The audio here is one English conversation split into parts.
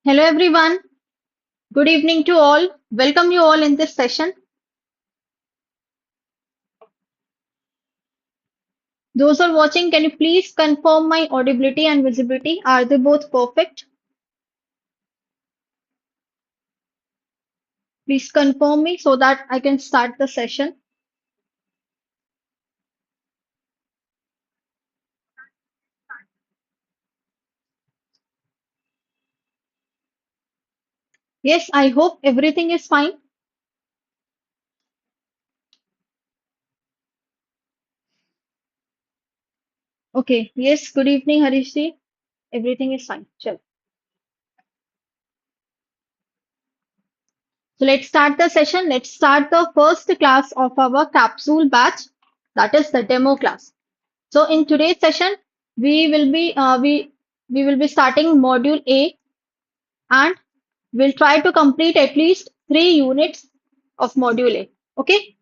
Hello everyone. Good evening to all. Welcome you all in this session. Those who are watching, can you please confirm my audibility and visibility? Are they both perfect? Please confirm me so that I can start the session. Yes, I hope everything is fine. Okay. Yes, good evening, Harishji. Everything is fine. Sure. So let's start the session. Let's start the first class of our capsule batch, that is the demo class. So in today's session, we will be we will be starting module A, and we'll try to complete at least 3 units of module A. Okay,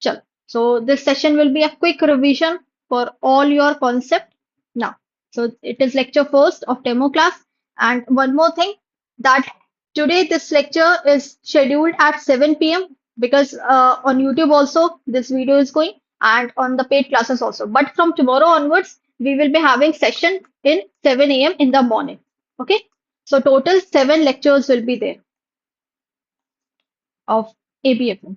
chalo. So this session will be a quick revision for all your concept now. So it is lecture first of demo class. And one more thing, that today this lecture is scheduled at 7 p.m. because on YouTube also this video is going, and on the paid classes also. But from tomorrow onwards, we will be having session in 7 a.m. in the morning. Okay. So total 7 lectures will be there of ABFM.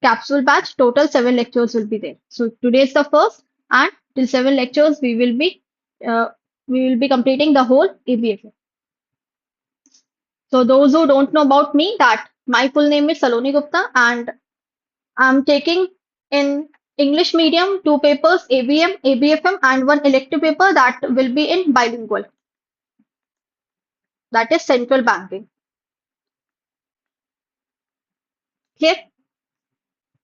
Capsule batch, total 7 lectures will be there. So today is the first, and till 7 lectures uh, we will be completing the whole ABFM. So those who don't know about me, that my full name is Saloni Gupta, and I'm taking in English medium 2 papers, ABM, ABFM, and one elective paper that will be in bilingual, that is central banking. Clear?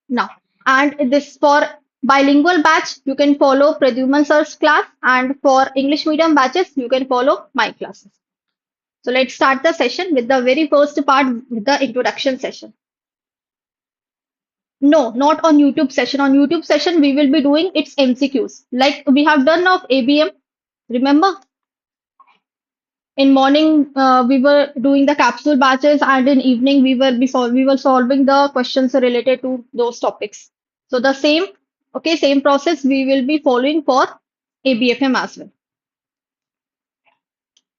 Now, and this for bilingual batch, you can follow Pradyuman sir's class, and for English medium batches, you can follow my classes. So let's start the session with the very first part, with the introduction session. No, not on YouTube session. On YouTube session, we will be doing its MCQs like we have done of ABM. Remember, in morning we were doing the capsule batches, and in evening we were solving the questions related to those topics. So the same, okay, same process we will be following for ABFM as well.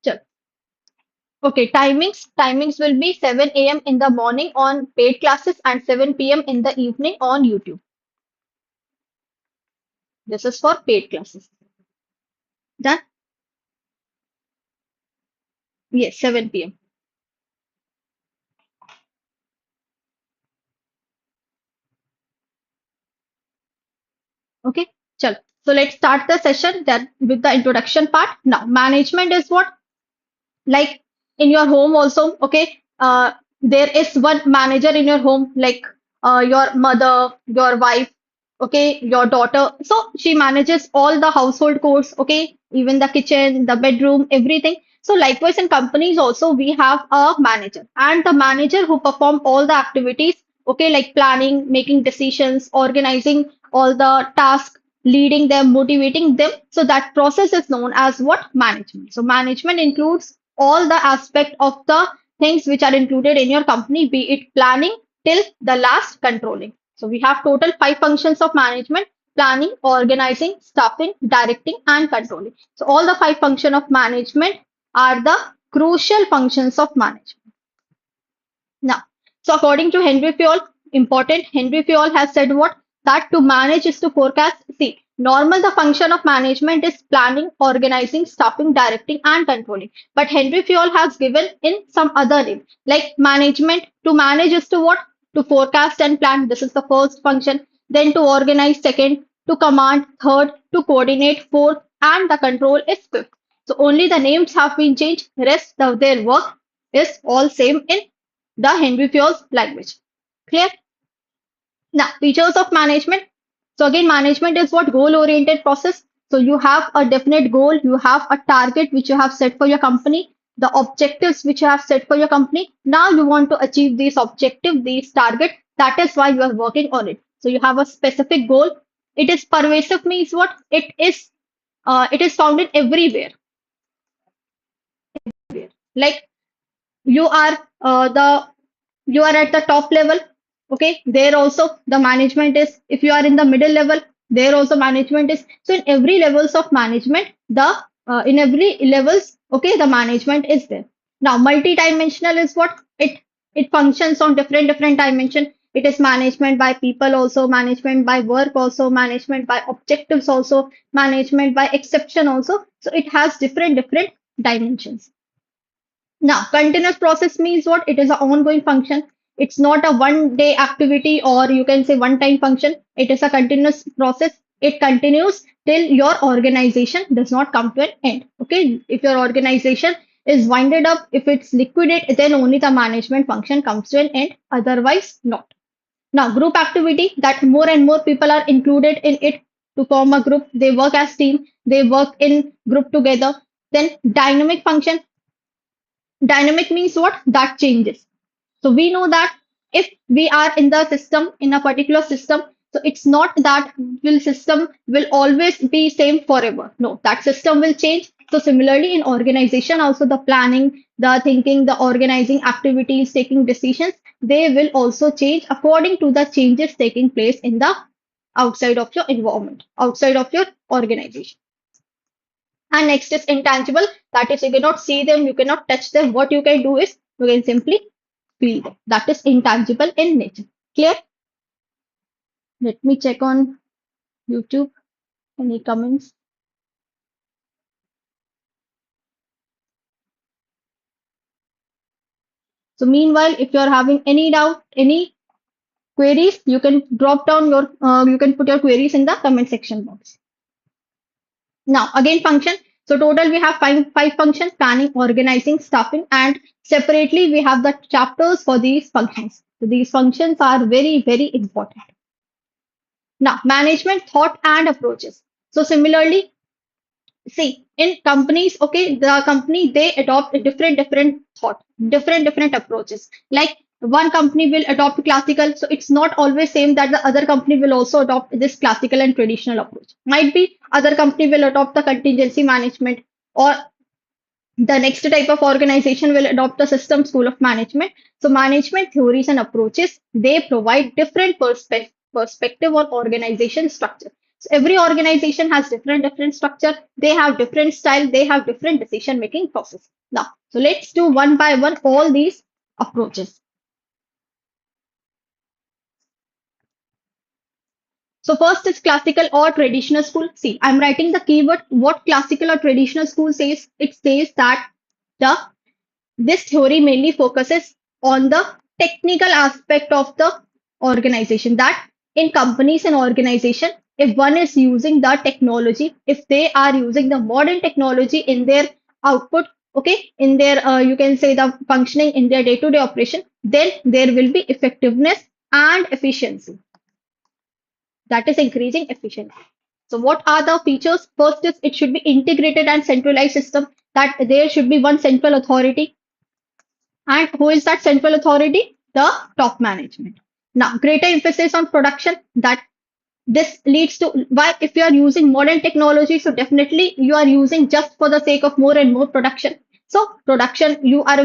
Chal. Okay, timings will be 7 a.m. in the morning on paid classes and 7 p.m. in the evening on YouTube. This is for paid classes. Done? Yes, 7 p.m. Okay, chal. So let's start the session then with the introduction part. Now, management is what? Like in your home also, okay, there is one manager in your home, like your mother, your wife, okay, your daughter. So she manages all the household chores, okay, even the kitchen, the bedroom, everything. So likewise in companies also we have a manager, and the manager who perform all the activities, okay, like planning, making decisions, organizing all the tasks, leading them, motivating them. So that process is known as what? Management. So management includes all the aspect of the things which are included in your company, be it planning till the last controlling. So we have total 5 functions of management: planning, organizing, staffing, directing, and controlling. So all the 5 functions of management are the crucial functions of management. Now, so according to Henry Fayol, important, Henry Fayol has said what? That to manage is to forecast. See, normal the function of management is planning, organizing, staffing, directing, and controlling. But Henry Fayol has given in some other name, like management. To manage is to what? To forecast and plan. This is the first function. Then to organize, second. To command, third. To coordinate, fourth. And the control is fifth. So only the names have been changed. Rest of their work is all same in the Henry Fayol's language. Clear? Now, features of management. So again, management is what? Goal-oriented process. So you have a definite goal, you have a target which you have set for your company, the objectives which you have set for your company. Now you want to achieve these objectives, these target. That is why you are working on it. So you have a specific goal. It is pervasive means what? It is found in everywhere. Like you are the you are at the top level, okay, there also the management is. If you are in the middle level, there also management is. So in every levels of management, the in every levels, okay, the management is there. Now multi-dimensional is what it functions on different dimension. It is management by people also, management by work also, management by objectives also, management by exception also. So it has different dimensions. Now, continuous process means what? It is an ongoing function. It's not a one day activity, or you can say one time function. It is a continuous process. It continues till your organization does not come to an end. Okay. If your organization is winded up, if it's liquidate, then only the management function comes to an end. Otherwise, not. Now, group activity, that more and more people are included in it to form a group. They work as team. They work in group together. Then dynamic function. Dynamic means what? That changes. So we know that if we are in the system, in a particular system, so it's not that will system will always be same forever. No, that system will change. So similarly in organization also, the planning, the thinking, the organizing activities, taking decisions, they will also change according to the changes taking place in the outside of your environment, outside of your organization. And next is intangible. That is, you cannot see them, you cannot touch them. What you can do is you can simply feel them. That is intangible in nature. Clear? Let me check on YouTube. Any comments? So meanwhile, if you are having any doubt, any queries, you can drop down your, you can put your queries in the comment section box. Now, again, function. So total we have five functions: planning, organizing, staffing, and separately we have the chapters for these functions. So these functions are very important. Now, management thought and approaches. So similarly, see in companies, okay, the company they adopt a different thought, different approaches. Like one company will adopt classical, so it's not always same that the other company will also adopt this classical and traditional approach. Might be other company will adopt the contingency management, or the next type of organization will adopt the system school of management. So management theories and approaches, they provide different perspective on organization structure. So every organization has different structure. They have different style. They have different decision making process. Now, so let's do one by one all these approaches. So first is classical or traditional school. See, I'm writing the keyword. What classical or traditional school says? It says that the this theory mainly focuses on the technical aspect of the organization. That in companies and organization, if one is using the technology, if they are using the modern technology in their output, okay, in their you can say the functioning in their day-to-day operation, then there will be effectiveness and efficiency. That is increasing efficiency. So what are the features? First is it should be integrated and centralized system, that there should be one central authority. And who is that central authority? The top management. Now, greater emphasis on production. That this leads to why, if you are using modern technology, so definitely you are using just for the sake of more and more production. So production, you are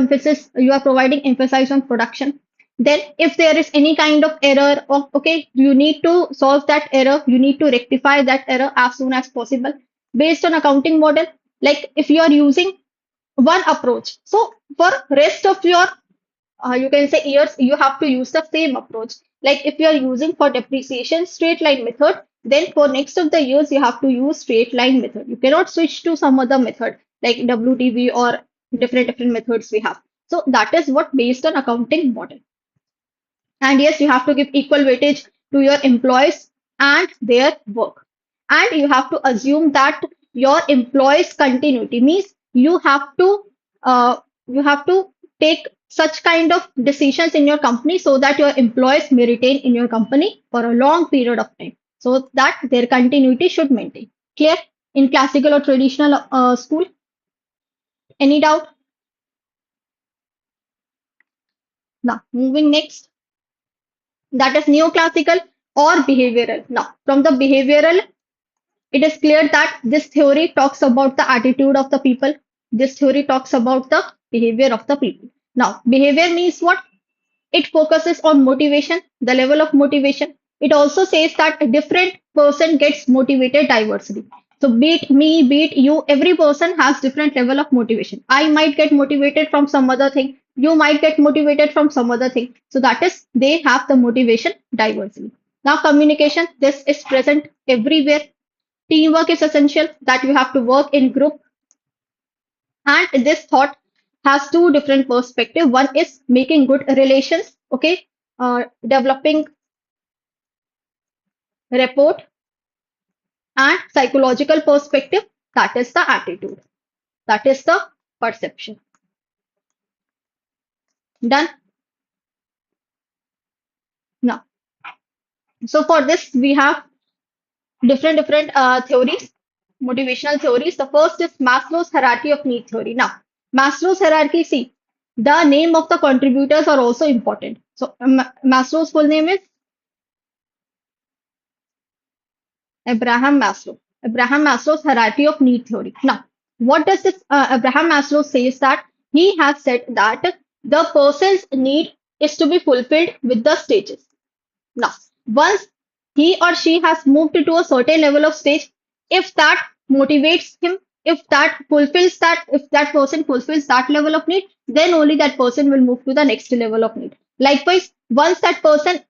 providing emphasis on production. Then if there is any kind of error, or okay, you need to solve that error, you need to rectify that error as soon as possible based on accounting model. Like if you are using one approach, so for rest of your you can say years, you have to use the same approach. Like if you are using for depreciation straight line method, then for next of the years you have to use straight line method. You cannot switch to some other method like WTV or different methods we have. So that is what based on accounting model. And yes, you have to give equal weightage to your employees and their work. And you have to assume that your employees' continuity means uh, you have to take such kind of decisions in your company so that your employees may retain in your company for a long period of time, so that their continuity should maintain. Clear? In classical or traditional school, any doubt? Now, moving next, that is neoclassical or behavioral. Now, from the behavioral, it is clear that this theory talks about the attitude of the people. This theory talks about the behavior of the people. Now, behavior means what? It focuses on motivation, the level of motivation. It also says that a different person gets motivated diversely. So be it me, be it you, every person has different level of motivation. I might get motivated from some other thing. You might get motivated from some other thing. So that is they have the motivation diversely. Now communication, this is present everywhere. Teamwork is essential that you have to work in group, and this thought has two different perspectives. One is making good relations, okay, developing rapport, and psychological perspective, that is the attitude, that is the perception. Done. Now, so for this we have different theories, motivational theories. The first is Maslow's hierarchy of need theory. Now, Maslow's hierarchy, see, the name of the contributors are also important. So Maslow's full name is Abraham Maslow. Abraham Maslow's hierarchy of need theory. Now, what does this Abraham Maslow says that he has said that the person's need is to be fulfilled with the stages. Now, once he or she has moved to a certain level of stage, if that motivates him, if that person fulfills that level of need, then only that person will move to the next level of need. Likewise, once that person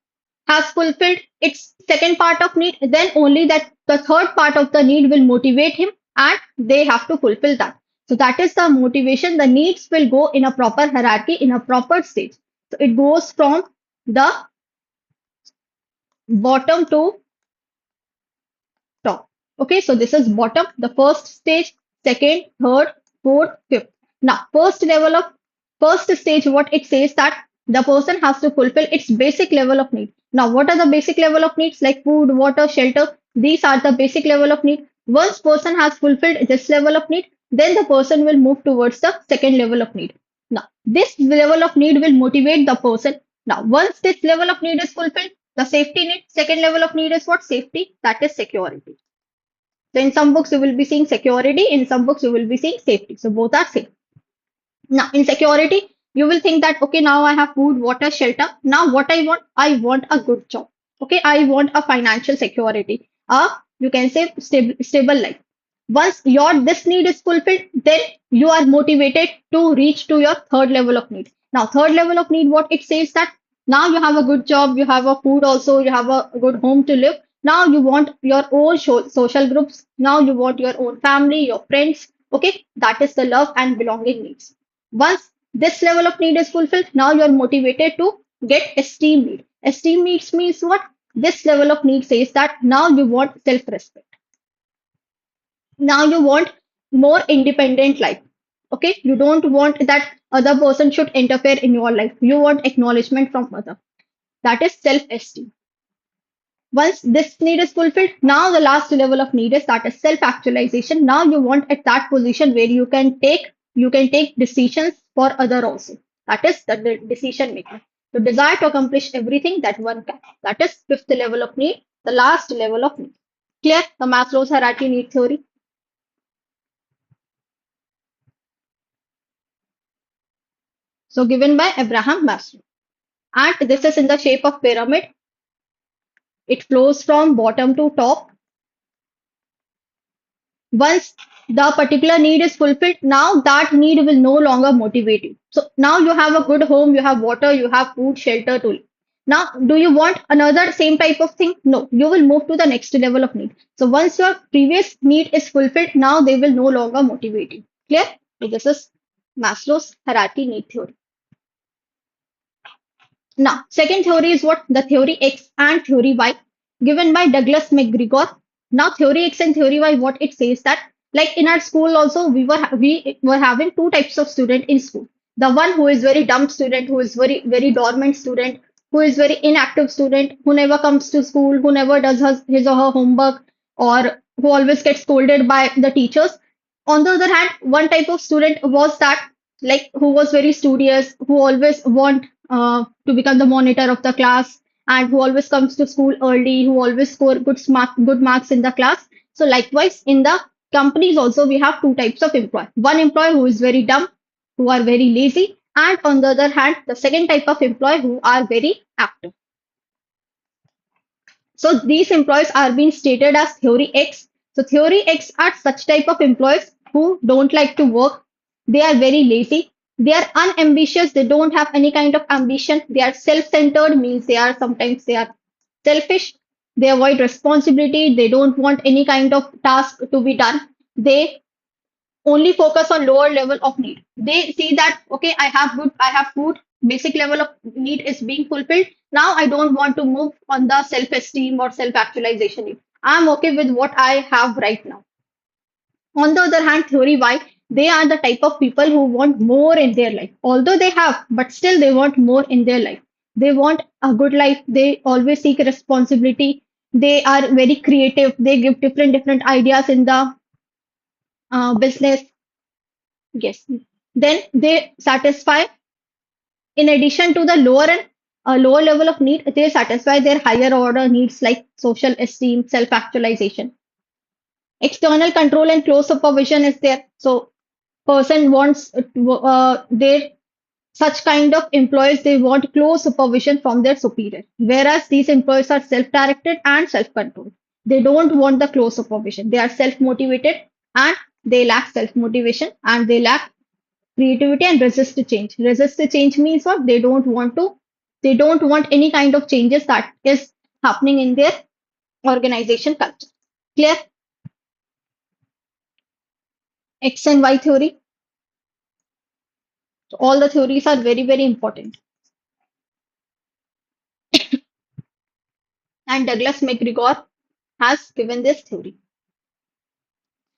has fulfilled its second part of need, then only that the third part of the need will motivate him and they have to fulfill that. So that is the motivation. The needs will go in a proper hierarchy, in a proper stage. So it goes from the bottom to top. Okay, so this is bottom, the first stage, second, third, fourth, fifth. Now, first stage, what it says that the person has to fulfill its basic level of need. Now, what are the basic level of needs like food, water, shelter? These are the basic level of need. Once person has fulfilled this level of need, then the person will move towards the second level of need. Now, this level of need will motivate the person. Now, once this level of need is fulfilled, the safety need, second level of need is what? Safety, that is security. So in some books you will be seeing security, in some books you will be seeing safety. So both are same. Now in security, you will think that okay, now I have food, water, shelter. Now what I want? I want a good job. Okay, I want a financial security. You can say stable life. Once your this need is fulfilled, then you are motivated to reach to your third level of need. Now, third level of need, what it says that now you have a good job, you have a food also, you have a good home to live. Now you want your own social groups. Now you want your own family, your friends. Okay, that is the love and belonging needs. Once this level of need is fulfilled, now you're motivated to get esteem need. Esteem needs means what? This level of need says that now you want self-respect. Now you want more independent life. Okay, you don't want that other person should interfere in your life. You want acknowledgement from other. That is self-esteem. Once this need is fulfilled, now the last level of need is that is self-actualization. Now you want at that position where you can take decisions for other also. That is the decision making. To desire to accomplish everything that one can. That is fifth level of need, the last level of need. Clear? The Maslow's hierarchy need theory. So given by Abraham Maslow. And this is in the shape of pyramid. It flows from bottom to top. Once the particular need is fulfilled, now that need will no longer motivate you. So now you have a good home, you have water, you have food, shelter to live. Now, do you want another same type of thing? No, you will move to the next level of need. So once your previous need is fulfilled, now they will no longer motivate you. Clear? So this is Maslow's hierarchy need theory. Now, second theory is what? The theory X and theory Y, given by Douglas McGregor. Now, theory X and theory Y, what it says that, like in our school also, we were having two types of student in school. The one who is very dumb student, who is very dormant student, who is very inactive student, who never comes to school, who never does his or her homework, or who always gets scolded by the teachers. On the other hand, one type of student was that like who was very studious, who always want to become the monitor of the class, and who always comes to school early, who always score good marks in the class. So likewise, in the companies also we have two types of employee. One employee who is very dumb, who are very lazy, And on the other hand, the second type of employee who are very active. So these employees are being stated as theory X. So theory X are such type of employees who don't like to work. They are very lazy. They are unambitious. They don't have any kind of ambition. They are self-centered, means they are sometimes they are selfish. They avoid responsibility. They don't want any kind of task to be done. They only focus on lower level of need. They see that, okay, I have food, basic level of need is being fulfilled. Now I don't want to move on the self-esteem or self-actualization need. I'm okay with what I have right now. On the other hand, theory Y, they are the type of people who want more in their life. Although they have, but still they want more in their life. They want a good life. They always seek responsibility. They are very creative. They give different ideas in the business. Yes. Then they satisfy, in addition to the lower level of need, they satisfy their higher order needs like social esteem, self-actualization. External control and close supervision is there. So person wants their such kind of employees, they want close supervision from their superior. Whereas these employees are self-directed and self-controlled. They don't want the close supervision. They are self-motivated and they lack self-motivation and they lack creativity and resist to change. Resist to change means what? They don't want any kind of changes that is happening in their organization culture. Clear? X and Y theory. So all the theories are very important. And Douglas McGregor has given this theory.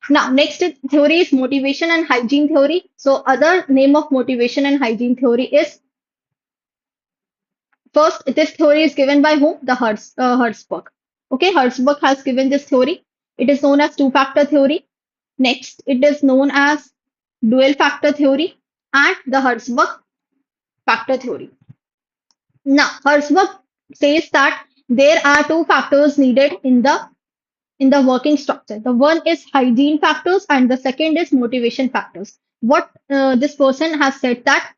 Now, next theory is motivation and hygiene theory. So other name of motivation and hygiene theory is, first, this theory is given by whom? The Hertzberg. Okay, Hertzberg has given this theory. It is known as two-factor theory. Next, it is known as dual factor theory and the Hertzberg factor theory. Now, Hertzberg says that there are two factors needed in the working structure. The one is hygiene factors and the second is motivation factors. What this person has said that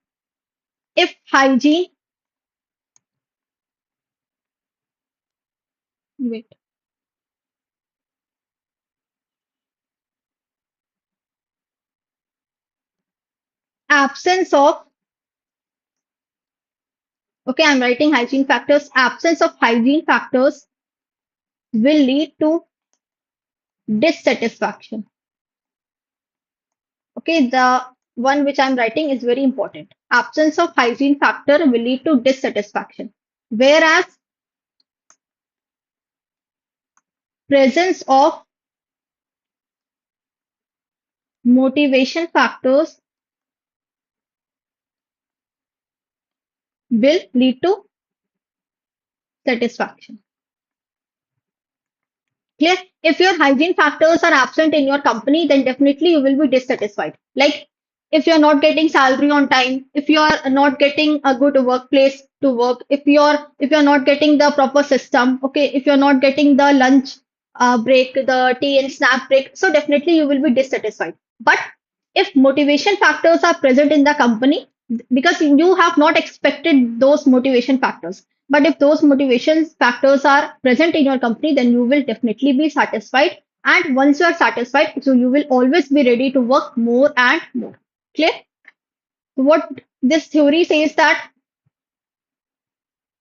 if hygiene, wait, absence of, okay, I'm writing hygiene factors, absence of hygiene factors will lead to dissatisfaction. Okay, the one which I'm writing is very important. Absence of hygiene factor will lead to dissatisfaction. Whereas presence of motivation factors will lead to satisfaction. Clear? If your hygiene factors are absent in your company, then definitely you will be dissatisfied. Like if you're not getting salary on time, if you are not getting a good workplace to work, if you're not getting the proper system, okay, if you're not getting the lunch break, the tea and snack break, so definitely you will be dissatisfied. But if motivation factors are present in the company, because you have not expected those motivation factors, but if those motivation factors are present in your company, then you will definitely be satisfied. And once you are satisfied, so you will always be ready to work more and more. Clear? What this theory says that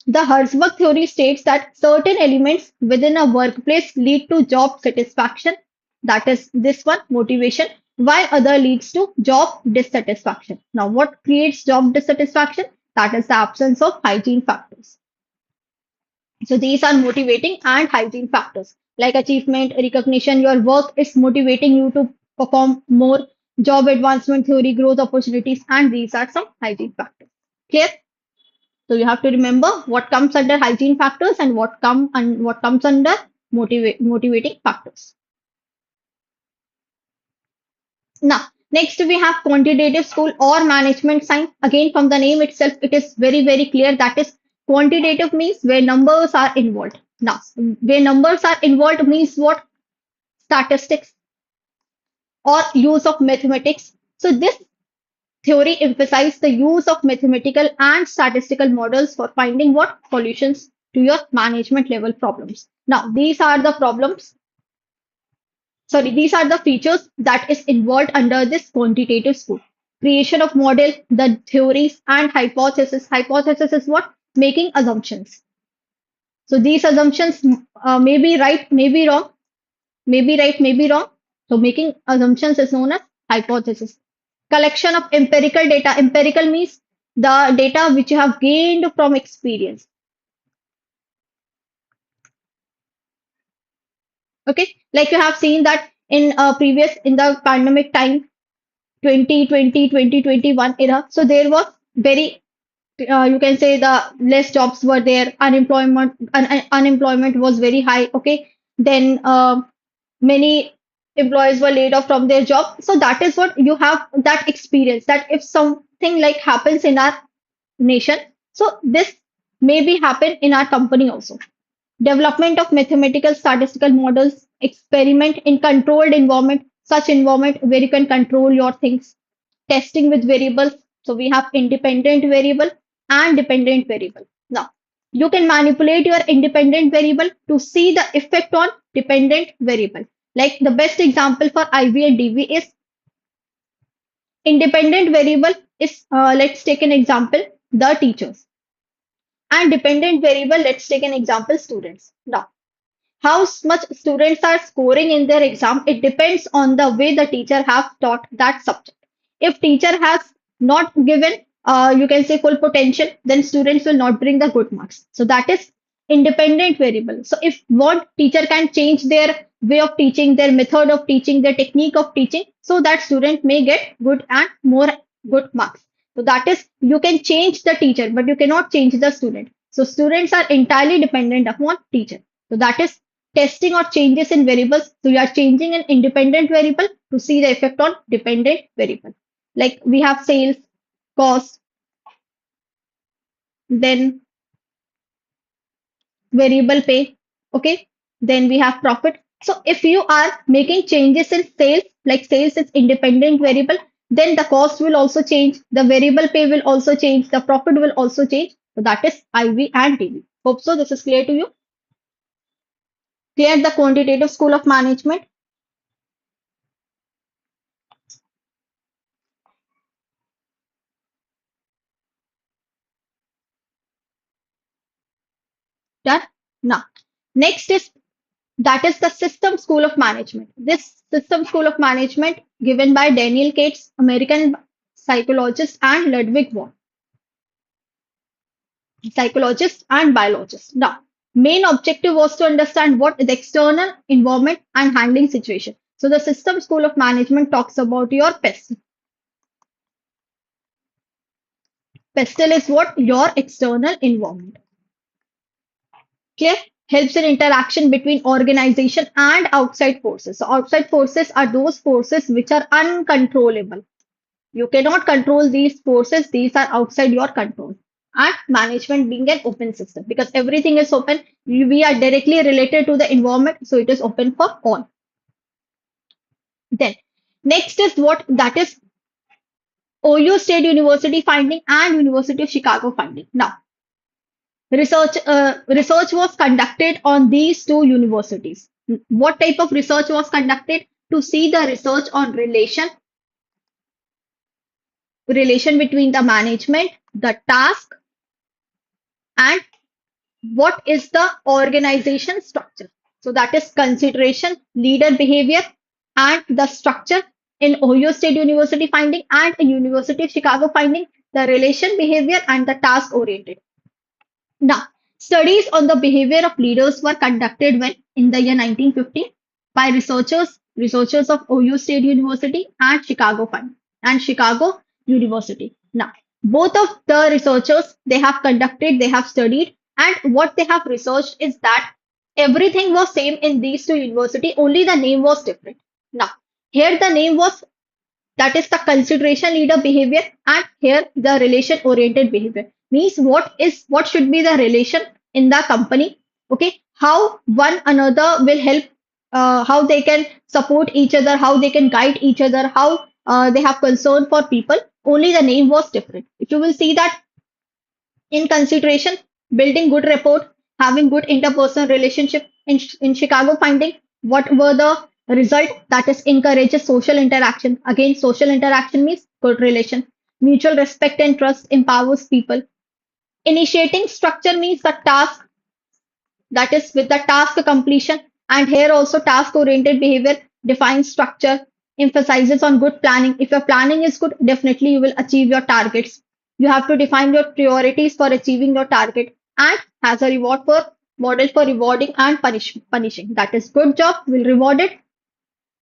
the Herzberg theory states that certain elements within a workplace lead to job satisfaction. That is this one, motivation, while other leads to job dissatisfaction. Now, what creates job dissatisfaction? That is the absence of hygiene factors. So these are motivating and hygiene factors like achievement, recognition. Your work is motivating you to perform more, job advancement theory, growth opportunities, and these are some hygiene factors. Clear? So you have to remember what comes under hygiene factors and what comes under motivating factors. Now, next we have quantitative school or management science. Again, from the name itself, it is very clear that is quantitative means where numbers are involved. Now, where numbers are involved means what? Statistics or use of mathematics. So this Theory emphasizes the use of mathematical and statistical models for finding what solutions to your management level problems. Now, these are the features that is involved under this quantitative school. Creation of model, the theories and hypothesis. Hypothesis is what? Making assumptions. So these assumptions may be right, may be wrong, may be right, may be wrong. So making assumptions is known as hypothesis. Collection of empirical data. Empirical means the data which you have gained from experience. Okay, like you have seen that in in the pandemic time, 2020, 2021 era. So there was very, you can say the less jobs were there, unemployment was very high. Okay, then many employees were laid off from their job. So that is what you have that experience that if something like happens in our nation, so this may be happen in our company also. Development of mathematical statistical models, experiment in controlled environment, such environment where you can control your things. Testing with variables. So we have independent variable and dependent variable. Now, you can manipulate your independent variable to see the effect on dependent variable. Like the best example for IB and DV is independent variable is, let's take an example, the teachers. And dependent variable, let's take an example, students. Now, how much students are scoring in their exam, it depends on the way the teacher have taught that subject. If teacher has not given, you can say, full potential, then students will not bring the good marks. So that is independent variable. So if one teacher can change their way of teaching, their method of teaching, their technique of teaching, so that student may get good and more good marks. So that is, you can change the teacher, but you cannot change the student. So students are entirely dependent upon teacher. So that is testing or changes in variables. So you are changing an independent variable to see the effect on dependent variable. Like we have sales, cost, then variable pay. Okay. Then we have profit. So if you are making changes in sales, like sales is independent variable, then the cost will also change. The variable pay will also change. The profit will also change. So that is IV and DV. Hope so. This is clear to you. Clear the quantitative school of management. Done. Now, next is that is the system school of management. This system school of management given by Daniel Cates, American psychologist, and Ludwig von, psychologist and biologist. Now, main objective was to understand what is the external environment and handling situation. So the system school of management talks about your PESTEL. PESTEL is what? Your external environment. Clear? Helps in interaction between organization and outside forces. So outside forces are those forces which are uncontrollable. You cannot control these forces. These are outside your control. And management being an open system because everything is open. We are directly related to the environment. So it is open for all. Then next is what? That is OU State University finding and University of Chicago finding. Now, research was conducted on these two universities. What type of research was conducted? To see the research on relation between the management, the task, and what is the organization structure. So that is consideration, leader behavior, and the structure in Ohio State University finding and in University of Chicago finding the relation behavior and the task oriented. Now, studies on the behavior of leaders were conducted when in the year 1950 by researchers of Ohio State University and Chicago University. Now, both of the researchers they have studied, and what they have researched is that everything was same in these two university, only the name was different. Now, here the name was that is the consideration leader behavior and here the relation oriented behavior means what should be the relation in the company. Okay, how one another will help, how they can support each other, how they can guide each other, how they have concern for people. Only the name was different. If you will see that in consideration, building good rapport, having good interpersonal relationship in Chicago finding, what were the result that is encourages social interaction. Again, social interaction means good relation. Mutual respect and trust empowers people. Initiating structure means the task that is with the task completion, and here also task oriented behavior defines structure, emphasizes on good planning. If your planning is good, definitely you will achieve your targets. You have to define your priorities for achieving your target, and has a reward for model for rewarding and punishing. That is, good job will reward it,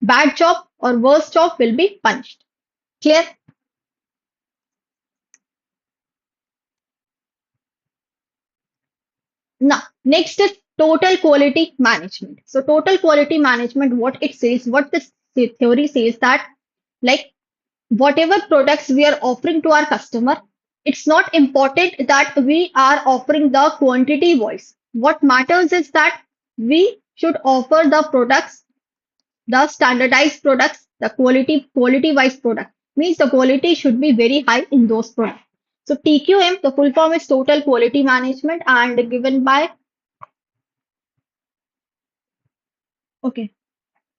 bad job or worst job will be punished. Clear? Now, next is total quality management. So, total quality management, what it says, what this theory says that, like, whatever products we are offering to our customer, it's not important that we are offering the quantity wise. What matters is that we should offer the products, the standardized products, the quality wise product. Means the quality should be very high in those products. So TQM, the full form is total quality management and given by, okay.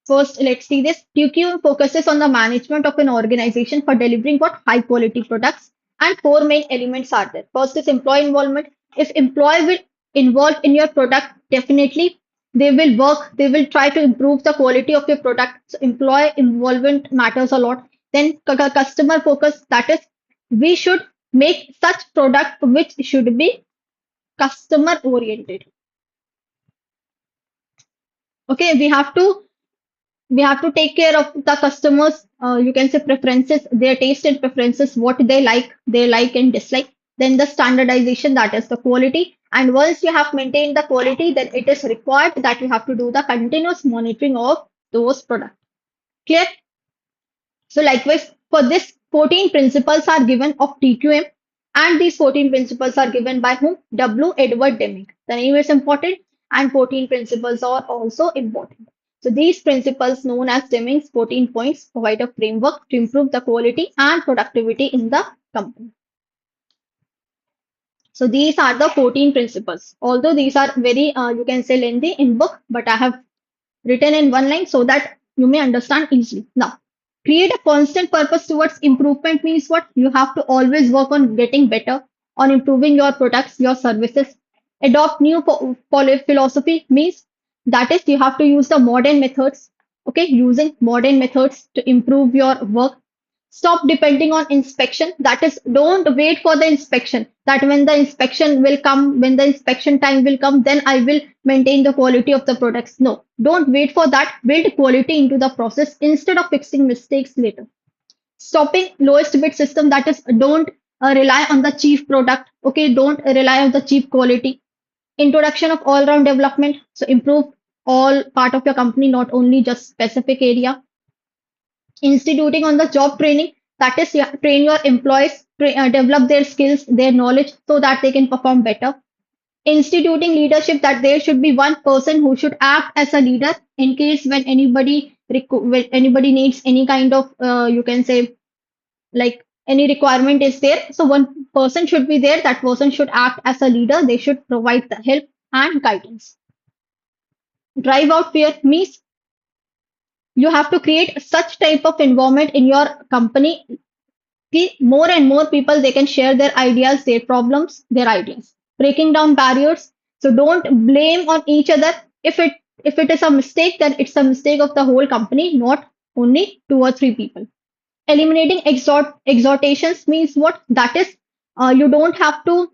First, let's see this. TQ focuses on the management of an organization for delivering what high quality products, and four main elements are there. First is employee involvement. If employee will involve in your product, definitely they will work, they will try to improve the quality of your product. So employee involvement matters a lot. Then customer focus, that is, we should make such product which should be customer oriented. Okay, we have to take care of the customers, you can say preferences, their taste and preferences, what they like and dislike. Then the standardization, that is the quality. And once you have maintained the quality, then it is required that you have to do the continuous monitoring of those products. Clear? So likewise, for this 14 principles are given of TQM, and these 14 principles are given by whom? W. Edward Deming. The name is important, and 14 principles are also important. So these principles, known as Deming's 14 points, provide a framework to improve the quality and productivity in the company. So these are the 14 principles. Although these are very, you can say lengthy in book, but I have written in one line so that you may understand easily. Now, create a constant purpose towards improvement means what? You have to always work on getting better, on improving your products, your services. Adopt new philosophy means that is, you have to use the modern methods, okay, using modern methods to improve your work. Stop depending on inspection. That is, don't wait for the inspection. That when the inspection will come, when the inspection time will come, then I will maintain the quality of the products. No, don't wait for that. Build quality into the process instead of fixing mistakes later. Stopping lowest bid system. That is, don't rely on the cheap product. Okay, don't rely on the cheap quality. Introduction of all-round development. So improve all part of your company, not only just specific area. Instituting on the job training, that is, train your employees, develop their skills, their knowledge, so that they can perform better. Instituting leadership, that there should be one person who should act as a leader in case when when anybody needs any kind of, you can say, like any requirement is there, so one person should be there, that person should act as a leader, they should provide the help and guidance. Drive out fear means you have to create such type of environment in your company. More and more people, they can share their ideas, their problems, their ideas. Breaking down barriers. So don't blame on each other. If it is a mistake, then it's a mistake of the whole company, not only two or three people. Eliminating exhortations means what? That is, you don't have to,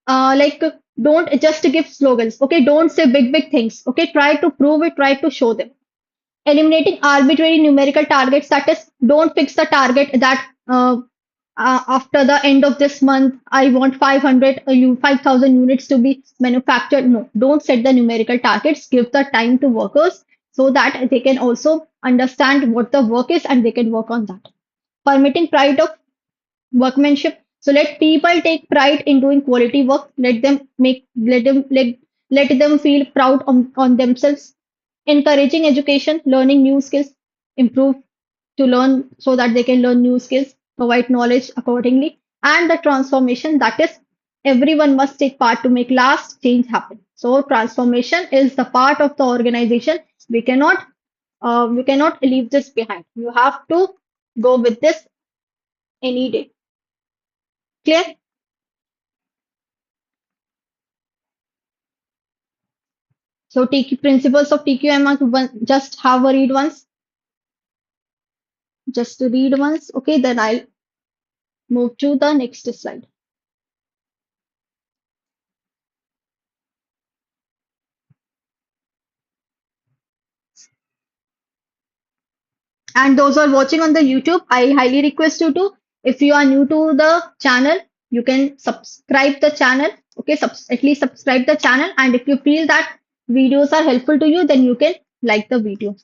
like, don't just give slogans. Okay, don't say big things. Okay, try to prove it, try to show them. Eliminating arbitrary numerical targets, that is, don't fix the target that, after the end of this month I want 5,000 units to be manufactured. No, don't set the numerical targets. Give the time to workers so that they can also understand what the work is and they can work on that. Permitting pride of workmanship. So let people take pride in doing quality work. Let them feel proud on themselves. Encouraging education, learning new skills, improve to learn so that they can learn new skills. provide knowledge accordingly, and the transformation, that is everyone must take part to make last change happen. So transformation is the part of the organization. We cannot leave this behind. You have to go with this any day. Clear? So TQ principles of TQM are just have a read once. Just to read once. Okay, then I'll move to the next slide. And those who are watching on the YouTube, I highly request you to, if you are new to the channel, you can subscribe the channel. Okay, at least subscribe the channel. And if you feel that videos are helpful to you, then you can like the video.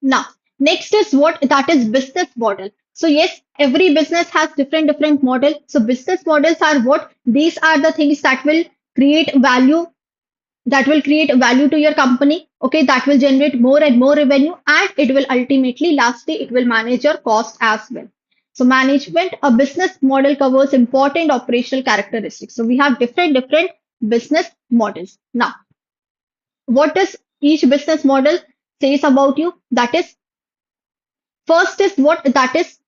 Now, next is what that is business model. So yes, every business has different model. So business models are what? These are the things create value value to your company. Okay, that will generate more and more revenue, and it will ultimately, lastly, it will manage your cost as well. So management, a business model covers important operational characteristics. So we have different business models. Now, what does each business model says about you? That is, first is what? That is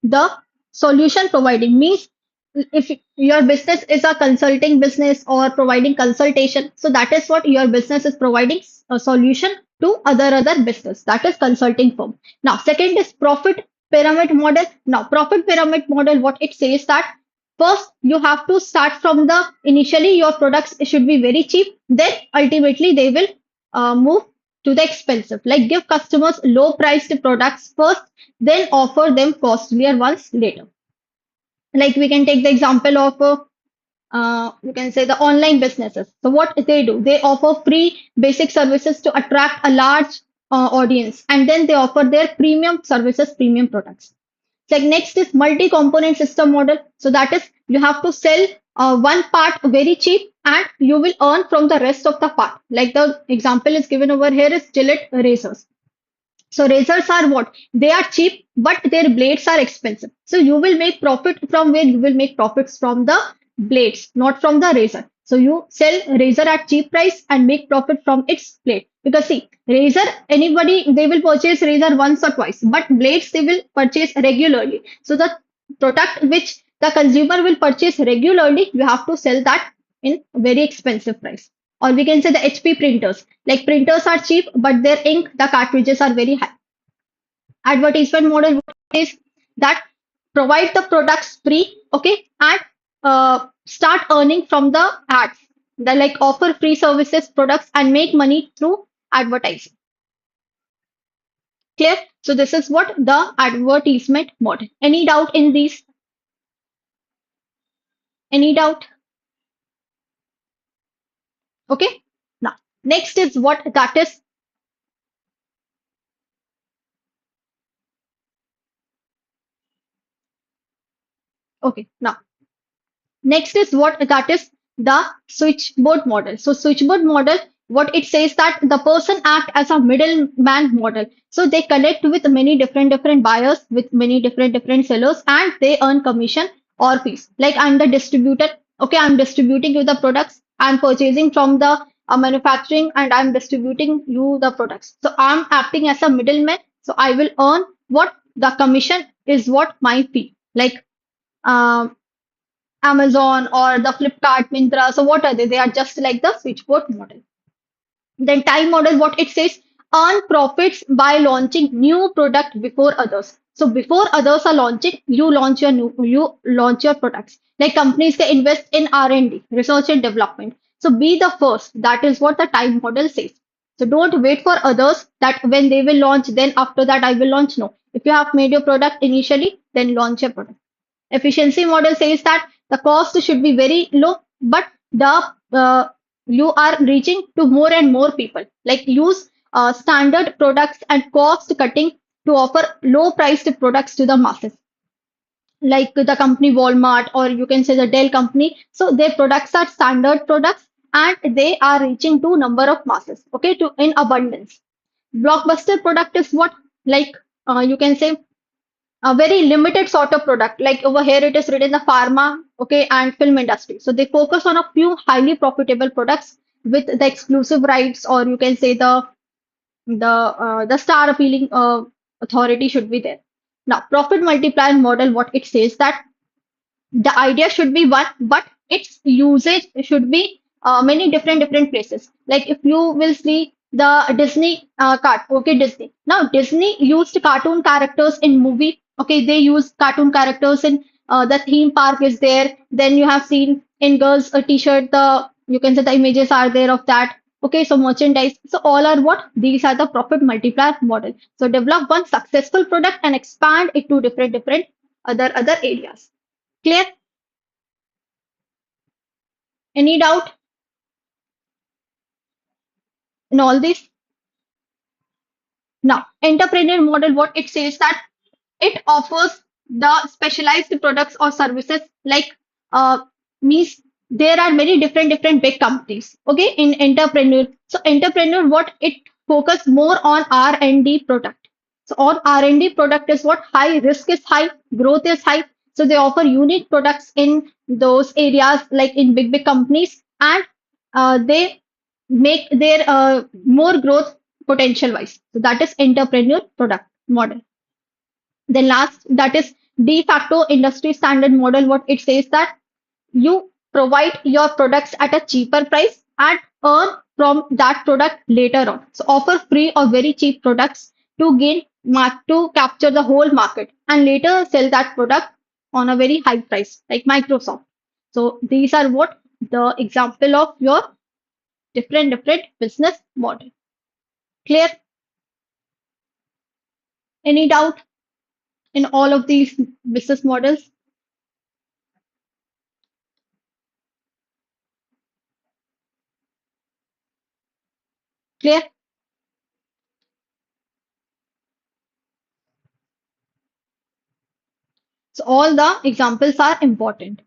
the solution providing, means if your business is a consulting business or providing consultation, so that is what your business is providing a solution to other business, that is consulting firm. Now second is profit pyramid model. Now profit pyramid model, what it says that first you have to start from the initially your products should be very cheap, then ultimately they will move to the expensive, like give customers low priced products first, then offer them costlier ones later. Like we can take the example of you can say the online businesses. So what they do, they offer free basic services to attract a large audience, and then they offer their premium services, premium products. Like next is multi-component system model. So that is you have to sell one part very cheap, and you will earn from the rest of the part. Like the example is given over here is Gillette razors. So razors are what? They are cheap, but their blades are expensive. So you will make profit from where? You will make profits from the blades, not from the razor. So you sell razor at cheap price and make profit from its blade. Because see, razor, anybody, they will purchase razor once or twice, but blades they will purchase regularly. So the product which the consumer will purchase regularly, you have to sell that in very expensive price. Or we can say the HP printers. Like printers are cheap, but their ink, the cartridges are very high. Advertisement model is that provide the products free, okay, and start earning from the ads. They like offer free services, products, and make money through advertising. Clear? So this is what the advertisement model. Any doubt in these? Any doubt? Okay. Now, next is what that is. Okay. Now, next is what that is the switchboard model. So switchboard model, what it says that the person act as a middleman model. So they connect with many different buyers, with many different sellers, and they earn commission or fees. Like I'm the distributor. Okay, I'm distributing you the products. I'm purchasing from the manufacturing, and I'm distributing you the products. So I'm acting as a middleman. So I will earn what the commission is, what my fee. Like um, Amazon or the Flipkart, Myntra. So what are they? They are just like the switchboard model. Then time model, what it says, earn profits by launching new product before others. So before others are launching, you launch your products. Like companies, they invest in R&D, research and development. So be the first. That is what the time model says. So don't wait for others that when they will launch, then after that I will launch. No. If you have made your product initially, then launch your product. Efficiency model says that the cost should be very low, but the You are reaching to more and more people. Like use standard products and cost cutting to offer low priced products to the masses, like the company Walmart, or you can say the Dell company. So their products are standard products and they are reaching to number of masses, okay, to in abundance. Blockbuster product is what, like you can say a very limited sort of product. Like over here it is written the pharma, okay, and film industry. So they focus on a few highly profitable products with the exclusive rights, or you can say the star appealing authority should be there. Now, profit multiplier model, what it says that the idea should be one, but its usage should be many different places. Like if you will see the Disney cart, okay, Disney. Now Disney used cartoon characters in movie. Okay, they use cartoon characters in the theme park is there. Then you have seen in girls a t-shirt. The you can say the images are there of that. Okay, so merchandise. So all are what? These are the profit multiplier model. So develop one successful product and expand it to different other areas. Clear? Any doubt in all this? Now, entrepreneur model, what it says that it offers the specialized products or services, like uh, means there are many different big companies. Okay, in entrepreneur. So entrepreneur, what it focus more on R&D product. So on R&D product is what high risk is high, growth is high. So they offer unique products in those areas, like in big companies, and they make their more growth potential wise. So that is entrepreneur product model. Then last, that is de facto industry standard model. What it says that you provide your products at a cheaper price and earn from that product later on. So offer free or very cheap products to to capture the whole market and later sell that product on a very high price, like Microsoft. So these are what the example of your different business model. Clear? Any doubt in all of these business models? Clear? So all the examples are important.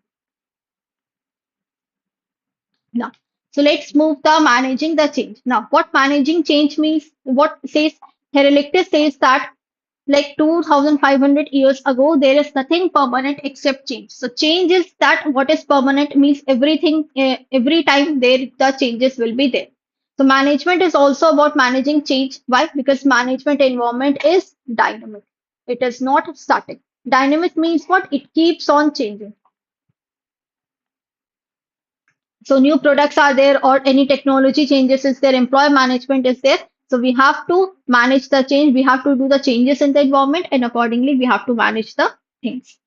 Now, so let's move the managing the change. Now, what managing change means, what says Heraclitus says that like 2500 years ago, there is nothing permanent except change. So change is that what is permanent means everything, every time there the changes will be there. So management is also about managing change. Why? Because management environment is dynamic. It is not static. Dynamic means what? It keeps on changing. So new products are there or any technology changes is there, employee management is there. So we have to manage the change. We have to do the changes in the environment and accordingly we have to manage the things.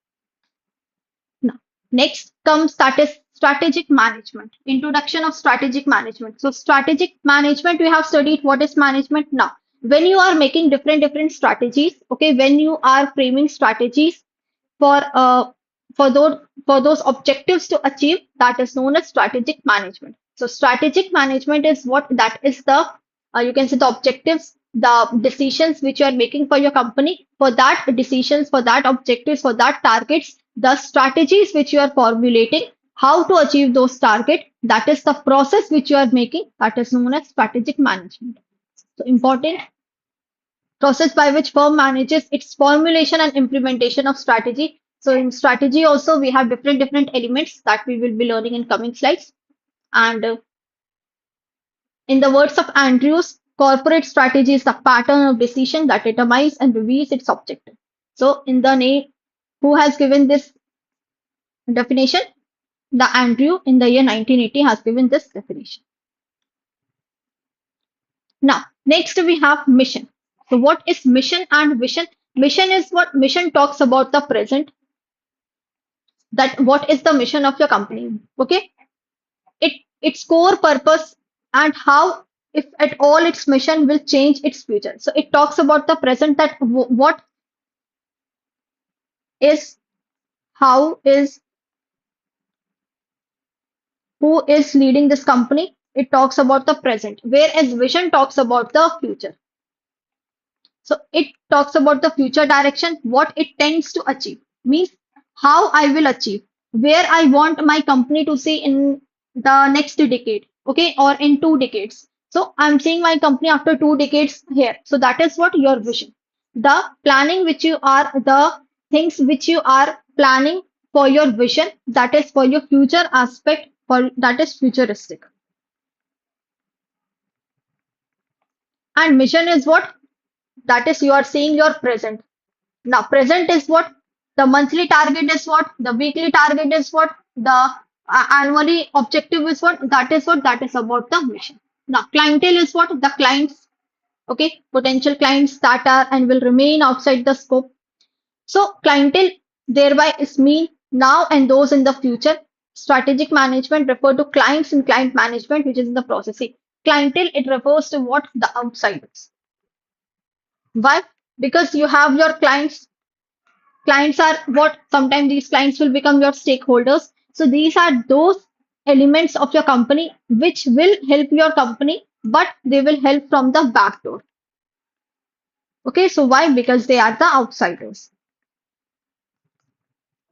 Now, next comes that is strategic management. Introduction of strategic management. So strategic management, we have studied what is management. Now, when you are making different strategies, okay, when you are framing strategies for those objectives to achieve, that is known as strategic management. So strategic management is what, that is the you can say the objectives, the decisions which you are making for your company, for that decisions, for that objectives, for that targets, the strategies which you are formulating, how to achieve those targets, that is the process which you are making, that is known as strategic management. So important process by which firm manages its formulation and implementation of strategy. So in strategy also we have different elements that we will be learning in coming slides. And in the words of Andrews, corporate strategy is the pattern of decision that determines and reveals its objective. So in the name, who has given this definition? The Andrew in the year 1980 has given this definition. Now, next we have mission. So what is mission and vision? Mission is what? Mission talks about the present, that what is the mission of your company, okay, its core purpose and how, if at all, its mission will change its future. So it talks about the present, that what is, how is, who is leading this company, It talks about the present, whereas vision talks about the future. So it talks about the future direction, what it tends to achieve, means how I will achieve, where I want my company to see in the next decade, okay, or in 2 decades. So I'm seeing my company after 2 decades here. So that is what your vision. The planning which you are, the things which you are planning for your vision, that is for your future aspect, for that is futuristic. And mission is what? That is you are seeing your present. Now, present is what? The monthly target is what? The weekly target is what? The annually objective is what? That is what? That is about the mission. Now, clientele is what? The clients, okay? Potential clients that are and will remain outside the scope. So, clientele thereby is me now and those in the future. Strategic management refer to clients in client management, which is in the processing. Clientele, it refers to what? The outsiders. Why? Because you have your clients. Clients are what? Sometimes these clients will become your stakeholders. So these are those elements of your company which will help your company, but they will help from the back door. Okay, so why? Because they are the outsiders.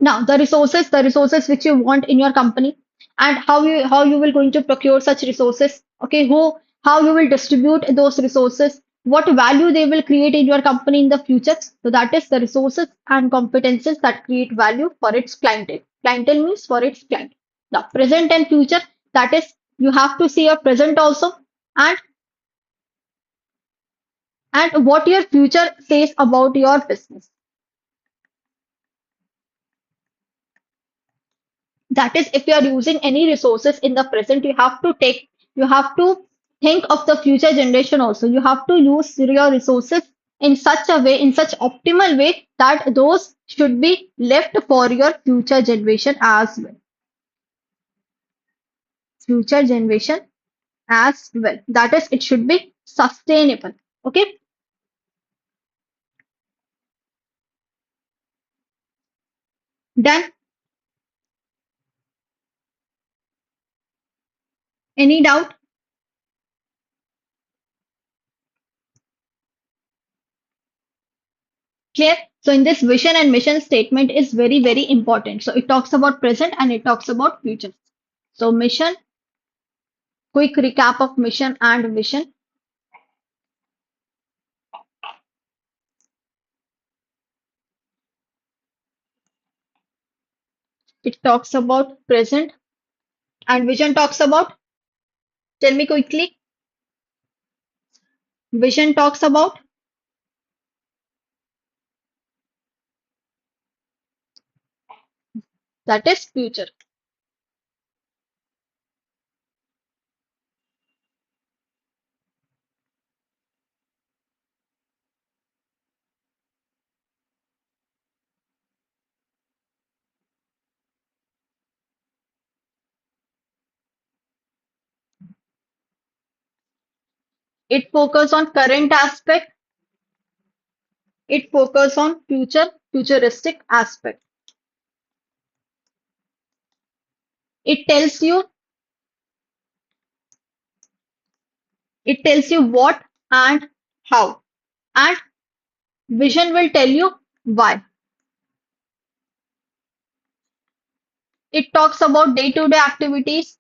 Now, the resources which you want in your company, and how you will going to procure such resources. Okay, how you will distribute those resources, what value they will create in your company in the future. So that is the resources and competences that create value for its clientele. Clientele means for its client. Now, present and future, that is you have to see your present also, and what your future says about your business. That is, if you are using any resources in the present, you have to think of the future generation also. You have to use your resources in such a way, in such optimal way that those should be left for your future generation as well. Future generation as well. That is, it should be sustainable. Okay. Then, any doubt? Clear? So in this vision and mission statement is very, very important. So it talks about present and it talks about future. So mission, quick recap of mission and vision. It talks about present and vision talks about, tell me quickly, vision talks about, that is future. It focuses on current aspect, it focuses on futuristic aspect. It tells you, it tells you what and how. And vision will tell you why. It talks about day-to-day activities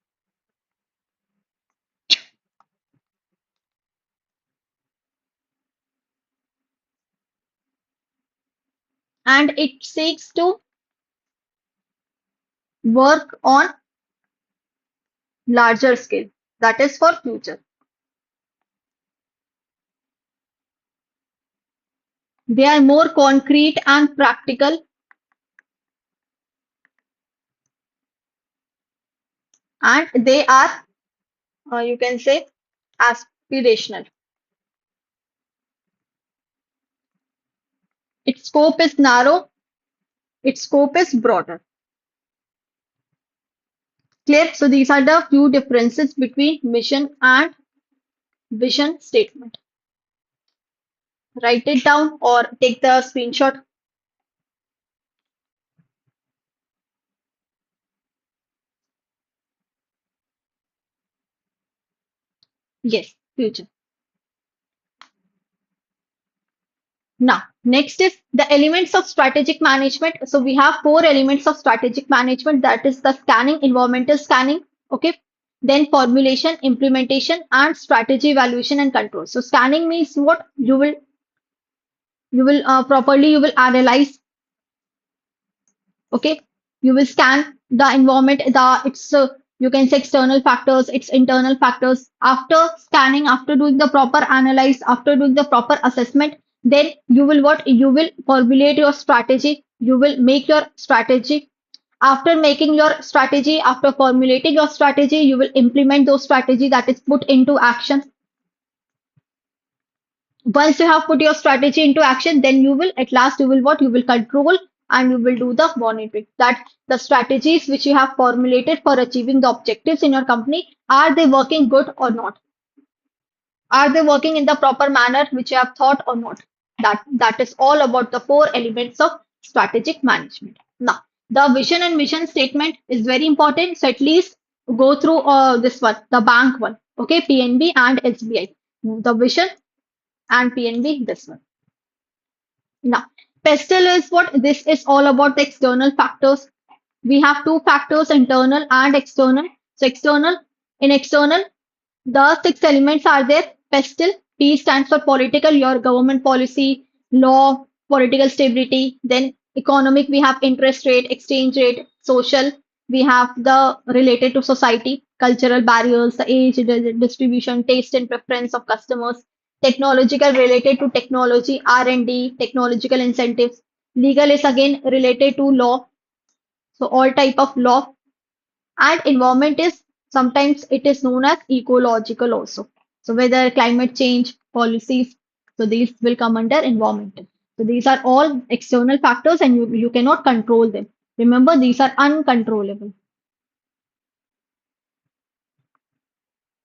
and it seeks to work on larger scale. That is for future. They are more concrete and practical, and they are, you can say, aspirational. Its scope is narrow, its scope is broader. Clear? So these are the few differences between mission and vision statement. Write it down or take the screenshot. Yes, future. Now, next is the elements of strategic management. So we have four elements of strategic management. That is the scanning, environmental scanning, okay? Then formulation, implementation, and strategy evaluation and control. So scanning means what? You will properly you will analyze, okay? You will scan the environment, the its you can say external factors, its internal factors. After scanning, after doing the proper analyze, after doing the proper assessment, then you will what? You will formulate your strategy. You will make your strategy. After making your strategy, after formulating your strategy, you will implement those strategy that is put into action. Once you have put your strategy into action, then you will at last you will what? You will control and you will do the monitoring. That the strategies which you have formulated for achieving the objectives in your company, are they working good or not? Are they working in the proper manner which you have thought or not? That is all about the four elements of strategic management. Now, the vision and mission statement is very important. So at least go through this one, the bank one, okay, PNB and SBI. The vision and PNB, this one. Now, pestle is what? This is all about the external factors. We have two factors, internal and external. So external, in external, the six elements are there. Pestle, P stands for political, your government policy, law, political stability. Then economic, we have interest rate, exchange rate. Social, we have the related to society, cultural barriers, the age, distribution, taste and preference of customers. Technological, related to technology, R&D, technological incentives. Legal is again related to law, so all type of law. And environment is sometimes it is known as ecological also. So whether climate change policies, so these will come under environmental. So these are all external factors and you cannot control them. Remember, these are uncontrollable.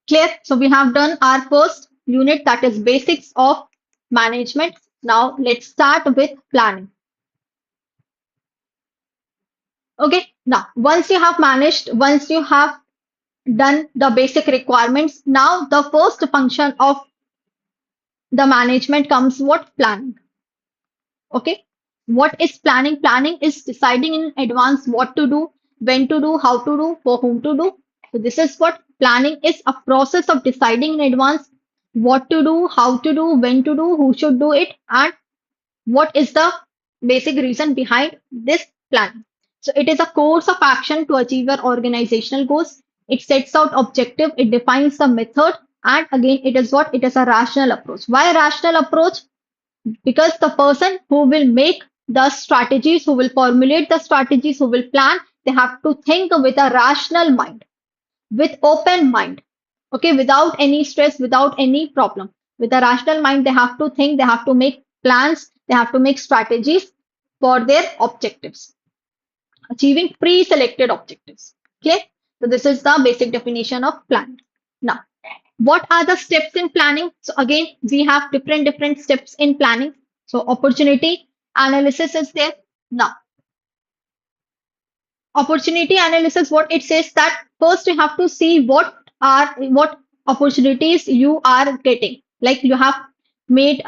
Clear? So we have done our first unit, that is basics of management. Now let's start with planning. Okay. Now once you have managed, once you have done the basic requirements, now the first function of the management comes what? Planning. Okay. What is planning? Planning is deciding in advance what to do, when to do, how to do, for whom to do. So this is what planning is, a process of deciding in advance what to do, how to do, when to do, who should do it, and what is the basic reason behind this plan. So it is a course of action to achieve your organizational goals. It sets out objective, it defines the method, and again it is what? It is a rational approach. Why a rational approach? Because the person who will make the strategies, who will formulate the strategies, who will plan, they have to think with a rational mind, with open mind, okay, without any stress, without any problem. With a rational mind, they have to think, they have to make plans, they have to make strategies for their objectives, achieving pre-selected objectives. Okay, so this is the basic definition of planning. Now, what are the steps in planning? So again, we have different steps in planning. So opportunity analysis is there. Now, opportunity analysis, what it says that first you have to see what opportunities you are getting. Like you have made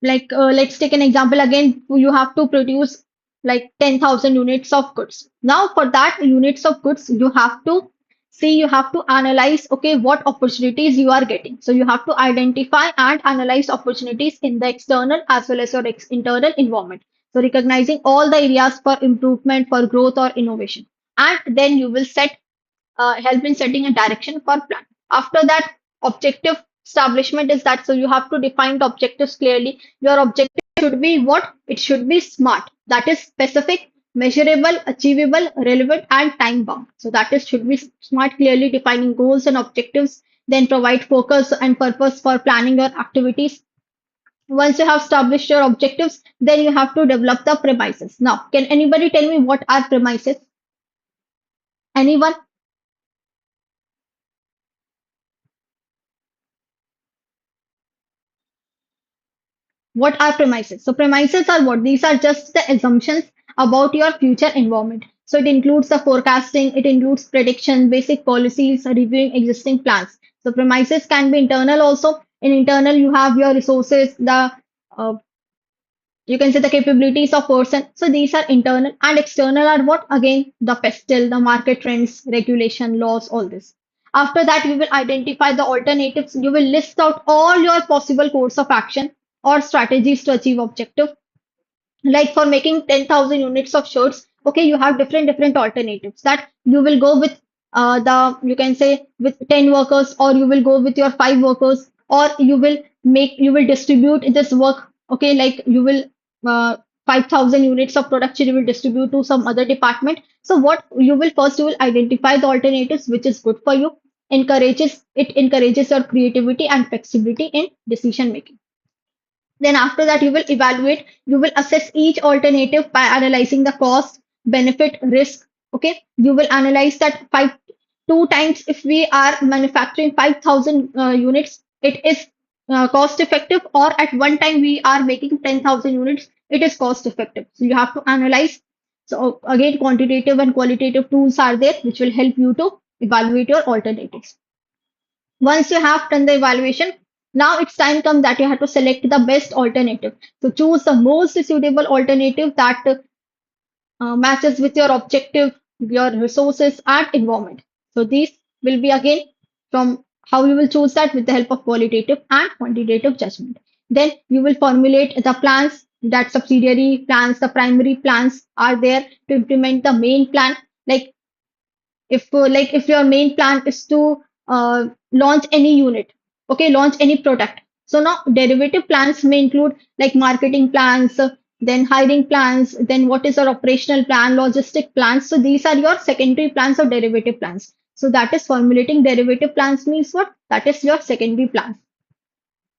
let's take an example again. You have to produce like 10,000 units of goods. Now for that units of goods, you have to see, you have to analyze, okay, what opportunities you are getting. So you have to identify and analyze opportunities in the external as well as your internal environment. So recognizing all the areas for improvement, for growth or innovation. And then you will help in setting a direction for plan. After that, objective establishment is that, so you have to define the objectives clearly. Your objective should be what? It should be SMART. That is specific, measurable, achievable, relevant, and time bound. So that is should be SMART, clearly defining goals and objectives. Then provide focus and purpose for planning your activities. Once you have established your objectives, then you have to develop the premises. Now, can anybody tell me what are premises? Anyone? What are premises? So premises are what? These are just the assumptions about your future environment. So it includes the forecasting, it includes prediction, basic policies, reviewing existing plans. So premises can be internal also. In internal, you have your resources, the uh, you can say the capabilities of person. So these are internal, and external are what? Again, the pestle, the market trends, regulation, laws, all this. After that, we will identify the alternatives. You will list out all your possible course of action or strategies to achieve objective. Like for making 10,000 units of shirts, okay, you have different alternatives, that you will go with the, you can say, with 10 workers, or you will go with your 5 workers, or you will distribute this work, okay, like you will, uh, 5,000 units of production you will distribute to some other department. So what you will first, you will identify the alternatives which is good for you. Encourages your creativity and flexibility in decision making. Then after that, you will assess each alternative by analyzing the cost, benefit, risk. Okay. You will analyze that two times if we are manufacturing 5,000 units, it is cost effective, or at one time we are making 10,000 units, it is cost effective. So you have to analyze. So again, quantitative and qualitative tools are there which will help you to evaluate your alternatives. Once you have done the evaluation, now it's time come that you have to select the best alternative. So choose the most suitable alternative that matches with your objective, your resources, and environment. So these will be again from how you will choose that with the help of qualitative and quantitative judgment. Then you will formulate the plans, that subsidiary plans, the primary plans are there to implement the main plan. If your main plan is to launch any unit, okay, launch any product. So now derivative plans may include like marketing plans, then hiring plans, then what is our operational plan, logistic plans. So these are your secondary plans or derivative plans. So that is formulating derivative plans means what? That is your secondary plan.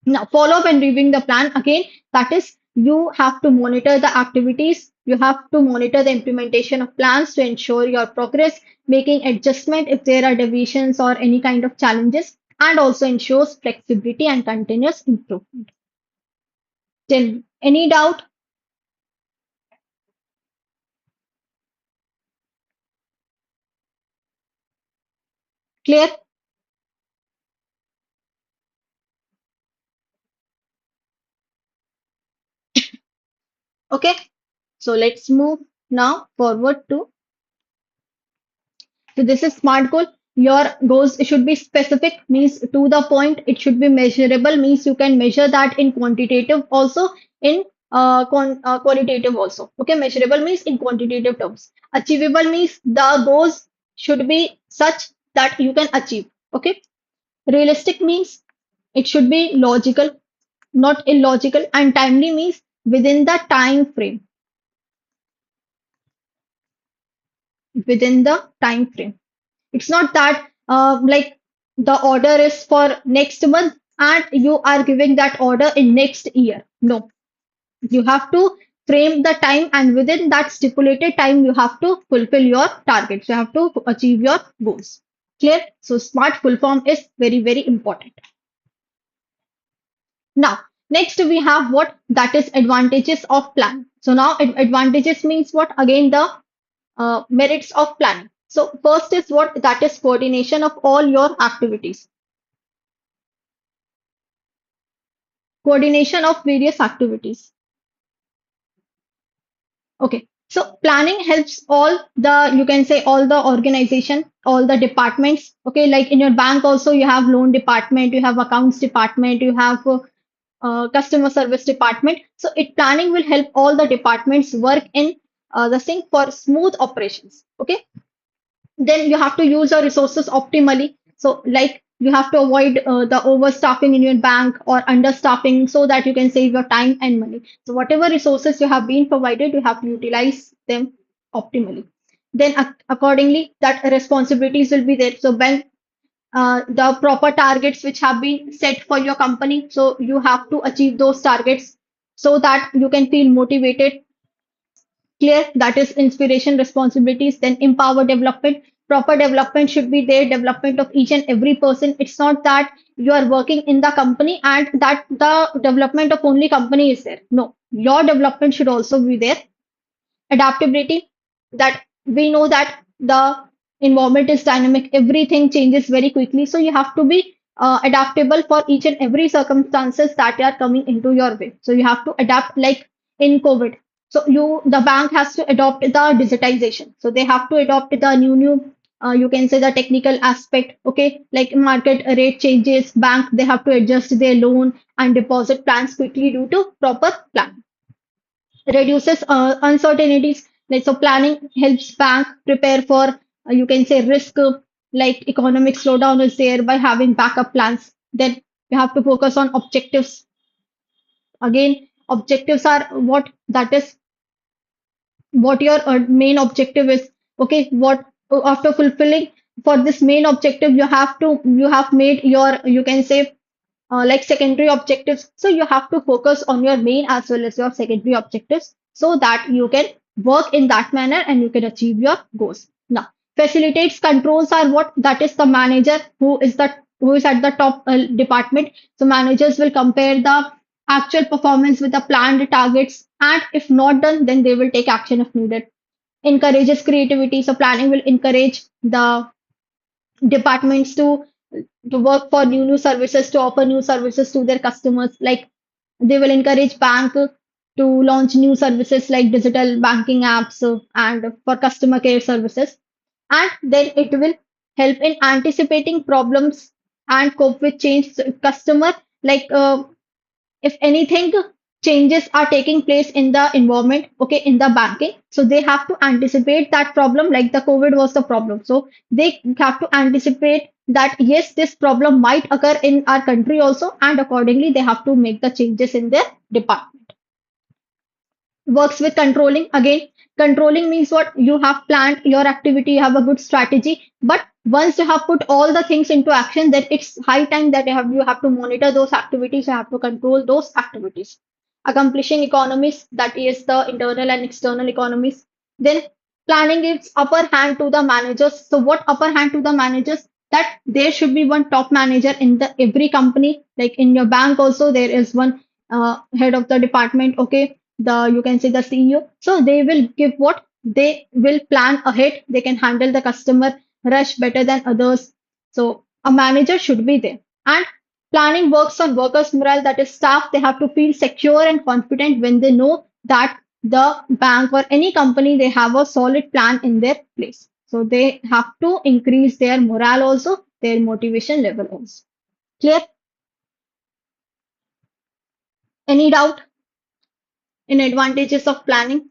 Now, follow up and reviewing the plan again. That is, you have to monitor the activities. You have to monitor the implementation of plans to ensure your progress, making adjustment if there are deviations or any kind of challenges, and also ensures flexibility and continuous improvement. Then, any doubt? Clear? Okay. So let's move now forward to. So this is SMART goal. Your goals should be specific, means to the point. It should be measurable, means you can measure that in quantitative also, in qualitative also. Okay, measurable means in quantitative terms. Achievable means the goals should be such that you can achieve. Okay, realistic means it should be logical, not illogical, and timely means within the time frame. Within the time frame. It's not that like the order is for next month and you are giving that order in next year. No, you have to frame the time, and within that stipulated time, you have to fulfill your targets. You have to achieve your goals. Clear? So SMART full form is very, very important. Now, next we have what? That is advantages of plan. So now advantages means what? Again, the merits of planning. So first is what? That is coordination of all your activities. Coordination of various activities. Okay. So planning helps all the, you can say all the organization, all the departments. Okay. Like in your bank also, you have loan department, you have accounts department, you have customer service department. So it planning will help all the departments work in the sync for smooth operations. Okay. Then you have to use your resources optimally. So, like you have to avoid the overstaffing in your bank or understaffing so that you can save your time and money. So, whatever resources you have been provided, you have to utilize them optimally. Then, accordingly, that responsibilities will be there. So, when the proper targets which have been set for your company, so you have to achieve those targets so that you can feel motivated. Clear? That is inspiration, responsibilities. Then empower development. Proper development should be there, development of each and every person. It's not that you are working in the company and that the development of only company is there. No, your development should also be there. Adaptability, that we know that the environment is dynamic, everything changes very quickly, so you have to be adaptable for each and every circumstances that are coming into your way. So you have to adapt like in COVID. So the bank has to adopt the digitization. So they have to adopt the new you can say the technical aspect, okay, like market rate changes, bank they have to adjust their loan and deposit plans quickly due to proper plan. Reduces uncertainties. Like so, planning helps bank prepare for you can say risk like economic slowdown is there by having backup plans. Then you have to focus on objectives. Again, objectives are what that is what your main objective is. Okay, what after fulfilling for this main objective you have made your you can say like secondary objectives. So you have to focus on your main as well as your secondary objectives so that you can work in that manner and you can achieve your goals. Now, facilitates controls are what? That is the manager who is at the top department. So managers will compare the actual performance with the planned targets, and if not done, then they will take action if needed. Encourages creativity. So planning will encourage the departments to work for new services, to offer new services to their customers. Like they will encourage bank to launch new services like digital banking apps and for customer care services. And then it will help in anticipating problems and cope with change. So if customer like if anything changes are taking place in the environment, okay, in the banking, so they have to anticipate that problem. Like the COVID was the problem, so they have to anticipate that yes, this problem might occur in our country also, and accordingly they have to make the changes in their department. Works with controlling. Again, controlling means what? You have planned your activity, you have a good strategy, but once you have put all the things into action, then it's high time that you have to monitor those activities, you have to control those activities. Accomplishing economies, that is the internal and external economies. Then planning gives upper hand to the managers. So what upper hand to the managers? That there should be one top manager in the every company. Like in your bank also there is one head of the department, okay, the you can say the CEO. So they will give what? They will plan ahead. They can handle the customer rush better than others. So a manager should be there. And planning works on workers' morale, that is staff. They have to feel secure and confident when they know that the bank or any company they have a solid plan in their place. So they have to increase their morale also, their motivation level also. Clear? Any doubt in advantages of planning?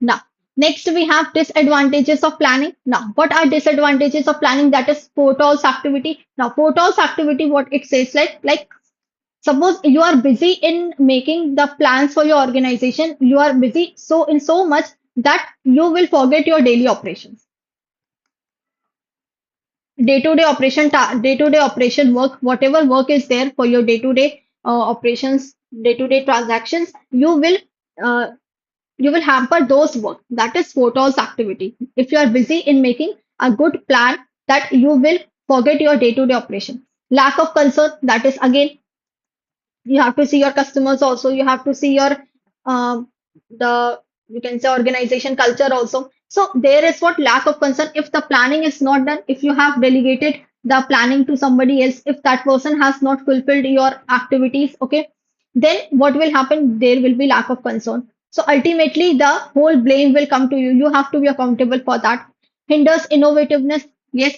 Now, next we have disadvantages of planning. Now, what are disadvantages of planning? That is photos activity. Now, photos activity, what it says like suppose you are busy in making the plans for your organization, you are busy so in so much that you will forget your daily operations, day to day operation work, whatever work is there for your day to day operations, day to day transactions, uh, you will hamper those work. That is photos activity. If you are busy in making a good plan, that you will forget your day to day operation. Lack of concern, that is again you have to see your customers also, you have to see your um, the you can say organization culture also. So there is what? Lack of concern. If the planning is not done, if you have delegated the planning to somebody else, if that person has not fulfilled your activities, okay, then what will happen? There will be lack of concern. So ultimately the whole blame will come to you. You have to be accountable for that. Hinders innovativeness. Yes,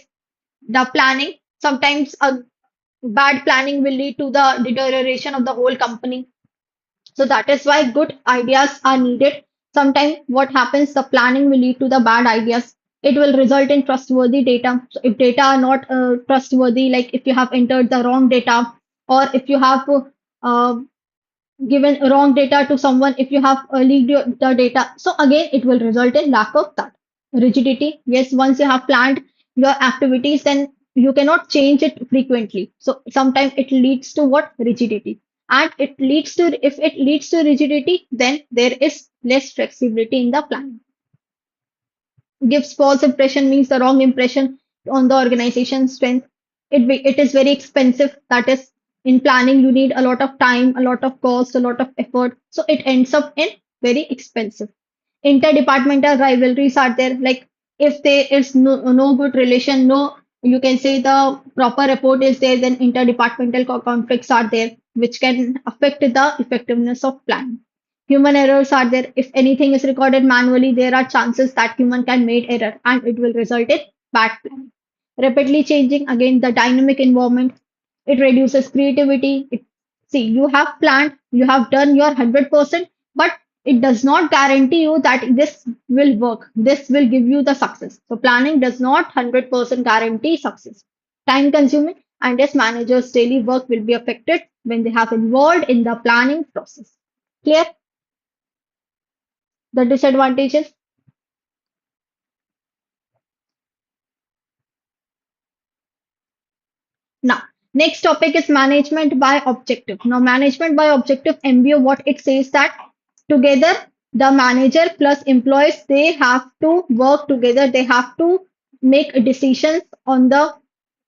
the planning sometimes bad planning will lead to the deterioration of the whole company. So that is why good ideas are needed. Sometimes what happens, the planning will lead to the bad ideas. It will result in trustworthy data. So if data are not trustworthy, like if you have entered the wrong data, or if you have uh, given wrong data to someone, if you have leaked the data, so again it will result in lack of that. Rigidity. Yes, once you have planned your activities, then you cannot change it frequently. So sometimes it leads to what? Rigidity. And it leads to, if it leads to rigidity, then there is less flexibility in the plan. Gives false impression, means the wrong impression on the organization strength. it is very expensive. That is, in planning you need a lot of time, a lot of cost, a lot of effort, so it ends up in very expensive. Interdepartmental rivalries are there, like if there is no good relation, no, you can say the proper report is there, then interdepartmental conflicts are there, which can affect the effectiveness of planning. Human errors are there. If anything is recorded manually, there are chances that human can make error and it will result in bad planning. Rapidly changing, again, the dynamic environment, it reduces creativity. See, you have planned, you have done your 100%, but it does not guarantee you that this will work. This will give you the success. So planning does not 100% guarantee success. Time consuming, and yes, managers' daily work will be affected when they have involved in the planning process. Clear? The disadvantages. Now, next topic is management by objective. Now, management by objective MBO, what it says that together the manager plus employees, they have to work together. They have to make decisions on the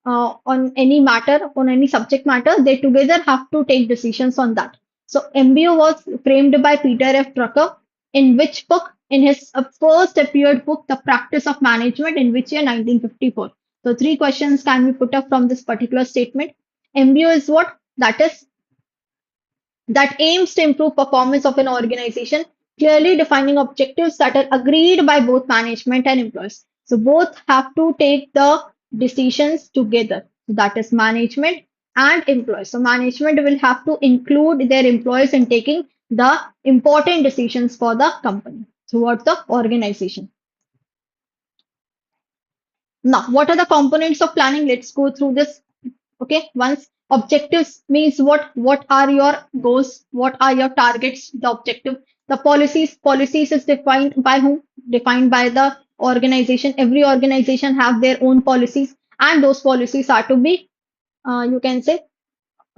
on any matter, on any subject matter. They together have to take decisions on that. So MBO was framed by Peter F. Drucker, in which book? In his first appeared book, The Practice of Management, in which year? 1954. So three questions can be put up from this particular statement. MBO is what? That aims to improve performance of an organization, clearly defining objectives that are agreed by both management and employees. So both have to take the decisions together. So that is management and employees. So management will have to include their employees in taking the important decisions for the company towards the organization. Now, what are the components of planning? Let's go through this. Okay, once objectives means what? What are your goals? What are your targets? The objective. The policies is defined by whom? Defined by the organization. Every organization have their own policies, and those policies are to be, you can say,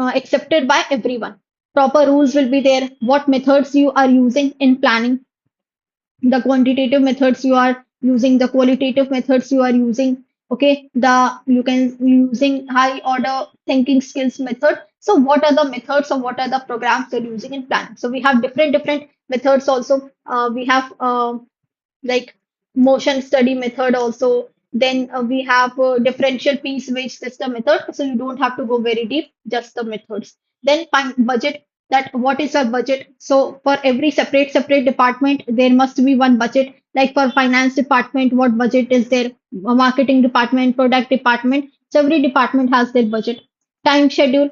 accepted by everyone. Proper rules will be there. What methods you are using in planning, the quantitative methods you are using, the qualitative methods you are using, okay, the you can using high order thinking skills method. So what are the methods or what are the programs you're using in planning? So we have different methods also. We have like motion study method also. Then we have differential piece wage system method. So you don't have to go very deep, just the methods. Then find budget. That what is your budget? So for every separate department, there must be one budget. Like for finance department, what budget is there? Marketing department, product department. So every department has their budget. Time schedule,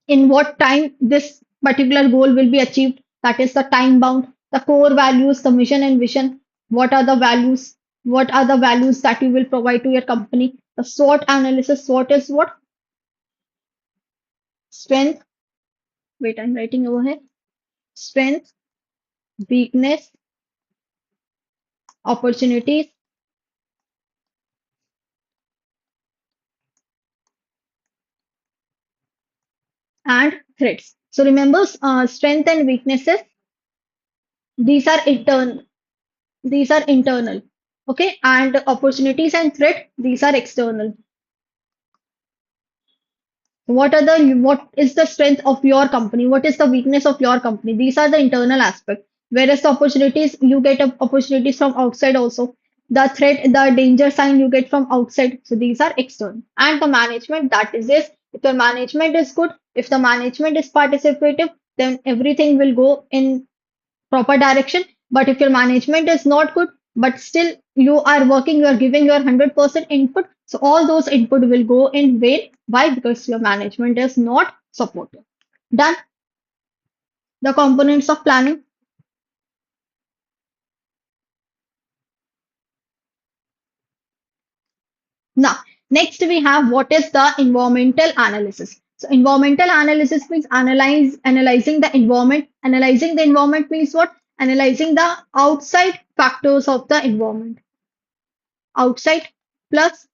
in what time this particular goal will be achieved, that is the time bound. The core values, the mission and vision, what are the values that you will provide to your company. The SWOT analysis. SWOT is what? Strength, wait, I'm writing over here. Strength, weakness, opportunities, and threats. So remember, strength and weaknesses, these are internal, okay, and opportunities and threat, these are external. What is the strength of your company? What is the weakness of your company? These are the internal aspect. Whereas the opportunities, you get opportunities from outside also. The threat, the danger sign you get from outside. So these are external. And the management, that is this. If the management is good, if the management is participative, then everything will go in proper direction. But if your management is not good, but still you are working, you are giving your 100% input, so all those input will go in vain. Why? Because your management is not supportive. Done. The components of planning. Now, next we have what is the environmental analysis. So environmental analysis means analyzing the environment. Analyzing the environment means what? Analyzing the outside factors of the environment. Outside plus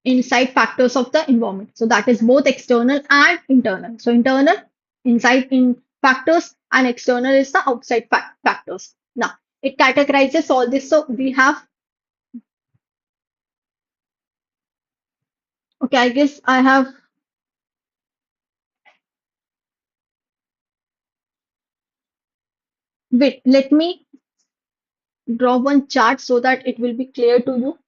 inside factors of the environment. So that is both external and internal. So internal, inside in factors, and external is the outside factors. Now it categorizes all this. So we have Okay, I guess I have. Wait, let me draw one chart so that it will be clear to you.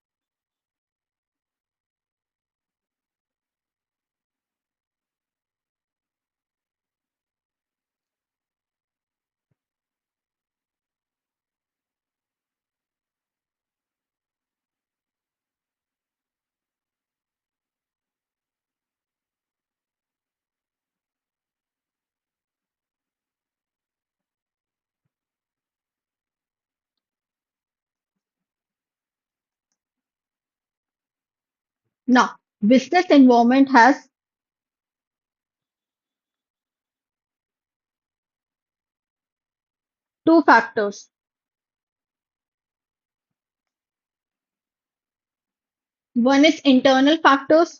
Now, business environment has two factors. One is internal factors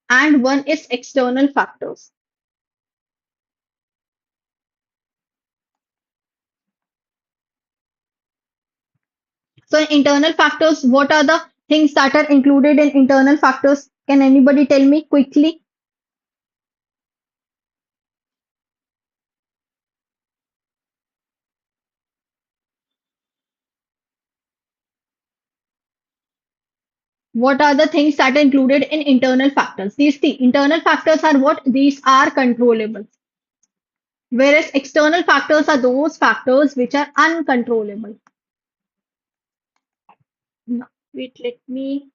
and one is external factors. So, in internal factors, what are the things that are included in internal factors? Can anybody tell me quickly? What are the things that are included in internal factors? These the internal factors are what? These are controllable. Whereas external factors are those factors which are uncontrollable. Now, wait, let me.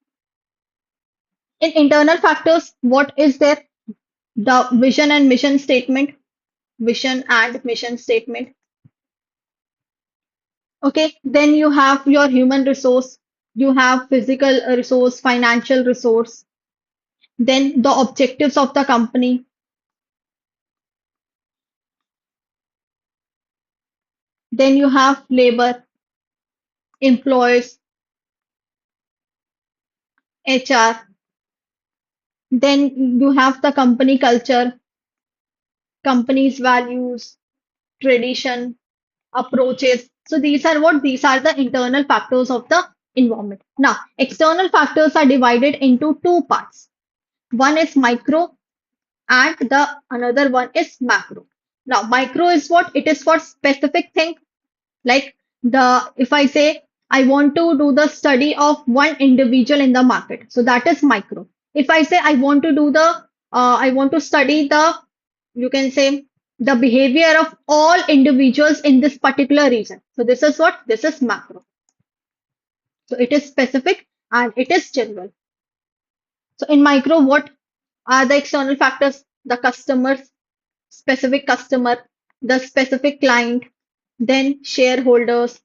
In internal factors, what is there? The vision and mission statement. Vision and mission statement. Okay, then you have your human resource, you have physical resource, financial resource, then the objectives of the company, then you have labor, employees, HR, then you have the company culture, company's values, tradition, approaches. So these are what? These are the internal factors of the environment. Now, external factors are divided into two parts. One is micro and the another one is macro. Now, micro is what? It is for specific thing. Like the if I say I want to do the study of one individual in the market, so that is micro. If I say I want to do the I want to study the you can say the behavior of all individuals in this particular region. So this is what? This is macro. So it is specific and it is general. So in micro, what are the external factors? The customers, specific customer, the specific client, then shareholders,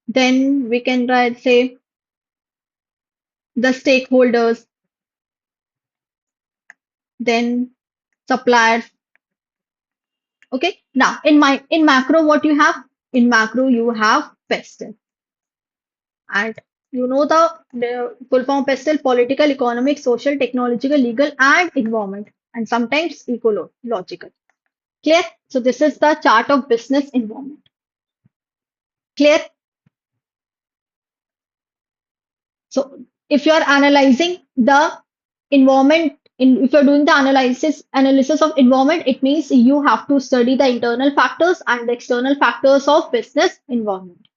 then we can write say the stakeholders, then suppliers. Okay. Now in macro, what you have? In macro, you have pestle. And you know the full form pestle, political, economic, social, technological, legal, and environment, and sometimes ecological. Clear? So this is the chart of business environment. Clear? So if you are analyzing the environment, if you're doing the analysis of environment, it means you have to study the internal factors and the external factors of business environment.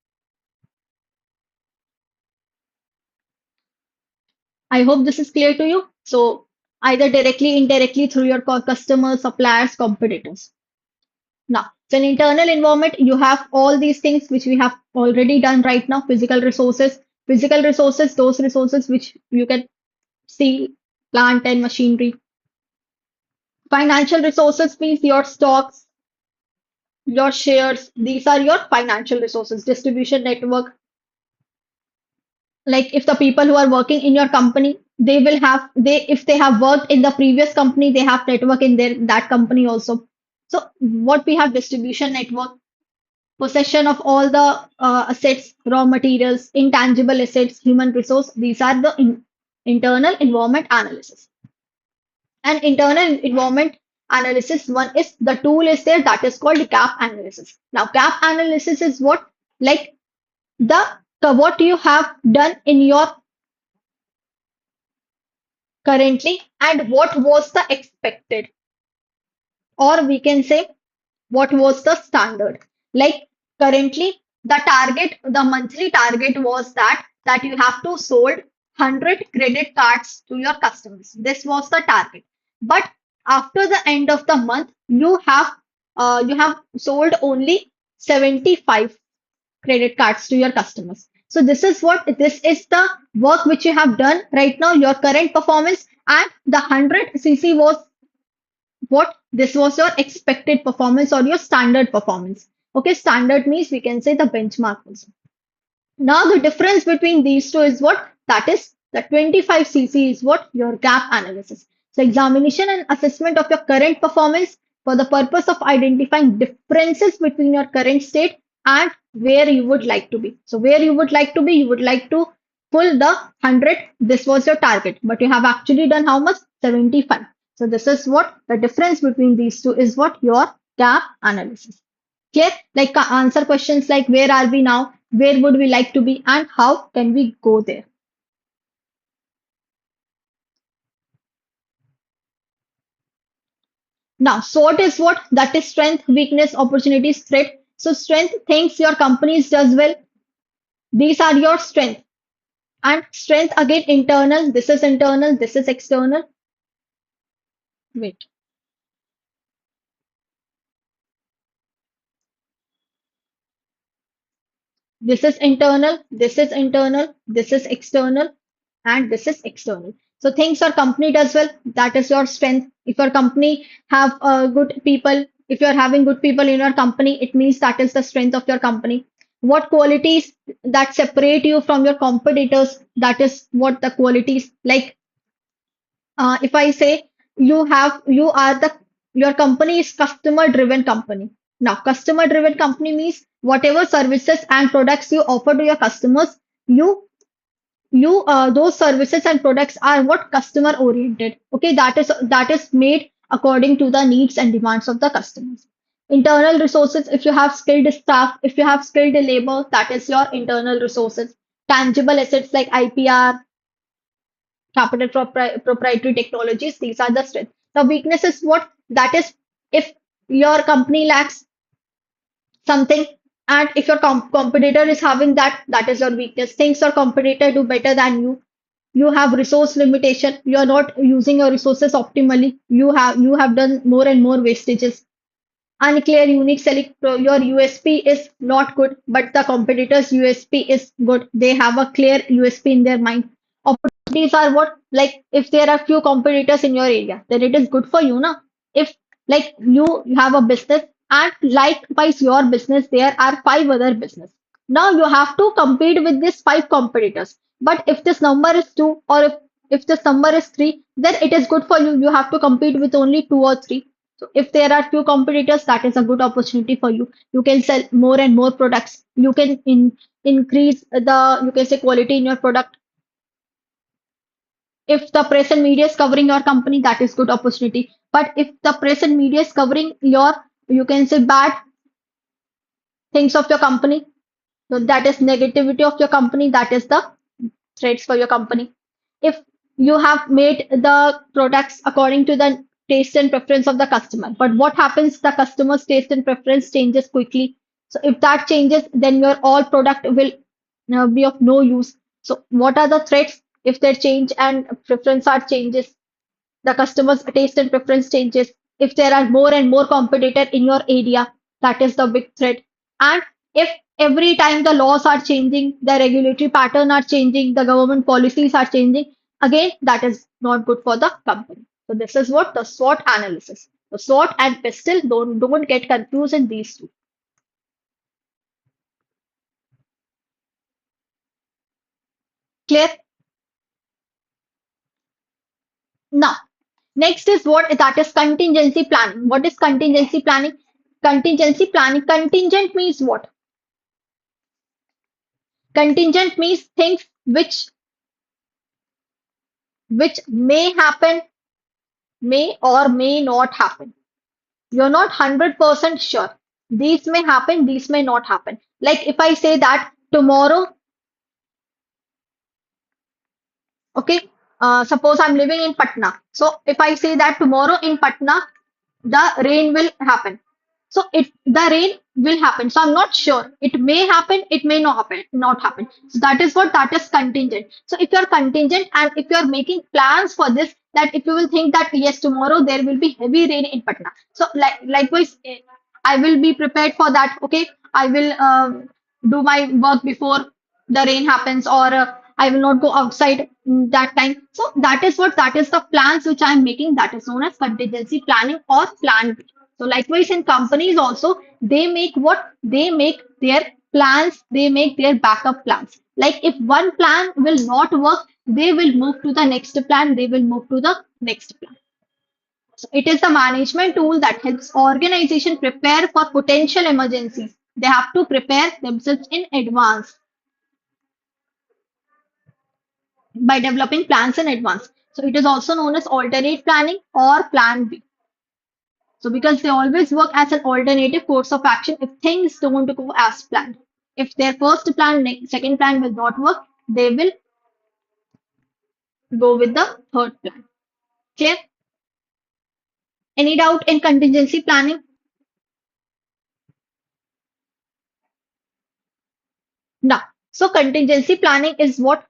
I hope this is clear to you. So either directly, indirectly through your customers, suppliers, competitors. Now, so in internal environment, you have all these things which we have already done right now. Physical resources, those resources which you can see, plant and machinery. Financial resources means your stocks, your shares. These are your financial resources. Distribution network. Like if the people who are working in your company, they will have they if they have worked in the previous company, they have network in their that company also. So what we have distribution network, possession of all the assets, raw materials, intangible assets, human resource. These are the internal environment analysis. And internal environment analysis, one is the tool is there that is called CAIIB analysis. Now, CAIIB analysis is what? Like the what you have done in your currently and what was the expected, or we can say what was the standard. Like currently the target, the monthly target was that you have to sold 100 credit cards to your customers. This was the target. But after the end of the month you have sold only 75 credit cards to your customers. So this is the work which you have done right now, your current performance, and the 100 cc was what this was your expected performance or your standard performance. Okay, standard means we can say the benchmark also. Now the difference between these two is what? That is the 25 cc is what? Your gap analysis. So examination and assessment of your current performance for the purpose of identifying differences between your current state and where you would like to be. So where you would like to be, you would like to pull the 100. This was your target, but you have actually done how much? 75. So this is what the difference between these two is what? Your gap analysis. Clear? Like answer questions like where are we now? Where would we like to be? And how can we go there? Now, SWOT is what? That is strength, weakness, opportunities, threat. So strength, things your companies does well. These are your strength. And strength again internal. This is internal. This is external. Wait. This is internal, this is internal, this is external, and this is external. So things your company does well, that is your strength. If your company have good people, if you're having good people in your company, it means that is the strength of your company. What qualities that separate you from your competitors, that is what the qualities like if I say you are the your company is customer driven company. Now customer driven company means whatever services and products you offer to your customers, you those services and products are what? Customer oriented. Okay, that is made according to the needs and demands of the customers. Internal resources, if you have skilled staff, if you have skilled labor, that is your internal resources. Tangible assets like IPR, capital proprietary technologies, these are the strengths. The weakness is what? That is if your company lacks something, and if your competitor is having that, that is your weakness. Things your competitor do better than you. You have resource limitation. You are not using your resources optimally. You have done more and more wastages. Unclear unique selling. Your USP is not good, but the competitor's USP is good. They have a clear USP in their mind. Opportunities are what? Like if there are few competitors in your area, then it is good for you, na? If like you have a business and likewise your business, there are five other business. Now you have to compete with these five competitors. But if this number is two or if this number is three, then it is good for you. You have to compete with only two or three. So if there are few competitors, that is a good opportunity for you. You can sell more and more products. You can increase the you can say quality in your product. If the press and media is covering your company, that is good opportunity. But if the press and media is covering your you can say bad things of your company, so that is negativity of your company, that is the threats for your company. If you have made the products according to the taste and preference of the customer, but what happens? The customer's taste and preference changes quickly. So if that changes, then your all product will be of no use. So what are the threats? If their change and preference are changes, the customer's taste and preference changes. If there are more and more competitor in your area, that is the big threat. And if every time the laws are changing, the regulatory pattern are changing, the government policies are changing, again, that is not good for the company. So this is what the SWOT analysis. The SWOT and PISTL, don't get confused in these two. Clear? Now, next is what? That is contingency planning. What is contingency planning? Contingency planning. Contingent means what? Contingent means things which may happen, may or may not happen. You're not 100% sure. These may happen, these may not happen. Like if I say that tomorrow, okay, suppose I'm living in Patna. So if I say that tomorrow in Patna, the rain will happen. So the rain will happen. So I'm not sure. It may happen, it may not happen. So that is what that is contingent. So if you're contingent and if you're making plans for this, that if you will think that yes, tomorrow there will be heavy rain in Patna. So likewise, I will be prepared for that. Okay, I will do my work before the rain happens, or I will not go outside that time. So that is the plans which I am making. That is known as contingency planning or plan B. So likewise in companies also, they make what? They make their plans, they make their backup plans. Like if one plan will not work, they will move to the next plan, they will move to the next plan. So it is the management tool that helps organization prepare for potential emergencies. They have to prepare themselves in advance by developing plans in advance. So it is also known as alternate planning or plan B. So because they always work as an alternative course of action if things don't go as planned. If their first plan, second plan will not work, they will go with the third plan. Clear? Any doubt in contingency planning? Now, so contingency planning is what?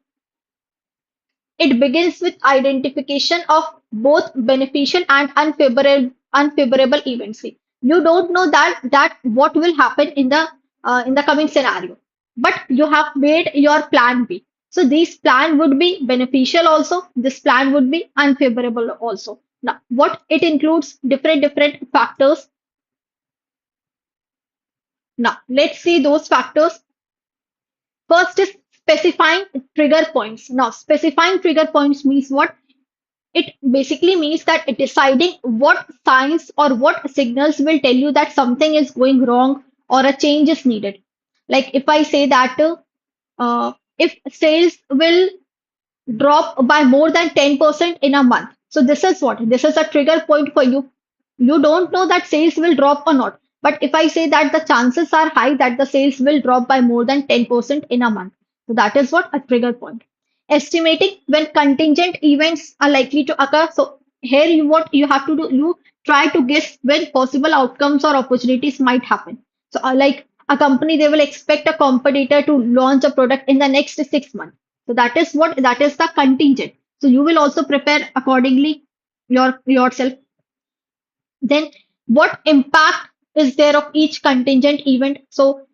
It begins with identification of both beneficial and unfavorable events. See, you don't know that what will happen in the coming scenario, but you have made your plan B. So this plan would be beneficial also. This plan would be unfavorable also. Now, what it includes different factors. Now, let's see those factors. First is specifying trigger points. Now, specifying trigger points means what? It basically means that deciding what signs or what signals will tell you that something is going wrong or a change is needed. Like if I say that if sales will drop by more than 10% in a month. So this is what? This is a trigger point for you. You don't know that sales will drop or not. But if I say that the chances are high that the sales will drop by more than 10% in a month. So that is what? A trigger point. Estimating when contingent events are likely to occur. So here you what you have to do, you try to guess when possible outcomes or opportunities might happen. So like a company, they will expect a competitor to launch a product in the next 6 months. So that is what? That is the contingent. So you will also prepare accordingly yourself. Then what impact is there of each contingent event? So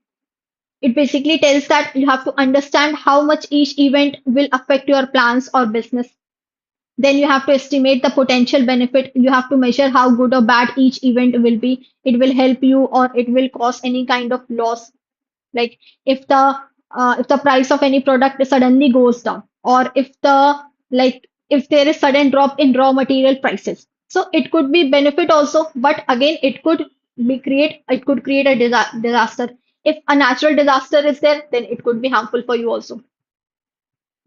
it basically tells that you have to understand how much each event will affect your plans or business. Then you have to estimate the potential benefit. You have to measure how good or bad each event will be. It will help you or it will cause any kind of loss. Like if the price of any product suddenly goes down, or if there is sudden drop in raw material prices. So it could be benefit also, but again it could create a disaster. If a natural disaster is there, then it could be harmful for you also.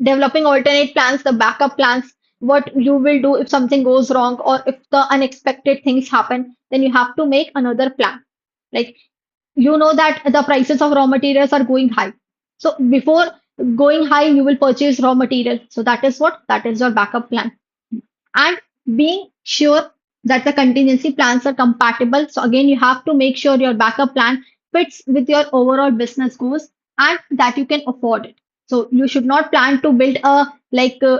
Developing alternate plans, the backup plans, what you will do if something goes wrong or if the unexpected things happen, then you have to make another plan. Like you know that the prices of raw materials are going high. So before going high, you will purchase raw material. So that is what? That is your backup plan. And being sure that the contingency plans are compatible. So again, you have to make sure your backup plan fits with your overall business goals and that you can afford it. So you should not plan to build a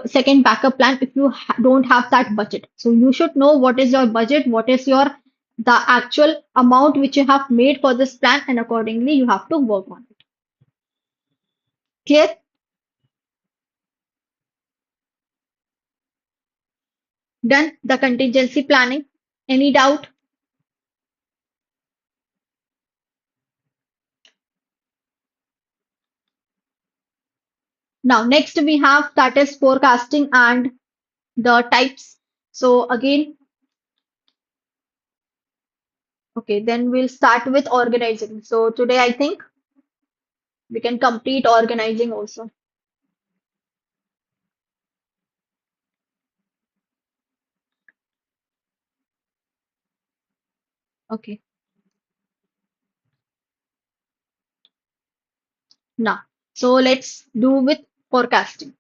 second backup plan if you don't have that budget. So you should know what is your budget, what is your the actual amount which you have made for this plan, and accordingly you have to work on it. Clear? Done the contingency planning. Any doubt? Now, next we have that is forecasting and the types. So again, okay, then we'll start with organizing. So today I think we can complete organizing also. Okay. Now, so let's do with forecasting.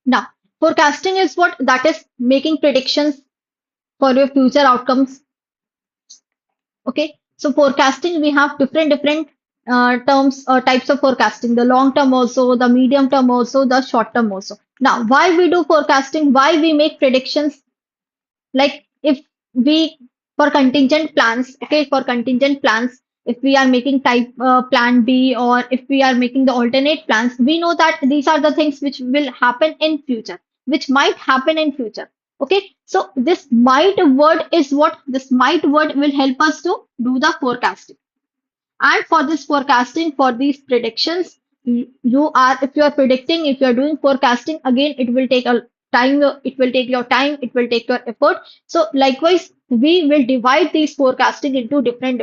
Now, forecasting is what? That is making predictions for your future outcomes. Okay, so forecasting, we have different terms or types of forecasting. The long term also, the medium term also, the short term also. Now, why we do forecasting? Why we make predictions? Like if we for contingent plans, okay, for contingent plans, if we are making type plan B, or if we are making the alternate plans, we know that these are the things which will happen in future, which might happen in future. Okay, so this might word is what? This might word will help us to do the forecasting. And for this forecasting, for these predictions, you are, if you are predicting, if you are doing forecasting, again, it will take a time, it will take your time, it will take your effort. So likewise, we will divide these forecasting into different,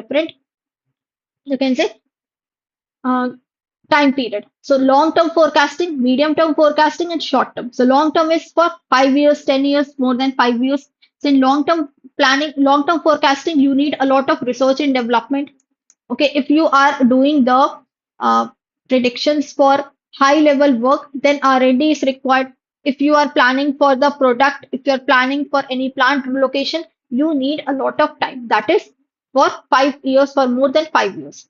you can say, uh, time period. So long term forecasting, medium term forecasting, and short term. So long term is for 5 years, 10 years, more than 5 years. So in long term planning, long term forecasting, you need a lot of research and development. Okay, if you are doing the uh, predictions for high level work, then R&D is required. If you are planning for the product, if you are planning for any plant location, you need a lot of time. That is for 5 years, for more than 5 years.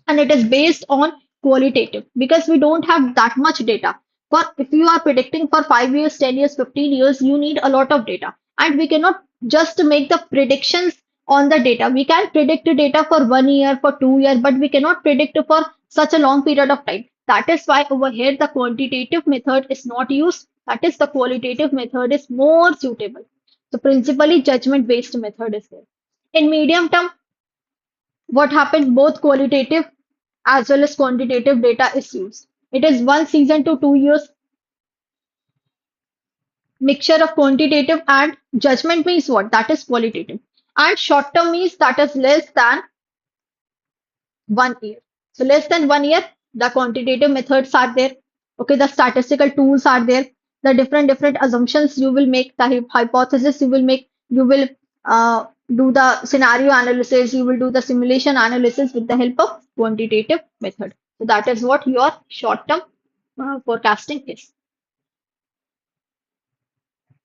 And it is based on qualitative, because we don't have that much data. For if you are predicting for 5 years, 10 years, 15 years, you need a lot of data, and we cannot just make the predictions on the data. We can predict the data for 1 year, for 2 years, but we cannot predict for such a long period of time. That is why over here the quantitative method is not used. That is, the qualitative method is more suitable. So principally judgment based method is there. In medium term, what happens, both qualitative as well as quantitative data is used. It is 1 season to 2 years, mixture of quantitative and judgment means what? That is qualitative. And short term means that is less than 1 year. So less than 1 year, the quantitative methods are there. Okay, the statistical tools are there. The different assumptions you will make, the hypothesis you will make, you will do the scenario analysis, you will do the simulation analysis with the help of quantitative method. So that is what your short term forecasting is.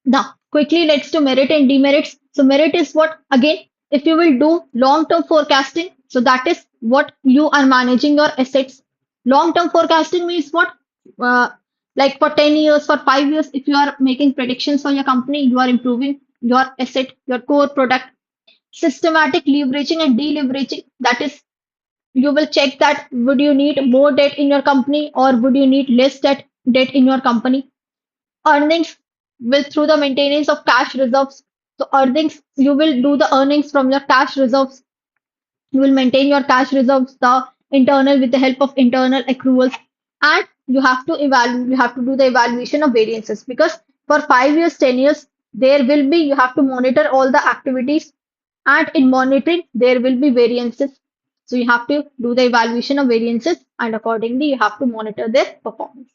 Now, quickly, let's do merit and demerits. So, merit is what? Again, if you will do long-term forecasting, so that is what you are managing your assets. Long-term forecasting means what? Uh, like for 10 years, for 5 years, if you are making predictions for your company, you are improving your asset, your core product. Systematic leveraging and deleveraging, that is, you will check that would you need more debt in your company, or would you need less debt in your company. Earnings will, through the maintenance of cash reserves. So earnings, you will do the earnings from your cash reserves. You will maintain your cash reserves, the internal, with the help of internal accruals. And you have to evaluate, you have to do the evaluation of variances, because for 5 years, 10 years, there will be, you have to monitor all the activities, and in monitoring, there will be variances. So you have to do the evaluation of variances, and accordingly, you have to monitor their performance.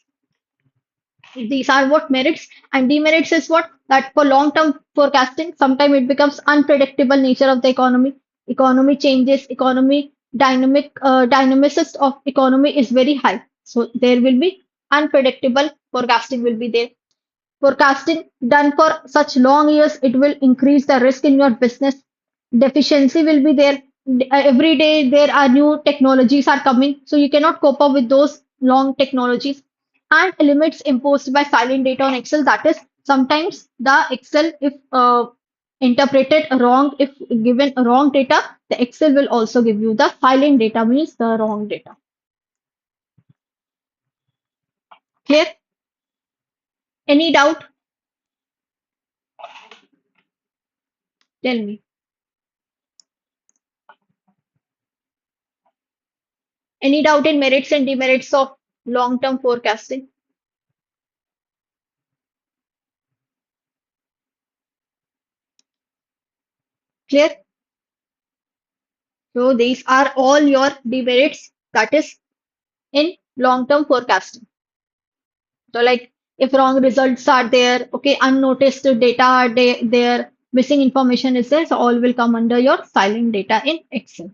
These are what merits, and demerits is what? That for long term forecasting, sometimes it becomes unpredictable nature of the economy. Economy changes, economy dynamicist of economy is very high. So there will be unpredictable forecasting will be there. Forecasting done for such long years, it will increase the risk in your business. Deficiency will be there. Every day there are new technologies are coming, so you cannot cope up with those long technologies. And limits imposed by silent data on Excel. That is, sometimes the Excel, if interpreted wrong, if given wrong data, the Excel will also give you the silent data, means the wrong data. Clear? Any doubt? Tell me. Any doubt in merits and demerits of long-term forecasting? Clear? So these are all your demerits, that is in long-term forecasting. So like if wrong results are there, okay, unnoticed data are there, missing information is there, so all will come under your silent data in Excel.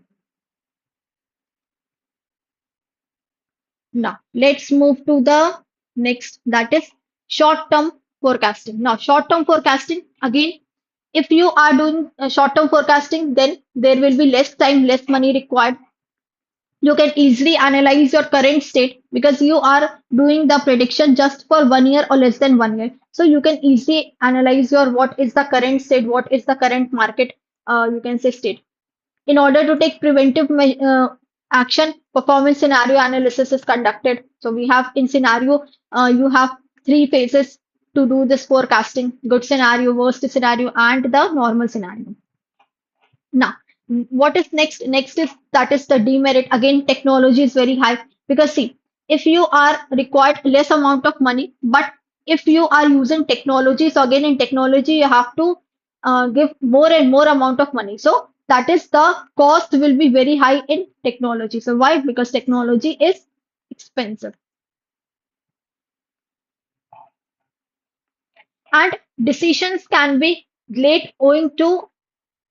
Now, let's move to the next, that is short-term forecasting. Now, short-term forecasting, again, if you are doing short-term forecasting, then there will be less time, less money required. You can easily analyze your current state because you are doing the prediction just for 1 year or less than 1 year. So you can easily analyze your what is the current state, what is the current market, you can say state. In order to take preventive action, performance scenario analysis is conducted. So we have in scenario, you have three phases to do this forecasting: good scenario, worst scenario, and the normal scenario. Now, what is next? Next is that is the demerit. Again, technology is very high because see, if you are required less amount of money, but if you are using technology, so again in technology you have to give more and more amount of money. So that is the cost will be very high in technology. So why? Because technology is expensive and decisions can be late owing to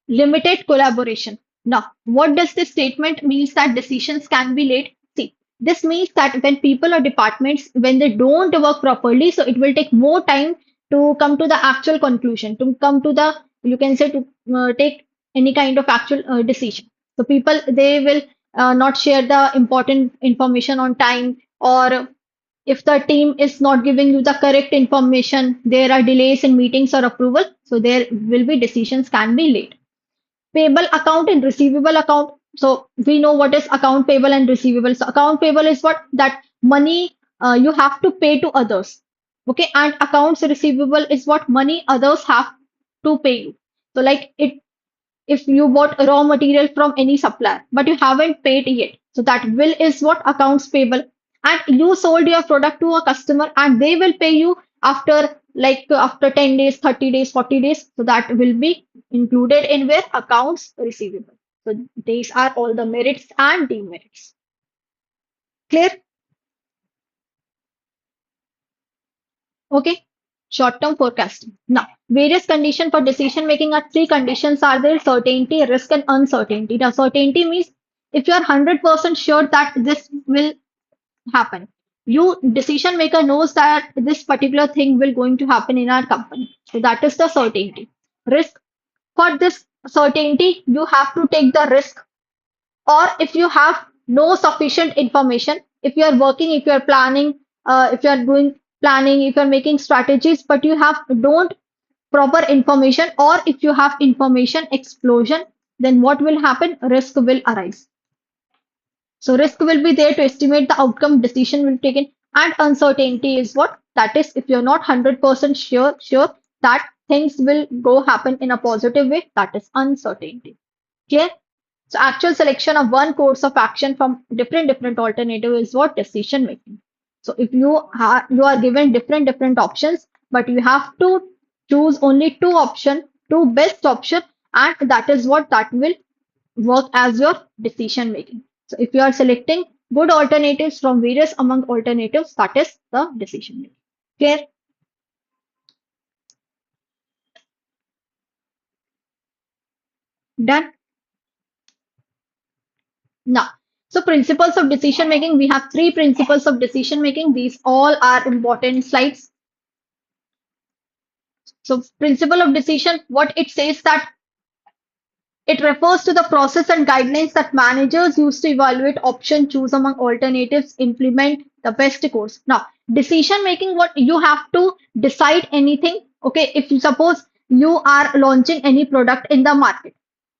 limited collaboration. Now, what does this statement means that decisions can be late? See, this means that when people or departments, when they don't work properly, so it will take more time to come to the actual conclusion, to come to the, you can say, to take any kind of actual decision. So people, they will not share the important information on time, or if the team is not giving you the correct information, there are delays in meetings or approval, so there will be decisions can be late. Payable account and receivable account. So we know what is account payable and receivable. So account payable is what that money you have to pay to others. Okay, and accounts receivable is what money others have to pay you. So like it, if you bought raw material from any supplier, but you haven't paid yet. So that bill is what accounts payable. And you sold your product to a customer and they will pay you after after 10 days, 30 days, 40 days. So that will be included in where accounts receivable. So these are all the merits and demerits. Clear? Okay. Short-term forecasting. Now, various conditions for decision making are three conditions are there: certainty, risk, and uncertainty. Now, certainty means if you are 100% sure that this will happen, you decision maker knows that this particular thing will going to happen in our company. So that is the certainty. Risk, for this certainty, you have to take the risk, or if you have no sufficient information, if you are working, if you are planning, if you are doing planning, if you are making strategies, but you have don't proper information, or if you have information explosion, then what will happen? Risk will arise. So risk will be there to estimate the outcome decision will be taken, and uncertainty is what? That is if you're not 100% sure that things will go happen in a positive way, that is uncertainty. Clear? So actual selection of one course of action from different alternative is what? Decision making. So if you are given different options, but you have to choose only two option, two best option, and that is what that will work as your decision making. So if you are selecting good alternatives from various among alternatives, that is the decision making. Clear? Done? Now, so principles of decision making, we have three principles of decision making. These all are important slides. So principle of decision, what it says that it refers to the process and guidelines that managers use to evaluate option, choose among alternatives, implement the best course. Now, decision making, what you have to decide anything. Okay, if you suppose you are launching any product in the market.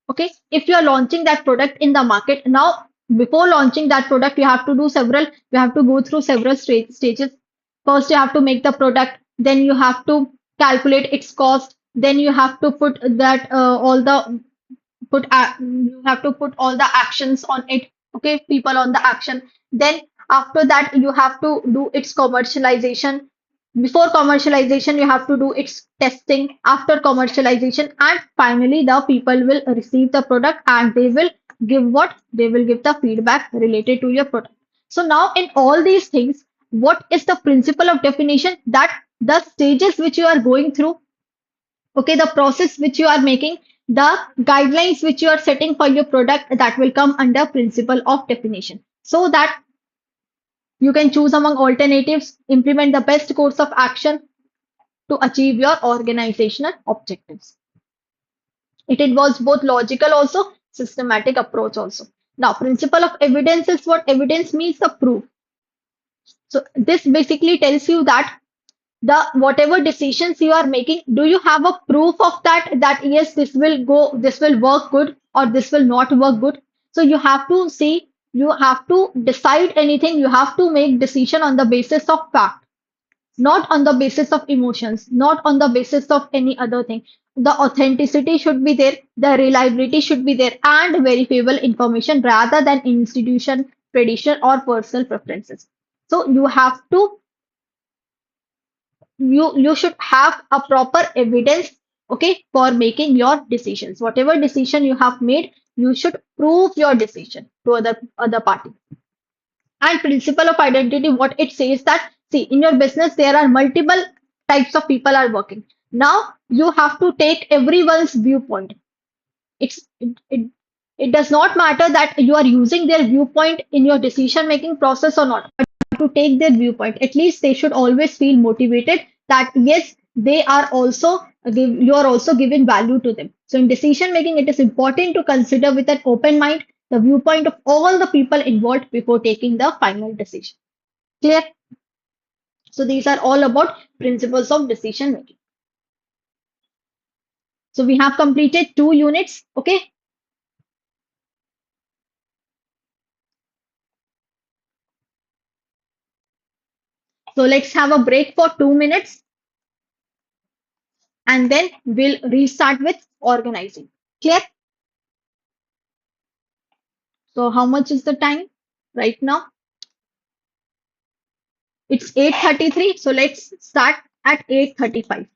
Okay, if you are launching that product in the market, now before launching that product, you have to do several, you have to go through several stages. First, you have to make the product, then you have to calculate its cost, then you have to put that all the you have to put all the actions on it. Okay, people on the action. Then after that, you have to do its commercialization. Before commercialization, you have to do its testing. After commercialization, and finally the people will receive the product and they will give what? They will give the feedback related to your product. So now in all these things, what is the principle of definition? That the stages which you are going through, okay, the process which you are making, the guidelines which you are setting for your product, that will come under principle of definition. So that You can choose among alternatives, implement the best course of action to achieve your organizational objectives. It involves both logical also, systematic approach also. Now, principle of evidence is what? Evidence means the proof. So this basically tells you that the whatever decisions you are making, do you have a proof of that, that yes, this will work good or this will not work good. So you have to see, you have to decide anything, you have to make decision on the basis of fact, not on the basis of emotions, not on the basis of any other thing. The authenticity should be there, the reliability should be there, and verifiable information rather than institution, tradition, or personal preferences. So you should have a proper evidence, okay, for making your decisions. Whatever decision you have made, you should prove your decision to other party. And principle of identity, what it says that, see, in your business there are multiple types of people are working. Now you have to take everyone's viewpoint. It's it, it it does not matter that you are using their viewpoint in your decision making process or not, but to take their viewpoint, at least they should always feel motivated that yes, they are also you are also giving value to them. So in decision making, it is important to consider with an open mind the viewpoint of all the people involved before taking the final decision. Clear? So these are all about principles of decision making. So we have completed 2 units. Okay. So let's have a break for 2 minutes and then we'll restart with organizing. Clear? So how much is the time right now? It's 8:33. So let's start at 8:35.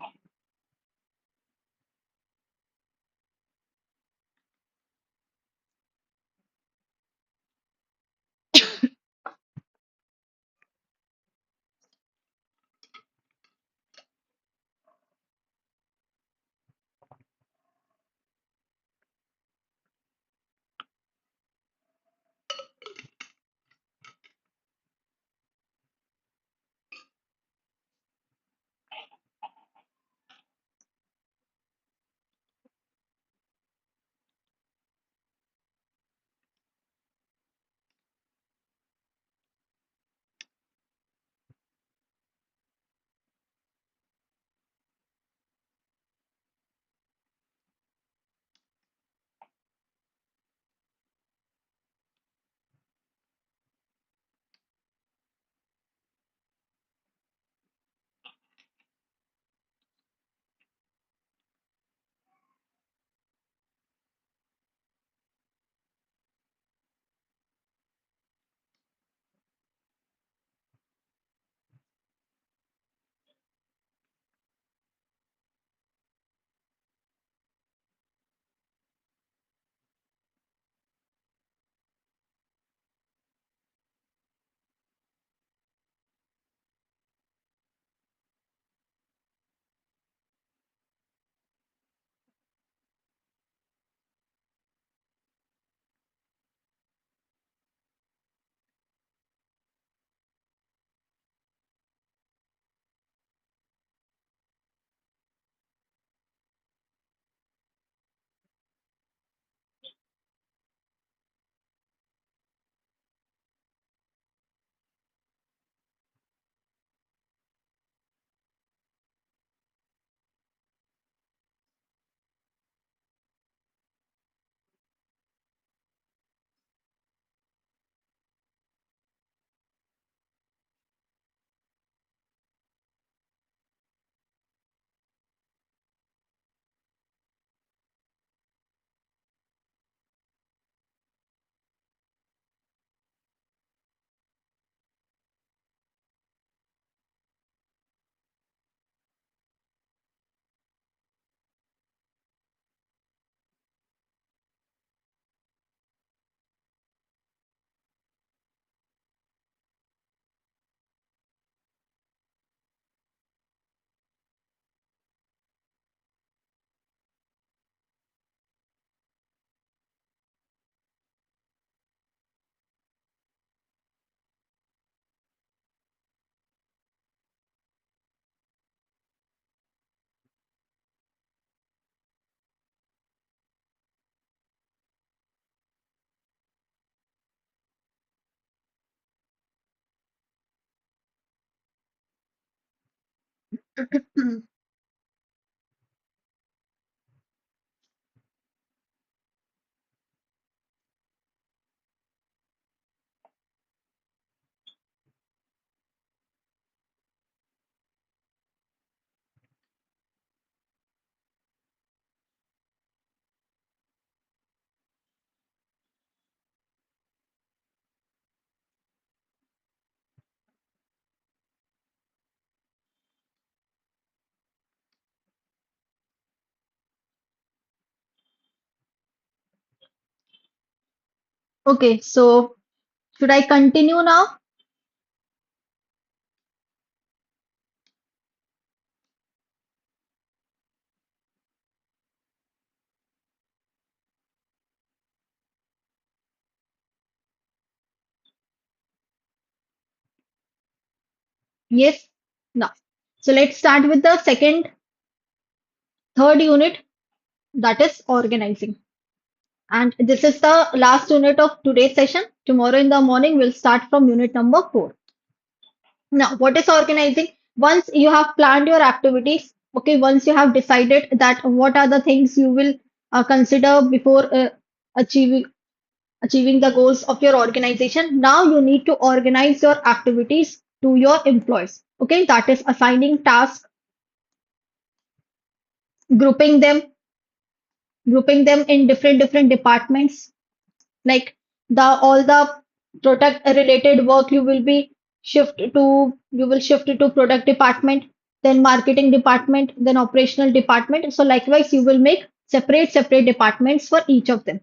Okay, so should I continue now? Yes. Now, so let's start with the third unit, that is organizing. And this is the last unit of today's session. Tomorrow in the morning, we'll start from unit number 4. Now, what is organizing? Once you have planned your activities, okay, once you have decided that what are the things you will consider before achieving achieving the goals of your organization, now you need to organize your activities to your employees. Okay, that is assigning tasks, grouping them, grouping them in different departments, like the all the product related work you will shift to product department, then marketing department, then operational department. So likewise you will make separate departments for each of them.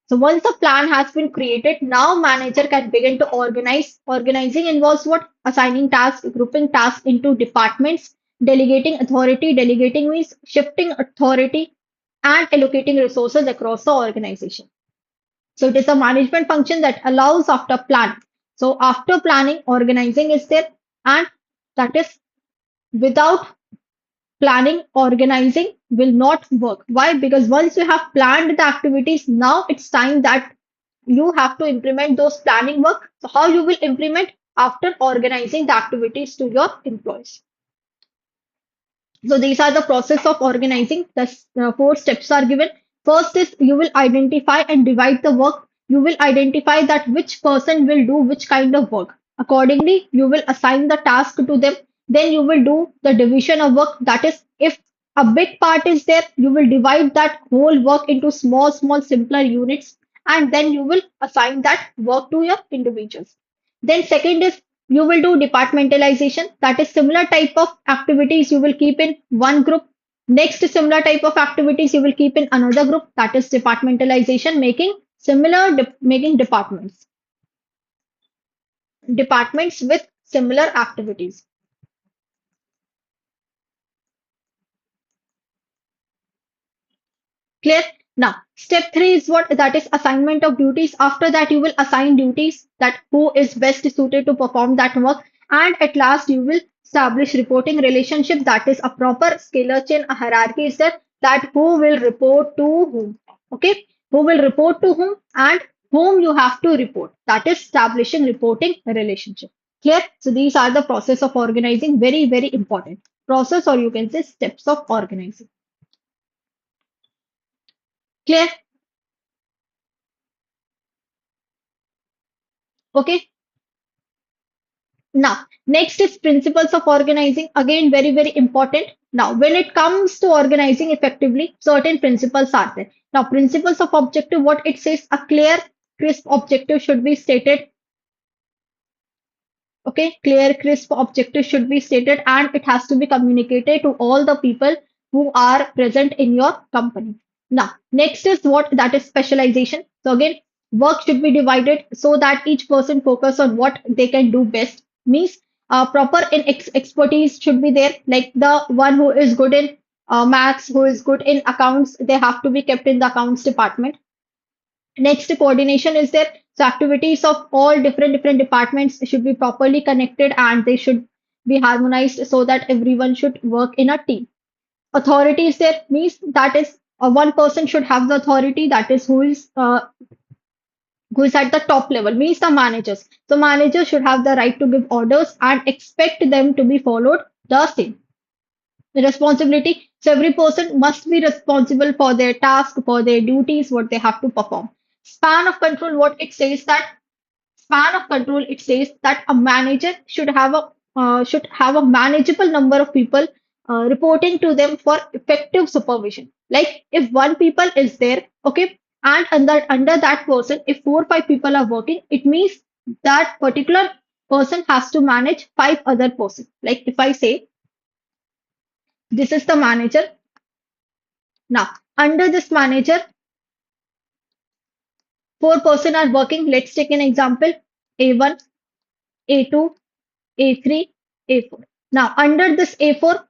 So once the plan has been created, now manager can begin to organize. Organizing involves what? Assigning tasks, grouping tasks into departments, delegating authority. Delegating means shifting authority and allocating resources across the organization. So it is a management function that allows after planning. So after planning, organizing is there, and that is without planning, organizing will not work. Why? Because once you have planned the activities, now it's time that you have to implement those planning work. So how you will implement after organizing the activities to your employees. So these are the process of organizing. The four steps are given. First is you will identify and divide the work. You will identify that which person will do which kind of work. Accordingly, you will assign the task to them. Then you will do the division of work. That is, if a big part is there, you will divide that whole work into small, simpler units, and then you will assign that work to your individuals. Then second is you will do departmentalization. That is similar type of activities you will keep in one group. Next similar type of activities you will keep in another group. That is departmentalization, making departments with similar activities. Clear? Now, step three is what? That is assignment of duties. After that, you will assign duties that who is best suited to perform that work. And at last, you will establish reporting relationship. That is a proper scalar chain, a hierarchy is there that who will report to whom. Okay? Who will report to whom and whom you have to report. That is establishing reporting relationship. Clear? So these are the process of organizing. Very important. Process, or you can say steps of organizing. Clear? Okay. Now, next is principles of organizing. Again, very important. Now, when it comes to organizing effectively, certain principles are there. Now, principles of objective, what it says, a clear, crisp objective should be stated. Okay, clear, crisp objective should be stated, and it has to be communicated to all the people who are present in your company. Now, next is what? That is specialization. So again, work should be divided so that each person focus on what they can do best. Means proper in expertise should be there. Like the one who is good in maths, who is good in accounts, they have to be kept in the accounts department. Next, coordination is there. So activities of all different departments should be properly connected and they should be harmonized so that everyone should work in a team. Authority is there means that is one person should have the authority, that is who is at the top level, means the managers. So managers should have the right to give orders and expect them to be followed the same. responsibility. So every person must be responsible for their task, for their duties, what they have to perform. Span of control, what it says that span of control, it says that a manager should have a manageable number of people reporting to them for effective supervision. Like if one people is there, okay, and under that person, if 4 or 5 people are working, it means that particular person has to manage 5 other persons. Like if I say this is the manager, now under this manager, 4 person are working. Let's take an example: A1, A2, A3, A4. Now, under this A4,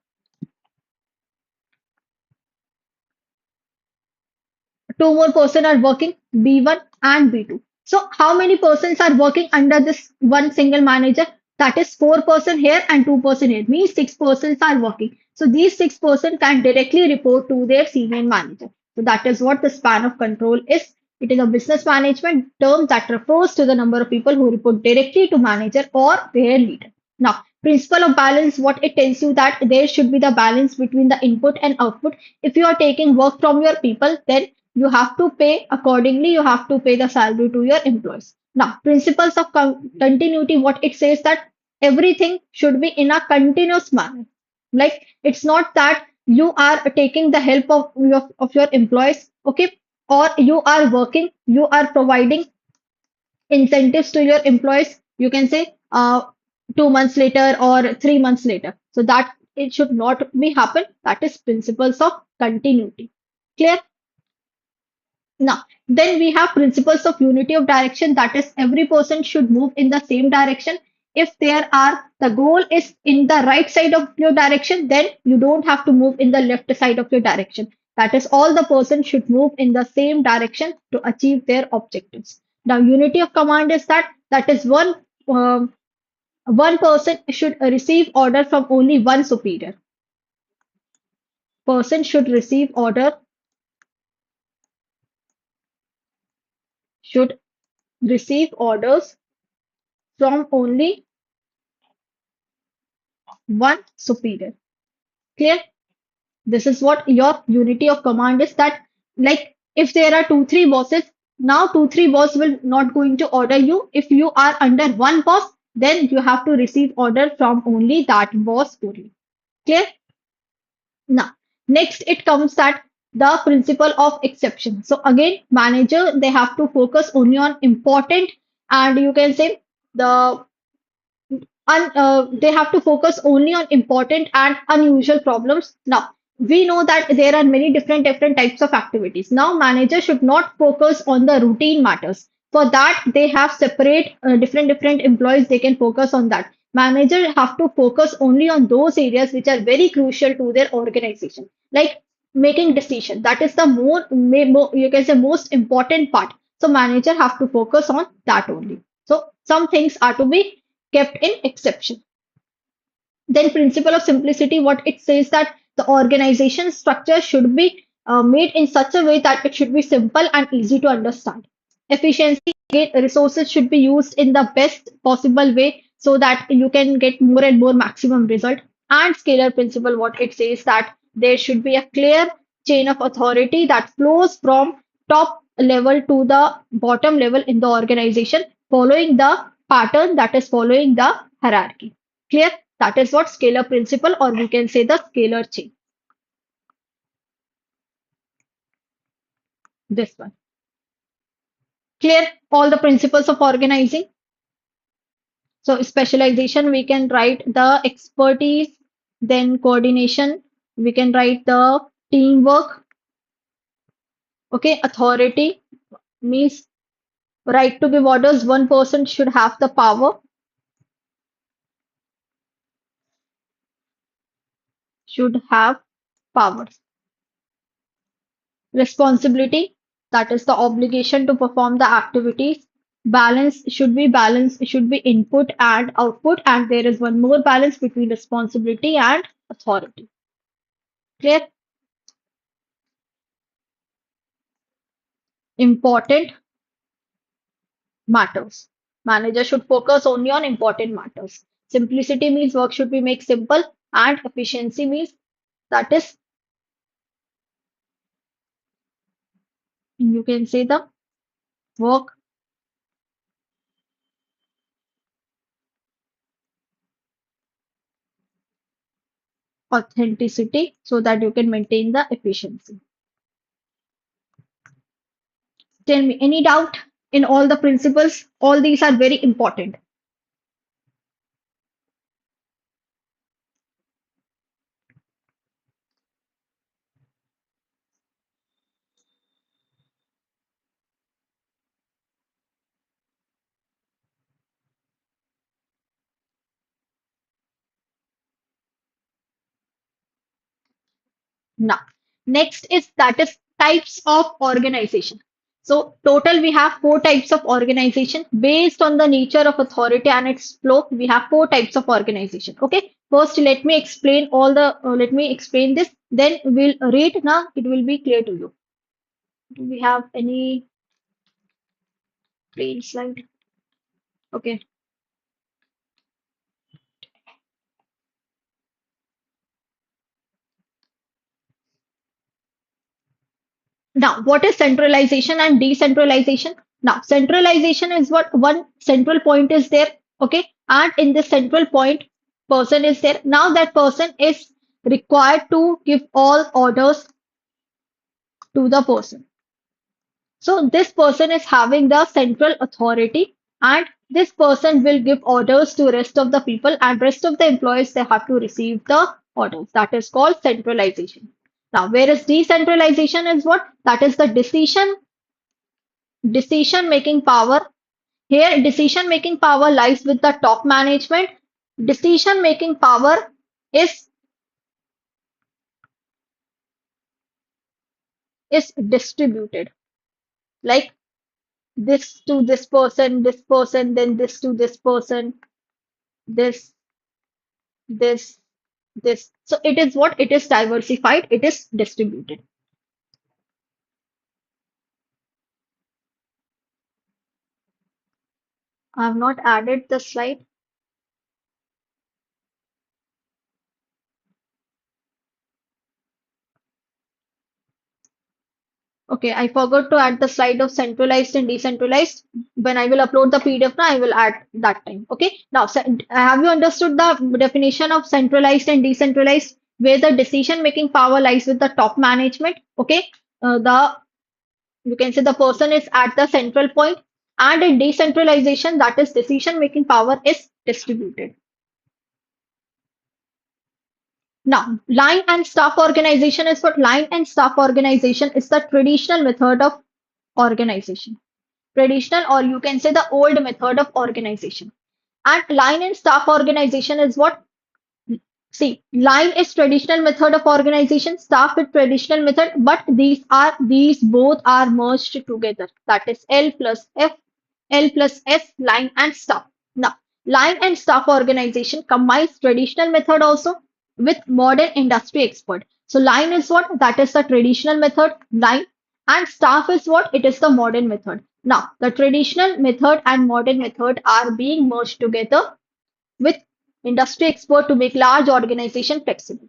2 more person are working, B1 and B2. So, how many persons are working under this one single manager? That is 4 person here and 2 person here. Means 6 persons are working. So, these 6 person can directly report to their senior manager. So, that is what the span of control is. It is a business management term that refers to the number of people who report directly to manager or their leader. Now, principle of balance, what it tells you that there should be the balance between the input and output. If you are taking work from your people, then you have to pay accordingly, you have to pay the salary to your employees. Now, principles of continuity, what it says that everything should be in a continuous manner. Like it's not that you are taking the help of your employees, okay, or you are working, you are providing incentives to your employees, you can say 2 months later or 3 months later. So that it should not be happen. That is principles of continuity. Clear? Now, then we have principles of unity of direction. That is, every person should move in the same direction. If the goal is in the right side of your direction, then you don't have to move in the left side of your direction. That is, all the person should move in the same direction to achieve their objectives. Now, unity of command is that is one person should receive order from only one superior. Person should receive orders from only one superior. Clear? This is what your unity of command is that like if there are 2, 3 bosses, now 2, 3 boss will not going to order you. If you are under one boss, then you have to receive order from only that boss only. Clear? Now, next it comes that the principle of exception. So again, manager, they have to focus only on important and you can say the they have to focus only on important and unusual problems. Now, we know that there are many different types of activities. Now, manager should not focus on the routine matters. For that, they have separate different employees. They can focus on that. Manager have to focus only on those areas which are very crucial to their organization, like making decision. That is the you can say most important part. So, manager have to focus on that only. So, some things are to be kept in exception. Then principle of simplicity, what it says that the organization structure should be made in such a way that it should be simple and easy to understand. Efficiency, again, resources should be used in the best possible way so that you can get more and more maximum result. And scalar principle, what it says that there should be a clear chain of authority that flows from top level to the bottom level in the organization, following the pattern that is following the hierarchy. Clear? That is what scalar principle, or we can say the scalar chain. This one. Clear? All the principles of organizing. So specialization, we can write the expertise, then coordination, we can write the teamwork. Okay, authority means right to give orders. One person should have the power, should have powers. Responsibility, that is the obligation to perform the activities. Balance, should be input and output, and there is one more balance between responsibility and authority. Clear? Important matters. Manager should focus only on important matters. Simplicity means work should be made simple, and efficiency means That is, you can say the work authenticity so that you can maintain the efficiency. Tell me, any doubt in all the principles? All these are very important. Now, next is that is types of organization. So total we have four types of organization based on the nature of authority and its flow. We have four types of organization. Okay. First, let me explain this. Then we'll read. Now it will be clear to you. Do we have any plain slide? Okay. Now, what is centralization and decentralization? Now, centralization is what one central point is there, okay, and in this central point, person is there. Now, that person is required to give all orders to the person. So, this person is having the central authority, and this person will give orders to rest of the people, and rest of the employees they have to receive the orders. That is called centralization. Now, whereas decentralization is what? That is the decision making power. Here, decision making power lies with the top management. Decision making power is is distributed. Like this to this person, then this to this person, this, this, this. So it is what? It is diversified, it is distributed. I have not added the slide. Okay, I forgot to add the slide of centralized and decentralized. When I will upload the PDF, now I will add that time. Okay, now have you understood the definition of centralized and decentralized, where the decision making power lies with the top management? Okay, the you can say the person is at the central point, and in decentralization, that is decision making power is distributed. Now, line and staff organization is what? Line and staff organization is the traditional method of organization. Traditional, or you can say the old method of organization. And line and staff organization is what? See, line is traditional method of organization, staff is traditional method, but these both are merged together. That is L plus S, line and staff. Now, line and staff organization combines traditional method also with modern industry expert. So line is what? That is the traditional method, line, and staff is what? It is the modern method. Now, the traditional method and modern method are being merged together with industry expert to make large organization flexible.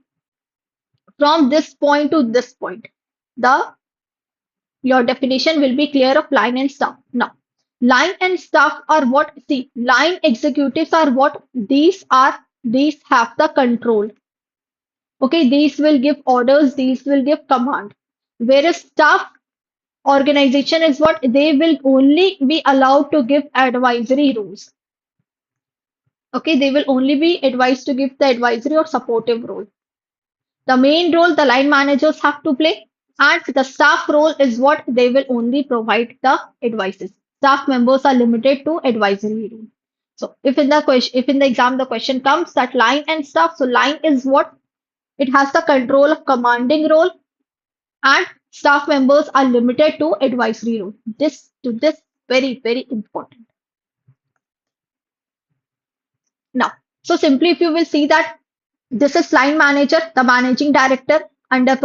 From this point to this point, the your definition will be clear of line and staff. Now, line and staff are what? See, line executives are what? These have the control. Okay, these will give orders, these will give command. Whereas staff organization is what? They will only be allowed to give advisory rules. Okay, they will only be advised to give the advisory or supportive role. The main role the line managers have to play, and the staff role is what? They will only provide the advices. Staff members are limited to advisory role. So if in the exam the question comes that line and staff, so line is what? It has the control of commanding role, and staff members are limited to advisory role. This very important. Now, so simply if you will see that this is line manager, the managing director, under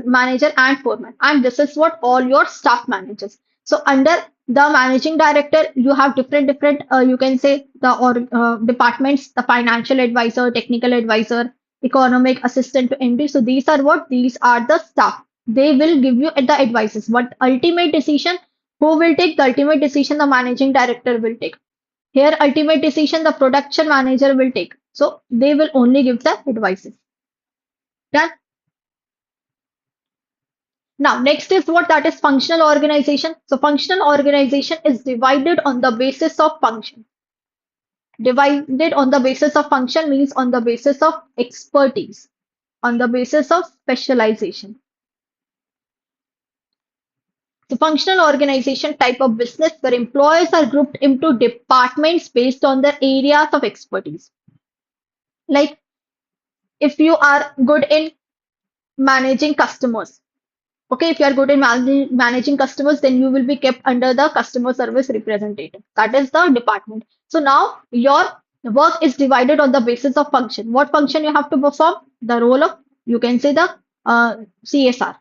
manager and foreman. And this is what all your staff managers. So under the managing director, you have different, you can say the or departments, the financial advisor, technical advisor, economic assistant to MD. So these are what? These are the staff. They will give you the advices. But ultimate decision, who will take the ultimate decision? The managing director will take. Here, ultimate decision the production manager will take. So they will only give the advices. Done. Now, next is what? That is functional organization. So functional organization is divided on the basis of function. Divided on the basis of function means on the basis of expertise, on the basis of specialization. So functional organization type of business where employees are grouped into departments based on their areas of expertise. Like if you are good in managing customers, okay, if you are good in managing customers, then you will be kept under the customer service representative. That is the department. So now your work is divided on the basis of function. What function you have to perform? The role of, you can say the CSR.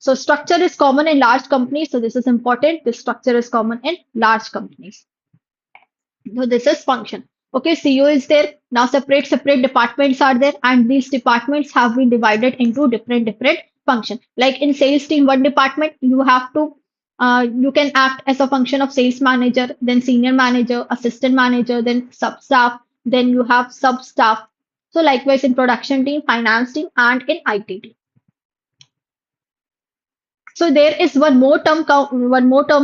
So structure is common in large companies. So this is important. This structure is common in large companies. So this is function. Okay, CEO is there. Now separate departments are there, and these departments have been divided into different function. Like in sales team, one department you have to you can act as a function of sales manager, then senior manager, assistant manager, then sub staff, then you have sub staff. So likewise in production team, finance team, and in IT team. So there is one more term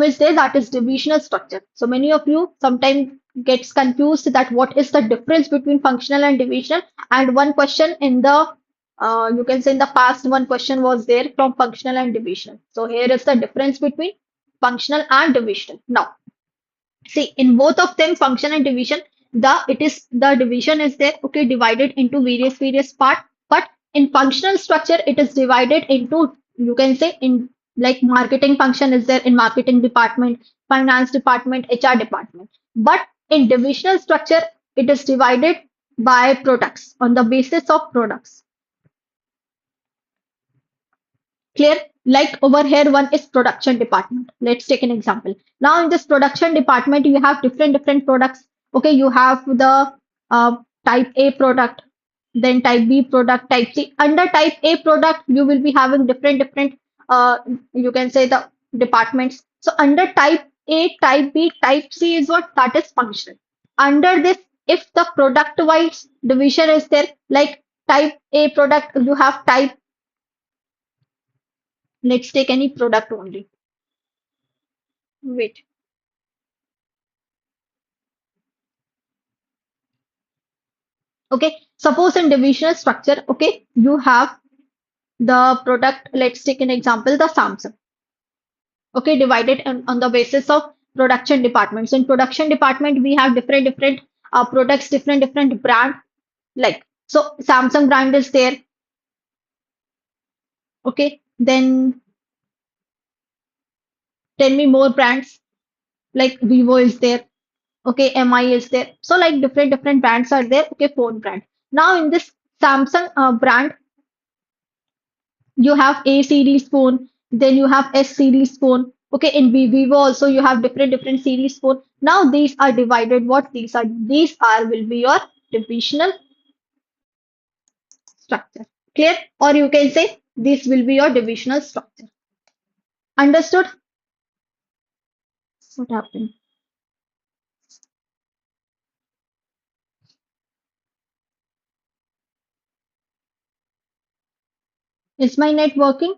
is there, that is divisional structure. So many of you sometimes gets confused that what is the difference between functional and divisional. And one question in the you can say in the past one question was there from functional and divisional. So here is the difference between functional and divisional. Now see, in both of them, function and division, the division is there, okay, divided into various part. But in functional structure, it is divided into, you can say, in like marketing function is there in marketing department, finance department, HR department. But in divisional structure, it is divided by products on the basis of products. Clear? Like over here, one is production department. Let's take an example. Now in this production department, you have different products. Okay, you have the type A product, then type B product, type C. Under type A product, you will be having different you can say the departments. So under type A, type B, type C is what? That is functional. Under this, if the product wise division is there, like type A product, you have type, let's take any product only. Wait. Okay. Suppose in divisional structure, okay, you have the product. Let's take an example, the Samsung. Okay, divided on the basis of production departments. In production department, we have different products, different brand. Like so, Samsung brand is there. Okay. Then tell me more brands. Like Vivo is there. Okay, MI is there. So like different brands are there. Okay, phone brand. Now in this Samsung brand, you have A series phone, then you have S series phone. Okay, in Vivo also you have different series phone. Now these are divided. What these are will be your divisional structure. Clear? Or you can say this will be your divisional structure. Understood? What happened? Is my net working?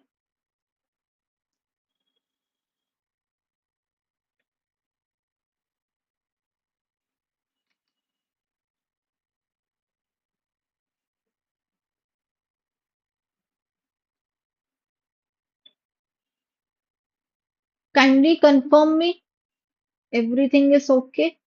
Kindly confirm me. Everything is okay.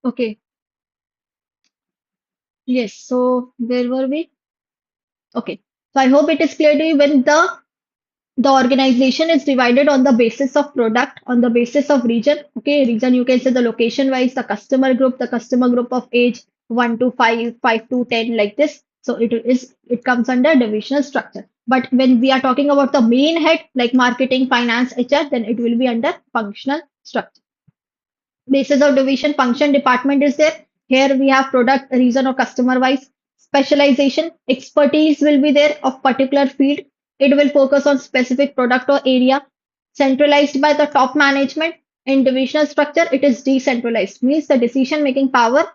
Okay. Yes. So where were we? Okay. So I hope it is clear to you when the The organization is divided on the basis of product, on the basis of region. Okay, region you can say the location wise, the customer group of age 1 to 5, 5 to 10, like this. So it comes under divisional structure. But when we are talking about the main head like marketing, finance, HR, then it will be under functional structure. Basis of division, function, department is there. Here we have product, region or customer wise. Specialization, expertise will be there of particular field. It will focus on specific product or area. Centralized by the top management. In divisional structure, it is decentralized, means the decision making power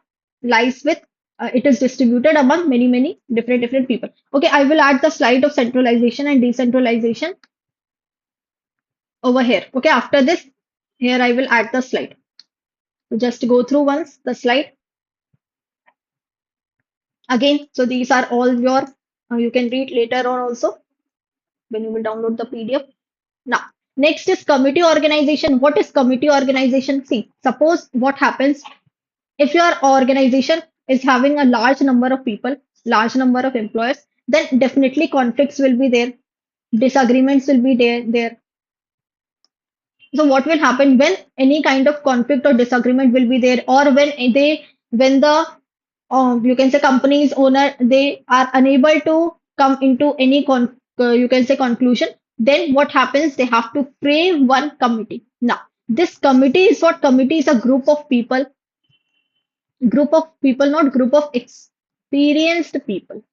lies with, it is distributed among many different people. Okay, I will add the slide of centralization and decentralization over here. Okay, after this, here I will add the slide. So just go through once the slide again. So these are all your, you can read later on also when you will download the PDF. Now, next is committee organization. What is committee organization? See, suppose what happens if your organization is having a large number of people, large number of employers, then definitely conflicts will be there, disagreements will be there. So what will happen when any kind of conflict or disagreement will be there, or when the you can say company's owner they are unable to come into any you can say conclusion, then what happens? They have to frame one committee. Now, this committee is what? Committee is a group of people, not group of experienced people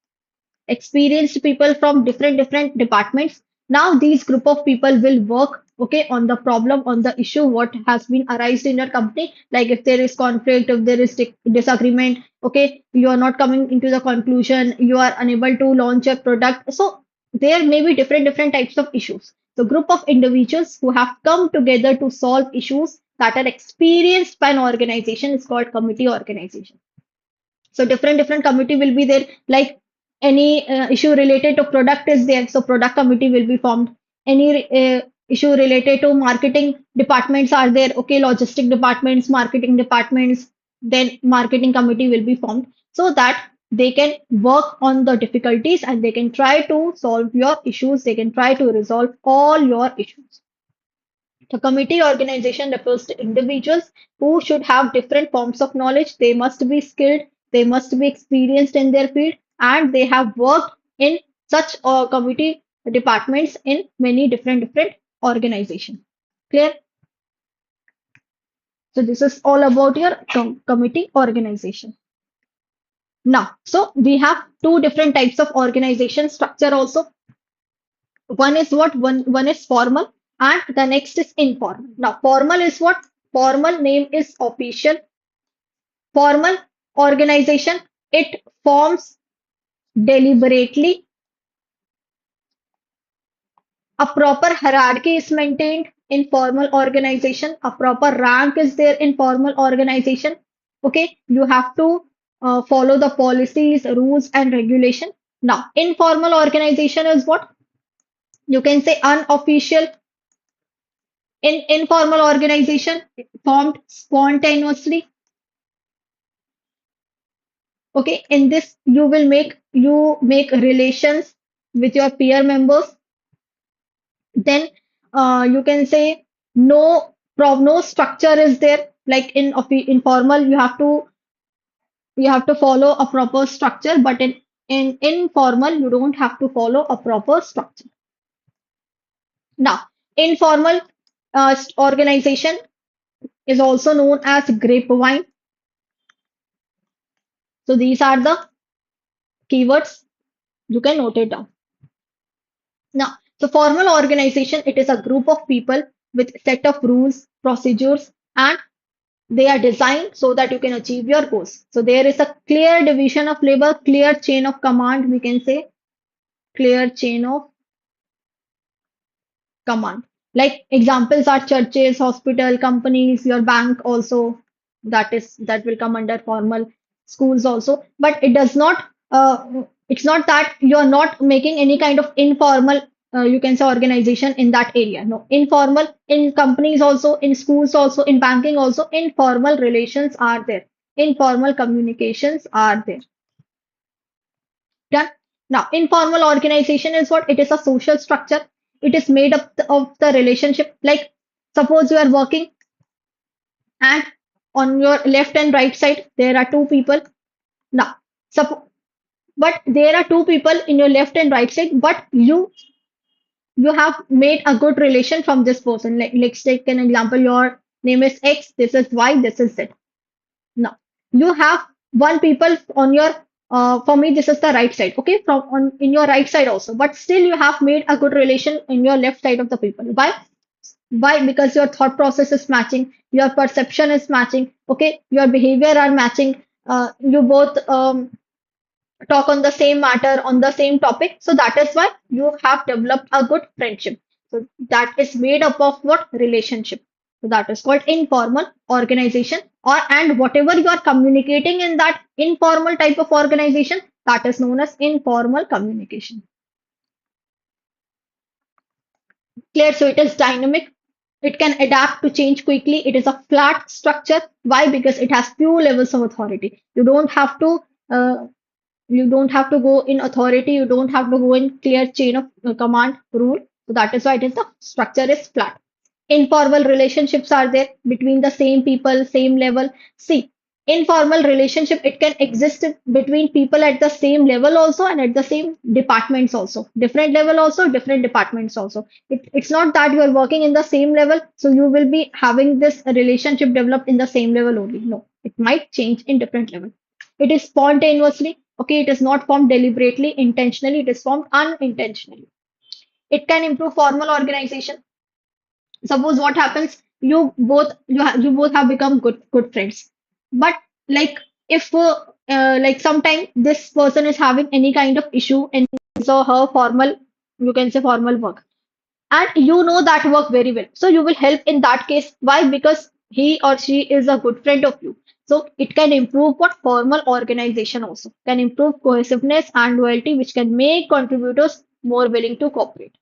from different departments. Now these group of people will work, okay, on the problem, on the issue what has been arised in your company. Like if there is conflict, if there is disagreement, okay, you are not coming into the conclusion, you are unable to launch a product. So there may be different types of issues. So group of individuals who have come together to solve issues that are experienced by an organization is called committee organization. So different committee will be there. Like any issue related to product is there, so product committee will be formed. Any issue related to marketing departments are there. Okay, logistic departments, marketing departments, then marketing committee will be formed so that they can work on the difficulties and they can try to solve your issues. They can try to resolve all your issues. The committee organization refers to individuals who should have different forms of knowledge. They must be skilled, they must be experienced in their field, and they have worked in such committee departments in many different organizations. Clear? So this is all about your committee organization. Now, so we have two different types of organization structure also. One is what? One is formal and the next is informal. Now, formal is what? Formal name is official. Formal organization, it forms deliberately. A proper hierarchy is maintained in formal organization. A proper rank is there in formal organization. Okay, you have to follow the policies, rules, and regulation. Now, informal organization is what? You can say unofficial. In informal organization formed spontaneously. Okay, in this you make relations with your peer members. Then you can say no structure is there. Like in informal, you have to follow a proper structure, but in informal you don't have to follow a proper structure. Now, informal organization is also known as grapevine. So these are the keywords. You can note it down. Now, so formal organization, it is a group of people with set of rules, procedures, and they are designed so that you can achieve your goals. So there is a clear division of labor, clear chain of command, we can say clear chain of command. Like examples are churches, hospital, companies, your bank also, that will come under formal, schools also. But it does not it's not that you are not making any kind of informal you can say organization in that area. No, informal in companies also, in schools also, in banking also, informal relations are there. Informal communications are there. Done. Now, informal organization is what? It is a social structure. It is made up of the relationship. Like suppose you are working and on your left and right side there are two people. Now, suppose but there are two people in your left and right side, but you have made a good relation from this person. Like let's take an example. Your name is X, this is Y, this is Z. Now you have one people on your for me this is the right side, okay, from on in your right side also, but still you have made a good relation in your left side of the people. Why? Because your thought process is matching, your perception is matching, okay, your behavior are matching. You both talk on the same matter, on the same topic. So that is why you have developed a good friendship. So that is made up of what? Relationship. So that is called informal organization, or and whatever you are communicating in that informal type of organization, that is known as informal communication. Clear? So it is dynamic. It can adapt to change quickly. It is a flat structure. Why? Because it has few levels of authority. Uh, you don't have to go in authority, you don't have to go in clear chain of command rule. So that is why it is the structure is flat. Informal relationships are there between the same people, same level. See, informal relationship, it can exist between people at the same level also and at the same departments also. Different level also, different departments also. It's not that you are working in the same level, so you will be having this relationship developed in the same level only. No, it might change in different level. It is spontaneously, okay, it is not formed deliberately, intentionally, it is formed unintentionally. It can improve formal organization. Suppose what happens, you both have become good friends, but like if like sometime this person is having any kind of issue in his or her formal, you can say formal work, and you know that work very well, so you will help in that case. Why? Because he or she is a good friend of you. So it can improve what? Formal organization also can improve cohesiveness and loyalty, which can make contributors more willing to cooperate.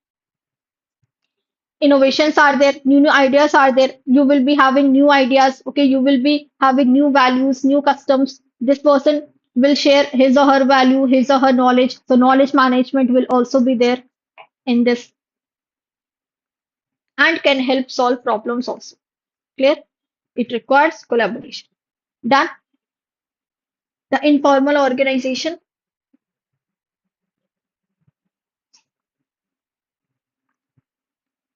Innovations are there, new ideas are there. You will be having new ideas, okay, you will be having new values, new customs. This person will share his or her value, his or her knowledge, so knowledge management will also be there in this, and can help solve problems also. Clear? It requires collaboration. Done. The informal organization.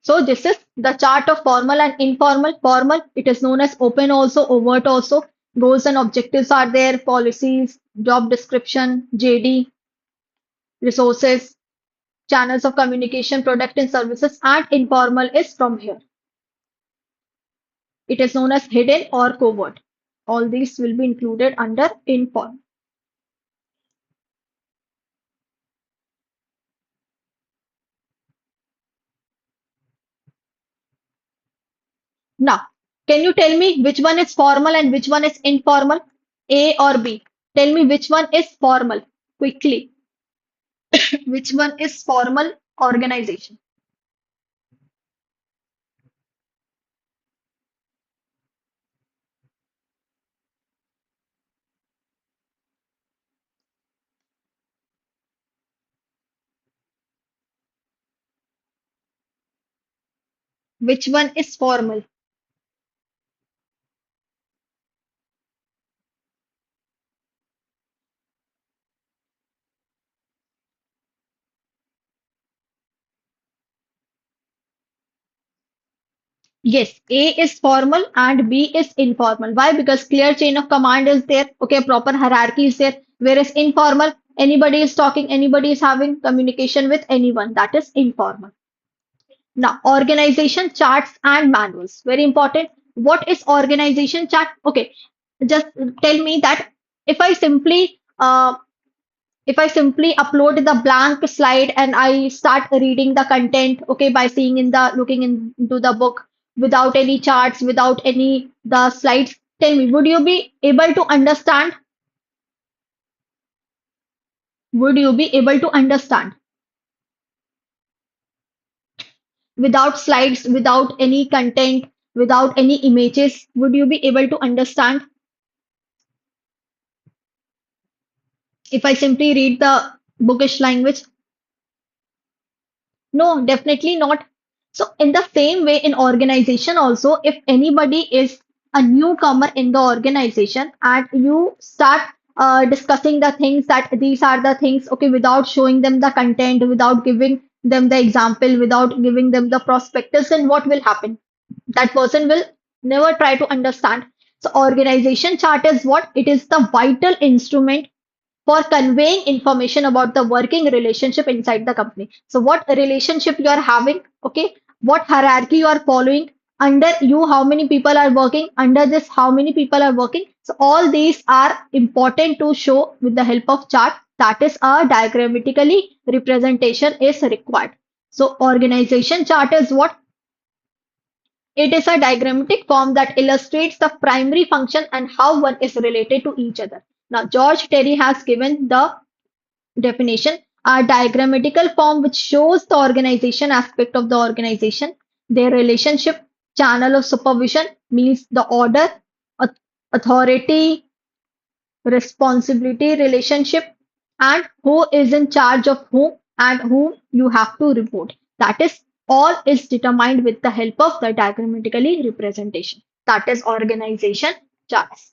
So this is the chart of formal and informal. Formal, it is known as open also, overt also. Goals and objectives are there, policies, job description, JD, resources, channels of communication, product and services, and informal is from here. It is known as hidden or covert. All these will be included under informal. Now, can you tell me which one is formal and which one is informal? A or B? Tell me which one is formal. Quickly. Which one is formal organization? Which one is formal? Yes, A is formal and B is informal. Why? Because clear chain of command is there. Okay, proper hierarchy is there. Whereas informal, anybody is talking, anybody is having communication with anyone. That is informal. Now, organization charts and manuals. Very important. What is organization chart? Okay, just tell me that if I simply if I simply upload the blank slide and I start reading the content, okay, by seeing in the looking into the book without any charts, without any the slides, tell me, would you be able to understand? Would you be able to understand without slides, without any content, without any images? Would you be able to understand if I simply read the bookish language? No, definitely not. So, in the same way, in organization also, if anybody is a newcomer in the organization and you start discussing the things that these are the things, okay, without showing them the content, without giving them the example, without giving them the prospectus, then what will happen? That person will never try to understand. So, organization chart is what? It is the vital instrument for conveying information about the working relationship inside the company. So, what relationship you are having, okay, what hierarchy you are following, under you, how many people are working, under this, how many people are working. So, all these are important to show with the help of chart. That is, a diagrammatically representation is required. So, organization chart is what? It is a diagrammatic form that illustrates the primary function and how one is related to each other. Now, George Terry has given the definition, a diagrammatical form which shows the organization aspect of the organization, their relationship, channel of supervision means the order, authority, responsibility relationship, and who is in charge of whom and whom you have to report. That is all is determined with the help of the diagrammatically representation. That is organization charts.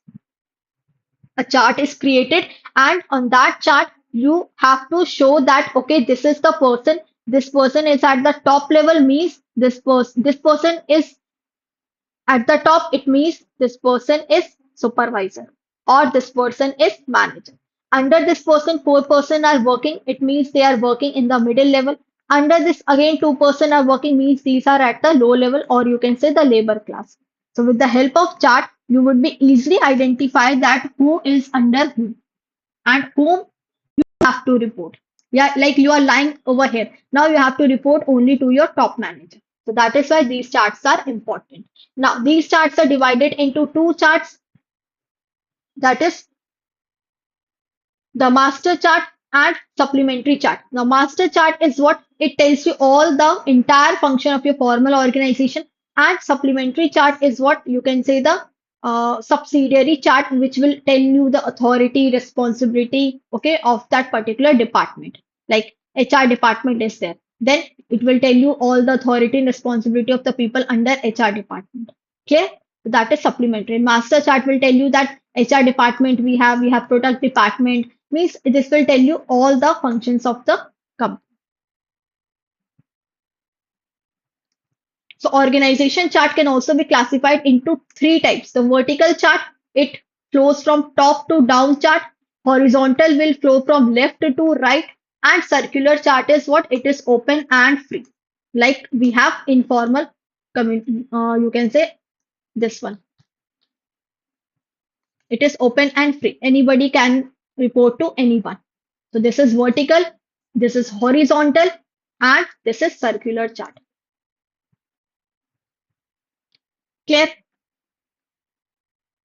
A chart is created, and on that chart you have to show that okay, this is the person, this person is at the top level, means this person is at the top, it means this person is supervisor or this person is manager. Under this person, four-person are working, it means they are working in the middle level. Under this, again, two-person are working, means these are at the low level, or you can say the labor class. So, with the help of chart, you would be easily identify that who is under whom and whom have to report. Yeah, like you are lying over here. Now you have to report only to your top manager. So that is why these charts are important. Now these charts are divided into two charts. That is the master chart and supplementary chart. Now master chart is what it tells you all the entire function of your formal organization, and supplementary chart is what you can say the subsidiary chart, which will tell you the authority, responsibility, okay, of that particular department. Like HR department is there, then it will tell you all the authority and responsibility of the people under HR department. Clear? So that is supplementary. Master chart will tell you that HR department we have product department, means this will tell you all the functions of the company. So organization chart can also be classified into three types. The vertical chart, it flows from top to down chart. Horizontal will flow from left to right. And circular chart is what? It is open and free. Like we have informal, you can say this one. It is open and free. Anybody can report to anyone. So this is vertical, this is horizontal, and this is circular chart. Clear?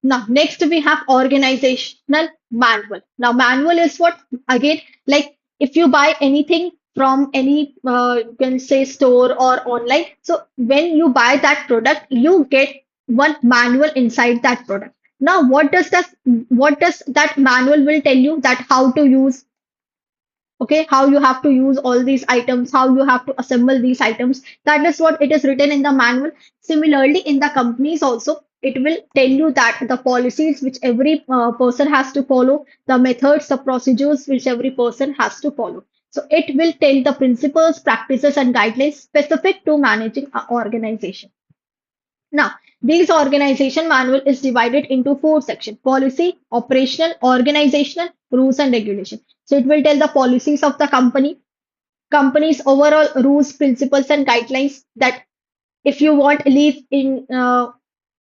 Now, next we have organizational manual. Now, manual is what? Again, like if you buy anything from any, you can say store or online. So when you buy that product, you get one manual inside that product. Now, what does that manual will tell you that how to use, okay, how you have to use all these items, how you have to assemble these items. That is what it is written in the manual. Similarly, in the companies also, it will tell you that the policies which every person has to follow, the methods, the procedures which every person has to follow. So it will tell the principles, practices, and guidelines specific to managing an organization. Now, these organization manual is divided into four sections: policy, operational, organizational, rules and regulation. So it will tell the policies of the company, company's overall rules, principles and guidelines, that if you want leave in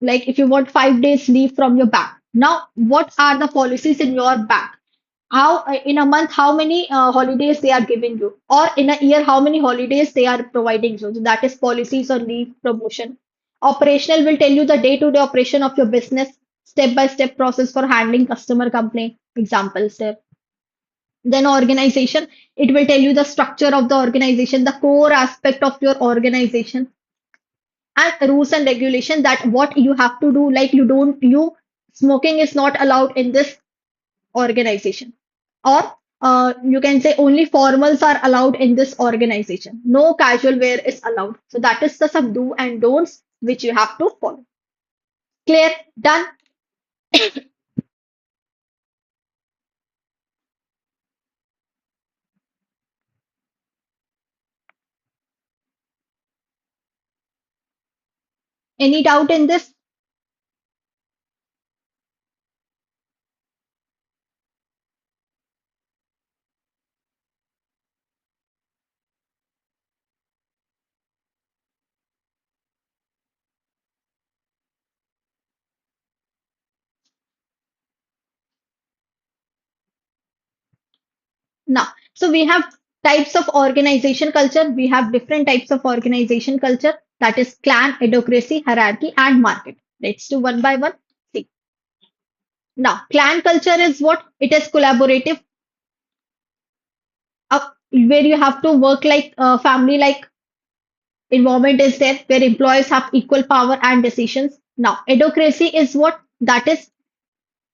like if you want 5 days leave from your bank. Now, what are the policies in your bank? How in a month, how many holidays they are giving you, or in a year, how many holidays they are providing you. So that is policies on leave, promotion. Operational will tell you the day-to-day operation of your business, step-by-step process for handling customer complaint. Examples there. Then organization, it will tell you the structure of the organization, the core aspect of your organization, and rules and regulation, that what you have to do, like you smoking is not allowed in this organization, or you can say only formals are allowed in this organization. No casual wear is allowed. So that is the some do and don'ts which you have to follow. Clear? Done? Any doubt in this? Now, so we have types of organization culture. We have different types of organization culture, that is clan, adhocracy, hierarchy, and market. Let's do one by one. See. Now, clan culture is what? It is collaborative, where you have to work like family, like environment is there, where employees have equal power and decisions. Now, adhocracy is what? That is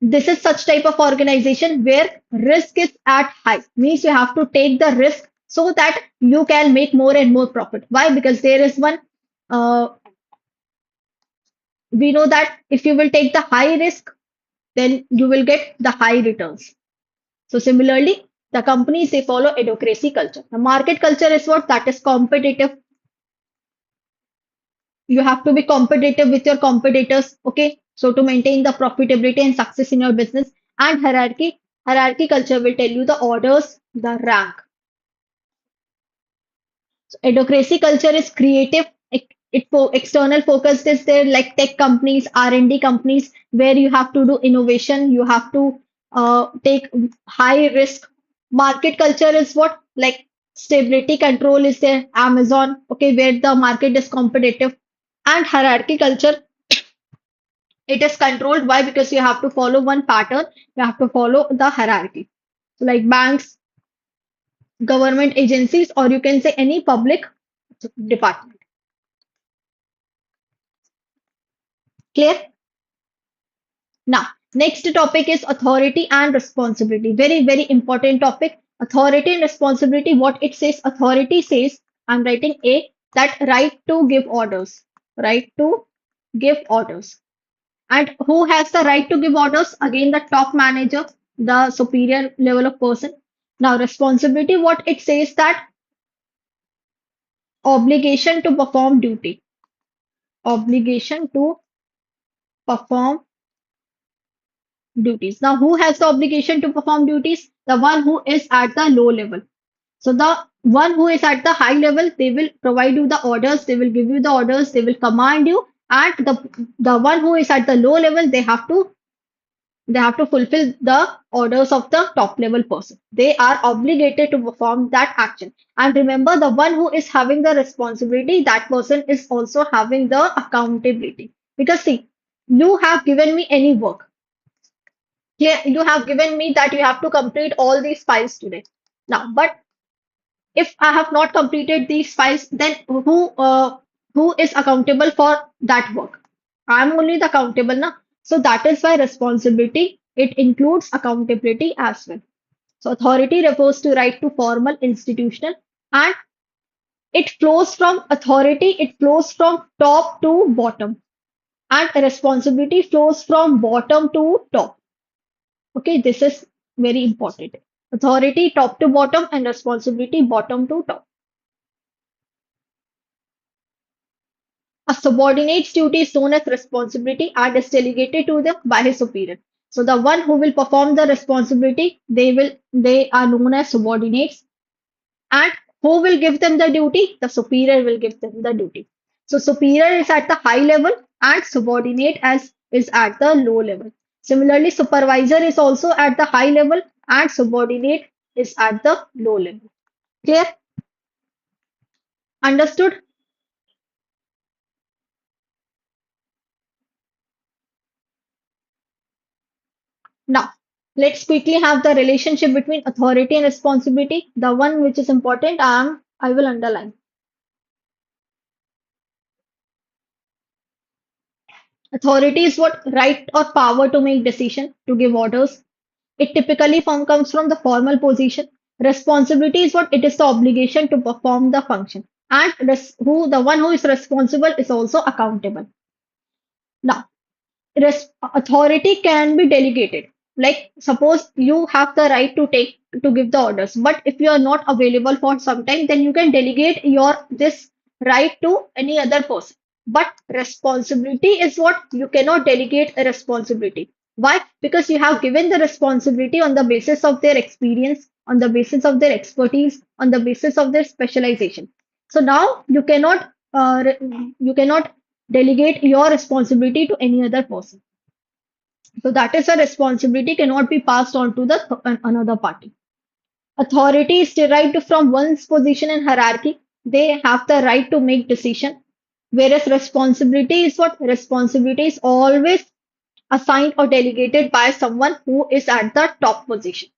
this is such type of organization where risk is at high. Means you have to take the risk so that you can make more and more profit. Why? Because there is one, uh, we know that if you will take the high risk, then you will get the high returns. So similarly, the companies they follow adhocracy culture. The market culture is what? That is competitive. You have to be competitive with your competitors. Okay. So to maintain the profitability and success in your business. And hierarchy culture will tell you the orders, the rank. So advocacy culture is creative. External focus is there, like tech companies, R&D companies, where you have to do innovation. You have to take high risk. Market culture is what? Like stability control is there. Amazon, okay, where the market is competitive. And hierarchy culture, it is controlled. Why? Because you have to follow one pattern. You have to follow the hierarchy. So like banks, government agencies, or you can say any public department. Clear? Now, next topic is authority and responsibility. Very, very important topic. Authority and responsibility. What it says, authority says, I'm writing A, that right to give orders. Right to give orders. And who has the right to give orders? Again, the top manager, the superior level of person. Now, responsibility, what it says that obligation to perform duty. Obligation to perform duties. Now, who has the obligation to perform duties? The one who is at the low level. So, the one who is at the high level, they will provide you the orders, they will give you the orders, they will command you, and the one who is at the low level, they have to fulfill the orders of the top level person. They are obligated to perform that action. And remember, the one who is having the responsibility, that person is also having the accountability. Because see, you have given me any work. Here you have given me that you have to complete all these files today. Now, but if I have not completed these files, then who is accountable for that work? I'm only the accountable now. So that is why responsibility it includes accountability as well. So authority refers to right to formal, institutional, and it flows from authority. It flows from top to bottom, and responsibility flows from bottom to top. Okay, this is very important. Authority top to bottom and responsibility bottom to top. A subordinate's duty is known as responsibility and is delegated to them by his superior. So the one who will perform the responsibility, they are known as subordinates. And who will give them the duty? The superior will give them the duty. So superior is at the high level and subordinate as is at the low level. Similarly, supervisor is also at the high level and subordinate is at the low level. Clear? Understood? Now, let's quickly have the relationship between authority and responsibility. The one which is important, I will underline. Authority is what? Right or power to make decision, to give orders. It typically comes from the formal position. Responsibility is what? It is the obligation to perform the function. And who the one who is responsible is also accountable. Now, authority can be delegated. Like suppose you have the right to give the orders, but if you are not available for some time, then you can delegate your this right to any other person. But responsibility is what? You cannot delegate a responsibility. Why? Because you have given the responsibility on the basis of their experience, on the basis of their expertise, on the basis of their specialization. So now you cannot delegate your responsibility to any other person. So that is a responsibility cannot be passed on to the another party. Authority is derived from one's position in hierarchy. They have the right to make decision. Whereas responsibility is what? Responsibility is always assigned or delegated by someone who is at the top position.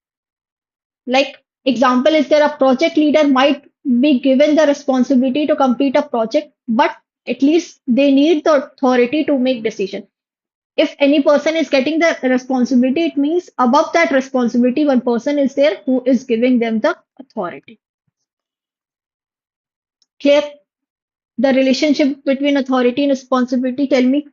Like example is there a project leader might be given the responsibility to complete a project, but at least they need the authority to make decision. If any person is getting the responsibility, it means above that responsibility, one person is there who is giving them the authority. Clear the relationship between authority and responsibility? Tell me.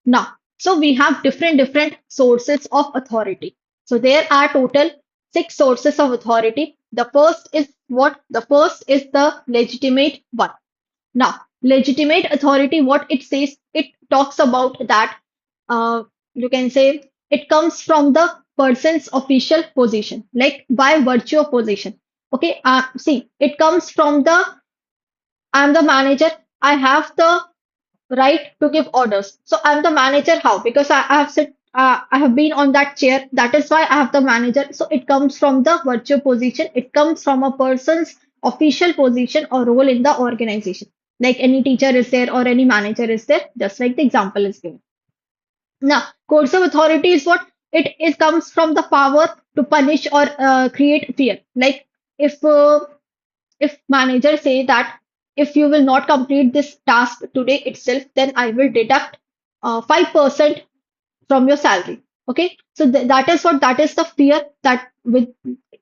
Now, so we have different sources of authority. So there are total six sources of authority. The first is what? The first is the legitimate one. Now, legitimate authority, what it says, it talks about that uh, you can say it comes from the person's official position, like by virtue of position. Okay, see, it comes from the I'm the manager, I have the right to give orders. So I'm the manager. How? Because I have sit, I have been on that chair. That is why I have the manager. So it comes from the virtual position. It comes from a person's official position or role in the organization. Like any teacher is there or any manager is there, just like the example is given. Now, coercive authority is what? It comes from the power to punish or create fear. Like if uh, if manager say that if you will not complete this task today itself, then I will deduct 5% from your salary. Okay, so that is what? That is the fear that with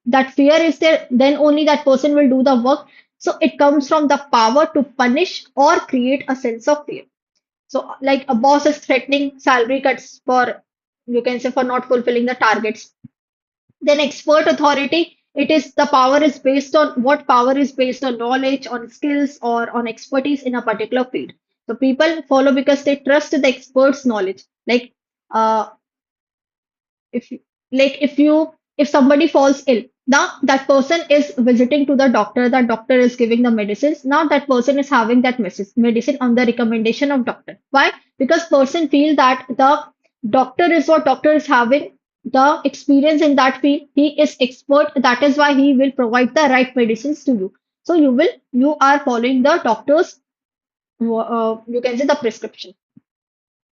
that fear is there, then only that person will do the work. So it comes from the power to punish or create a sense of fear. So like a boss is threatening salary cuts for, you can say, for not fulfilling the targets. Then expert authority, it is the power is based on what? Power is based on knowledge, on skills, or on expertise in a particular field. So people follow because they trust the expert's knowledge. Like uh, if if somebody falls ill, now that person is visiting to the doctor, that doctor is giving the medicines, now that person is having that medicine on the recommendation of doctor. Why? Because person feel that the doctor is having the experience in that field, he is expert, that is why he will provide the right medicines to you. So you are following the doctor's you can say the prescription.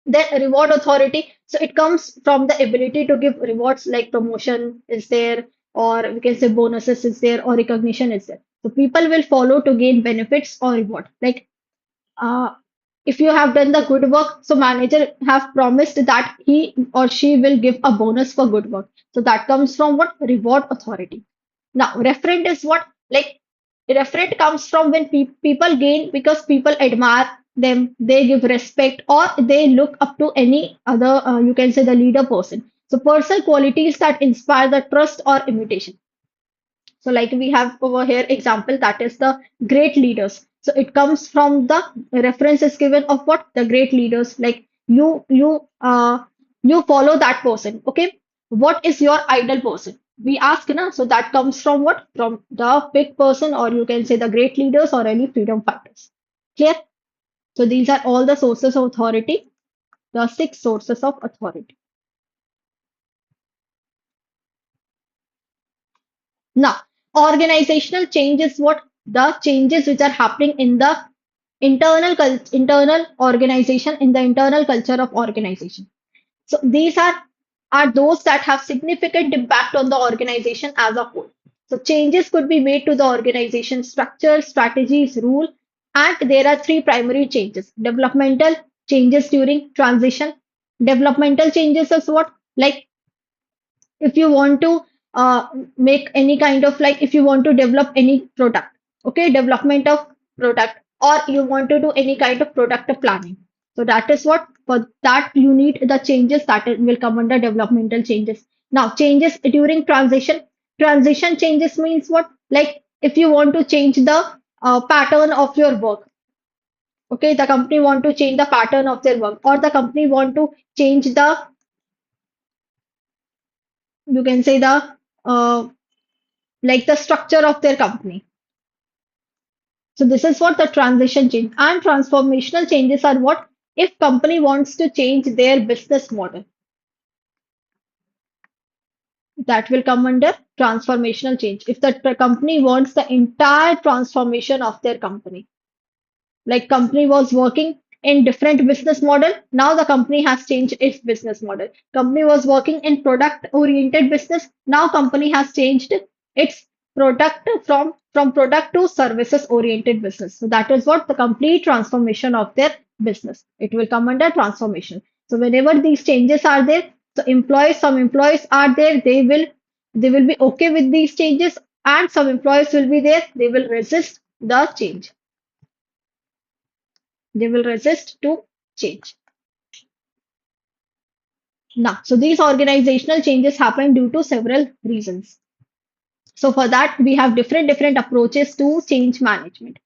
Then reward authority. So it comes from the ability to give rewards, like promotion is there, or we can say bonuses is there, or recognition is there. So people will follow to gain benefits or reward. Like uh, if you have done the good work, so manager have promised that he or she will give a bonus for good work. So that comes from what? Reward authority. Now, referent is what? Like referent comes from when people gain because people admire them, they give respect, or they look up to any other, you can say the leader person. So personal qualities that inspire the trust or imitation. So like we have over here example, that is the great leaders. So it comes from the reference is given of what? The great leaders. Like you follow that person. Okay. What is your idol person? We ask na. So that comes from what? From the big person, or you can say the great leaders or any freedom fighters. Clear? So these are all the sources of authority, the six sources of authority. Now, organizational change is what? The changes which are happening in the internal organization, in the internal culture of organization. So these are those that have significant impact on the organization as a whole. So changes could be made to the organization structure, strategies, rule. And there are three primary changes: developmental changes during transition. Developmental changes is what? Like if you want to make any kind of, like if you want to develop any product, okay, development of product, or you want to do any kind of product planning. So that is what, for that you need the changes that will come under developmental changes. Now changes during transition. Transition changes means what? Like if you want to change the pattern of your work, okay, the company want to change the pattern of their work, or the company want to change the, you can say the like the structure of their company. So this is what the transition change. And transformational changes are what? If company wants to change their business model, that will come under transformational change. If the company wants the entire transformation of their company, like company was working in different business model, now the company has changed its business model. Company was working in product oriented business, now company has changed its product from product to services oriented business. So that is what the complete transformation of their business, it will come under transformation. So whenever these changes are there, so employees, some employees are there, they will be okay with these changes, and some employees will be there, they will resist the change, they will resist to change. Now, so these organizational changes happen due to several reasons. So for that, we have different approaches to change management.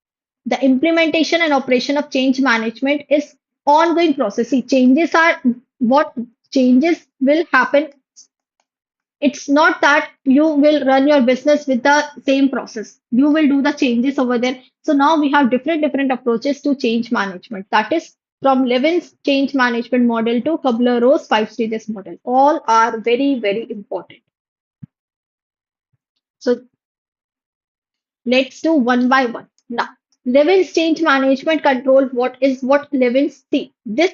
The implementation and operation of change management is ongoing process. See, changes are what? Changes will happen. It's not that you will run your business with the same process. You will do the changes over there. So now we have different approaches to change management. That is from Levin's change management model to Kubler-Ross five stages model. All are very important. So let's do one by one. Now, Levin's change management control. What Levin's see? This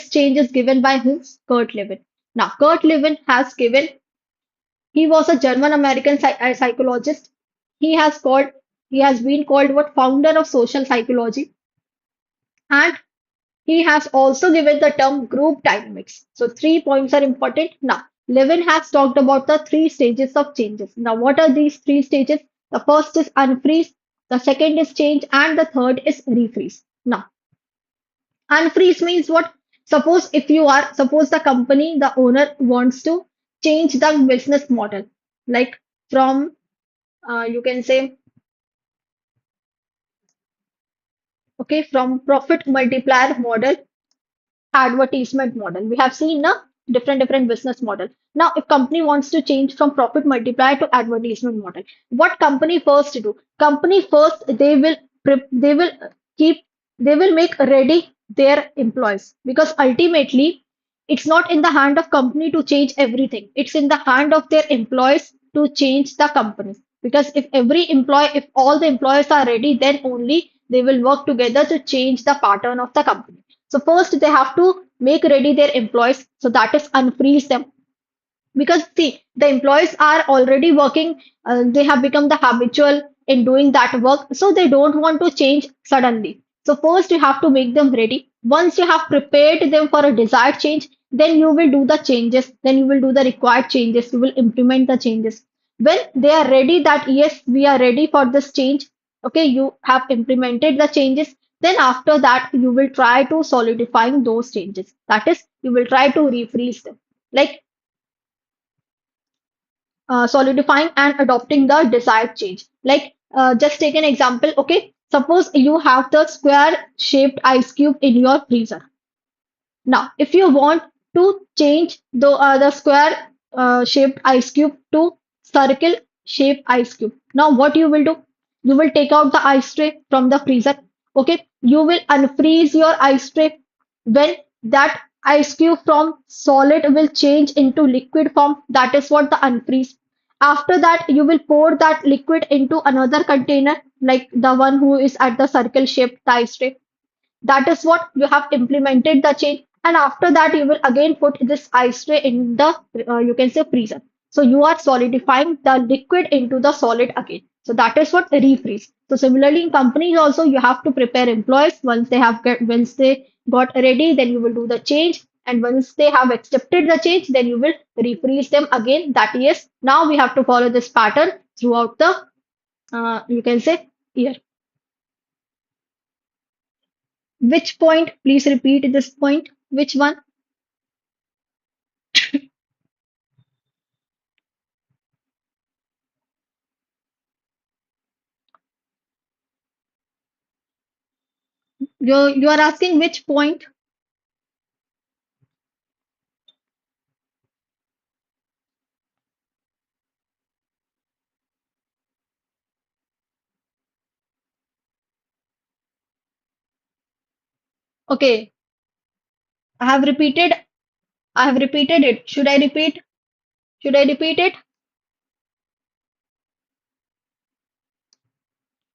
change is given by whom? Kurt Lewin. Now, Kurt Lewin has given. He was a German American psychologist. He has called he has been called what? Founder of social psychology, and he has also given the term group dynamics. So three points are important. Now, Levin has talked about the three stages of changes. Now, what are these three stages? The first is unfreeze, the second is change, and the third is refreeze. Now, unfreeze means what? Suppose the company, the owner wants to change the business model, like from you can say, okay, from profit multiplier model, advertisement model. We have seen na different business model. Now, if company wants to change from profit multiplier to advertisement model, what company first do? Company first, they will keep they will make ready their employees, because ultimately it's not in the hand of company to change everything. It's in the hand of their employees to change the company. Because if all the employees are ready, then only they will work together to change the pattern of the company. So first they have to make ready their employees. So that is unfreeze them, because see, the employees are already working, they have become the habitual in doing that work, so they don't want to change suddenly. So first you have to make them ready. Once you have prepared them for a desired change, then you will do the changes, then you will do the required changes, you will implement the changes. When they are ready that yes, we are ready for this change, okay, you have implemented the changes, then after that you will try to solidifying those changes, that is you will try to refreeze them, like solidifying and adopting the desired change. Like, just take an example. Okay, suppose you have the square shaped ice cube in your freezer. Now, if you want to change the square shaped ice cube to circle shaped ice cube, now what you will do? You will take out the ice tray from the freezer. Okay, you will unfreeze your ice tray. When that ice cube from solid will change into liquid form, that is what the unfreeze. After that, you will pour that liquid into another container, like the one who is at the circle shaped ice tray. That is what you have implemented the change. And after that, you will again put this ice tray in the, you can say, freezer. So you are solidifying the liquid into the solid again. So that is what refreeze. So similarly in companies also you have to prepare employees once they got ready, then you will do the change. And once they have accepted the change, then you will refreeze them again. That yes, now we have to follow this pattern throughout the you can say year. Which point? Please repeat this point. Which one? You are asking which point? Okay, I have repeated. I have repeated it. Should I repeat? Should I repeat it?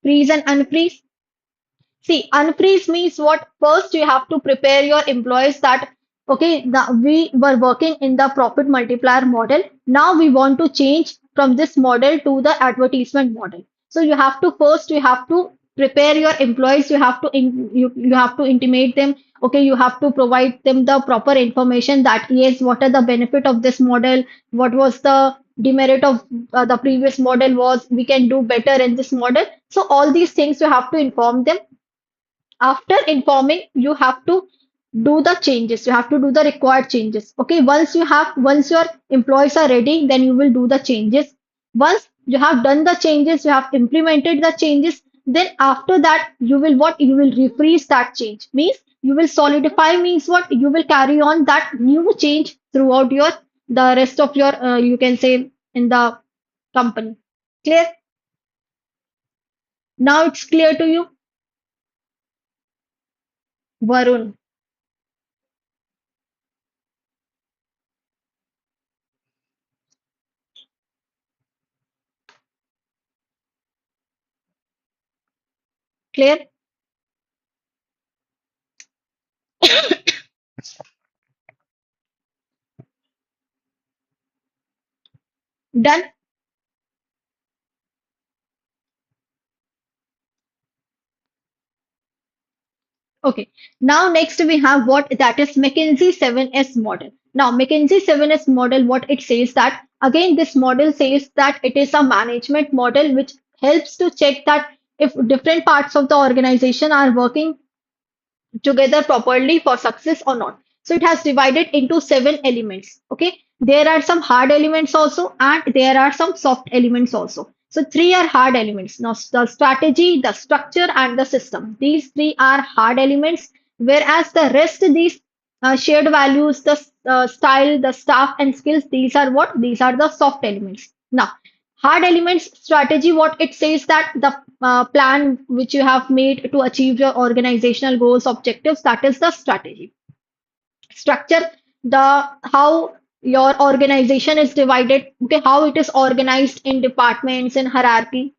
Freeze and unfreeze. See, unfreeze means what? First, you have to prepare your employees that, okay, we were working in the profit multiplier model. Now we want to change from this model to the advertisement model. So you have to first, you have to prepare your employees. You have to intimate them. Okay, you have to provide them the proper information that yes, what are the benefit of this model? What was the demerit of the previous model was we can do better in this model. So all these things you have to inform them. After informing, you have to do the changes. You have to do the required changes. Okay, once your employees are ready, then you will do the changes. Once you have done the changes, you have implemented the changes, then after that you will refreeze that change. Means you will solidify, means what? You will carry on that new change throughout your the rest of your you can say in the company. Clear? Now it's clear to you, Varun. Clear? Done? Okay. Now next we have what that is McKinsey 7S model. Now McKinsey 7S model, what it says that again this model says that it is a management model which helps to check that if different parts of the organization are working together properly for success or not. So it has divided into seven elements. Okay, there are some hard elements also, and there are some soft elements also. So three are hard elements. Now the strategy, the structure, and the system. These three are hard elements, whereas the rest these shared values, the style, the staff, and skills. These are what? These are the soft elements. Now hard elements strategy, what it says that the plan which you have made to achieve your organizational goals, objectives, that is the strategy. Structure, the how your organization is divided, okay, how it is organized in departments and hierarchy.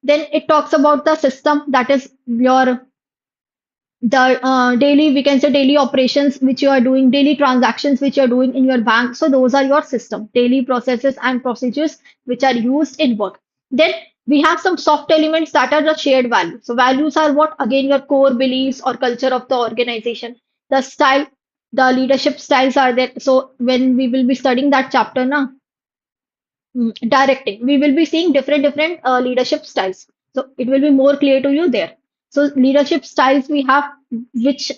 Then it talks about the system, that is your the daily, we can say daily operations which you are doing, daily transactions which you are doing in your bank. So those are your system, daily processes and procedures which are used in work. Then we have some soft elements that are the shared values. So values are what? Again, your core beliefs or culture of the organization. The style, the leadership styles are there. So when we will be studying that chapter now, directing. We will be seeing different leadership styles. So it will be more clear to you there. So leadership styles we have which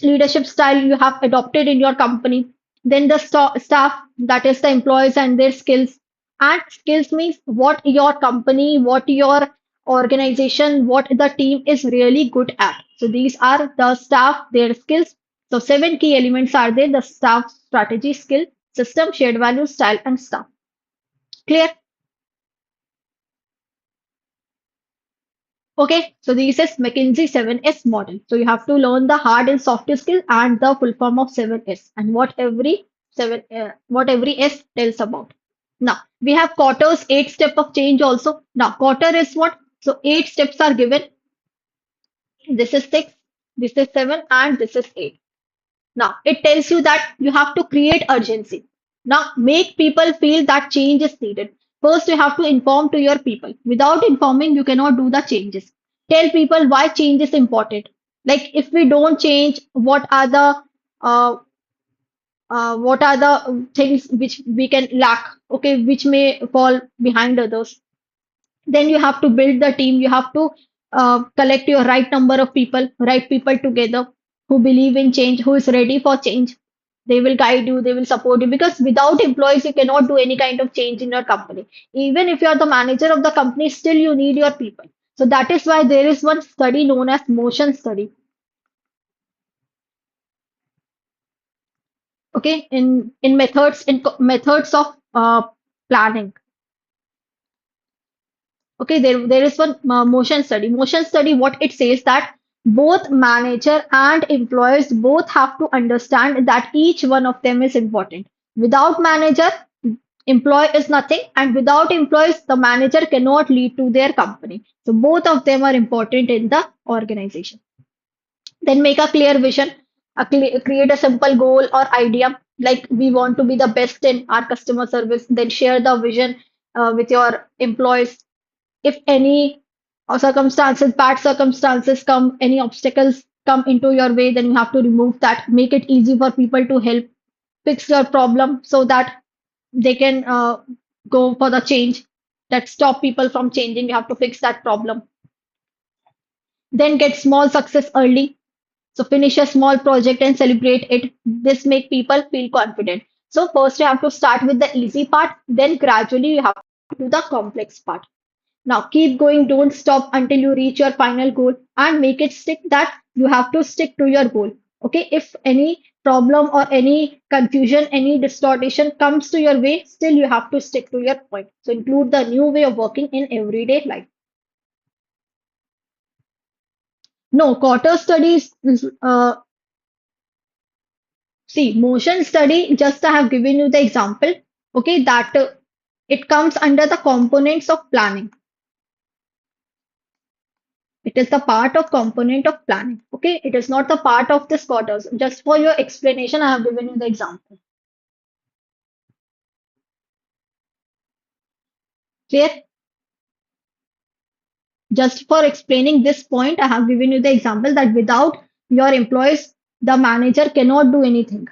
leadership style you have adopted in your company. Then the staff, that is the employees and their skills. And skills means what your company, what your organization, what the team is really good at. So these are the staff, their skills. So seven key elements are there: the staff, strategy, skill, system, shared value, style, and staff. Clear? Okay, so this is McKinsey 7S model. So you have to learn the hard and soft skill and the full form of 7S and what every S tells about. Now we have quarters, eight step of change also. Now quarter is what? So eight steps are given. This is six, this is seven, and this is eight. Now, it tells you that you have to create urgency. Now, make people feel that change is needed. First, you have to inform to your people. Without informing, you cannot do the changes. Tell people why change is important. Like if we don't change, uh, what are the things which we can lack, okay, which may fall behind others. Then you have to build the team. You have to collect your right number of people, right people together who believe in change, who is ready for change. They will guide you, they will support you, because without employees you cannot do any kind of change in your company. Even if you are the manager of the company, still you need your people. So that is why there is one study known as motion study, okay, in methods of planning. Okay, there is one motion study. Motion study, what it says that both manager and employees both have to understand that each one of them is important. Without manager, employee is nothing, and without employees, the manager cannot lead to their company. So both of them are important in the organization. Then make a clear vision, create a simple goal or idea. Like we want to be the best in our customer service. Then share the vision with your employees. If any circumstances, bad circumstances come, any obstacles come into your way, then you have to remove that. Make it easy for people to help fix your problem so that they can go for the change that stop people from changing. You have to fix that problem. Then get small success early. So finish a small project and celebrate it. This make people feel confident. So first you have to start with the easy part, then gradually you have to do the complex part. Now keep going, don't stop until you reach your final goal, and make it stick that you have to stick to your goal. Okay, if any problem or any confusion, any distortion comes to your way, still you have to stick to your point. So include the new way of working in everyday life. No, quarter studies, see, motion study, just I have given you the example, okay, that it comes under the components of planning. It is the part of component of planning. Okay, it is not the part of this quarters. Just for your explanation, I have given you the example. Clear? Just for explaining this point, I have given you the example that without your employees, the manager cannot do anything.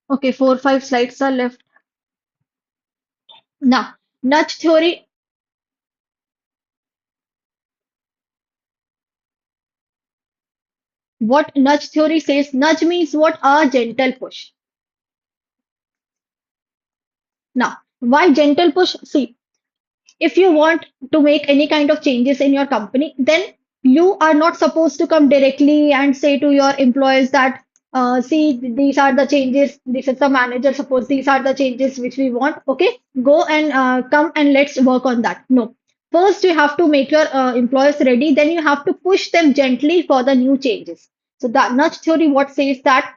Okay, 4, 5 slides are left. Now, nudge theory. What nudge theory says, nudge means what? A gentle push. Now, why gentle push? See, if you want to make any kind of changes in your company, then you are not supposed to come directly and say to your employees that, see, these are the changes. This is the manager. Suppose these are the changes which we want. Okay, go and come and let's work on that. No. First, you have to make your employees ready. Then you have to push them gently for the new changes. So the nudge theory, what says that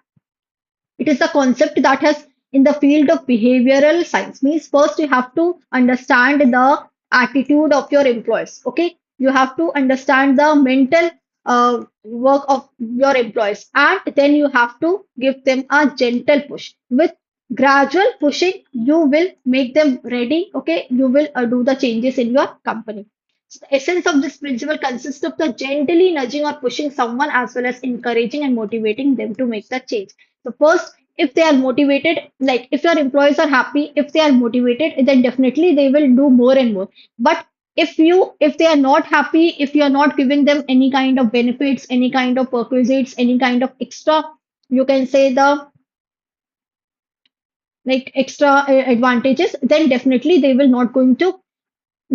it is a concept that has in the field of behavioral science. Means first you have to understand the attitude of your employees. Okay, you have to understand the mental work of your employees, and then you have to give them a gentle push. With gradual pushing, you will make them ready. Okay, you will do the changes in your company. So the essence of this principle consists of the gently nudging or pushing someone as well as encouraging and motivating them to make the change. So first, if they are motivated, like if your employees are happy, if they are motivated, then definitely they will do more and more. But if they are not happy, if you are not giving them any kind of benefits, any kind of perquisites, any kind of extra, you can say the like extra advantages, then definitely they will not going to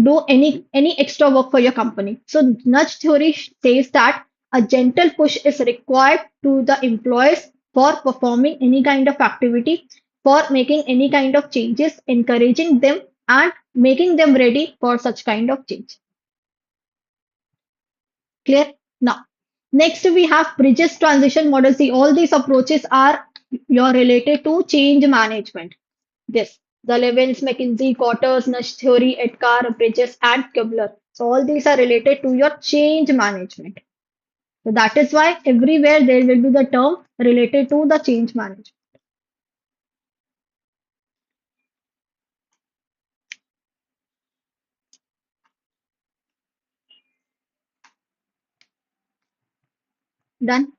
do any extra work for your company. So nudge theory says that a gentle push is required to the employees for performing any kind of activity, for making any kind of changes, encouraging them and making them ready for such kind of change. Clear? Now, next we have bridges transition model. See, all these approaches are your related to change management. This. The Levins, McKinsey, Cotters, Nash theory, Edgar, Bridges, and Kibler. So all these are related to your change management. So that is why everywhere there will be the term related to the change management. Done.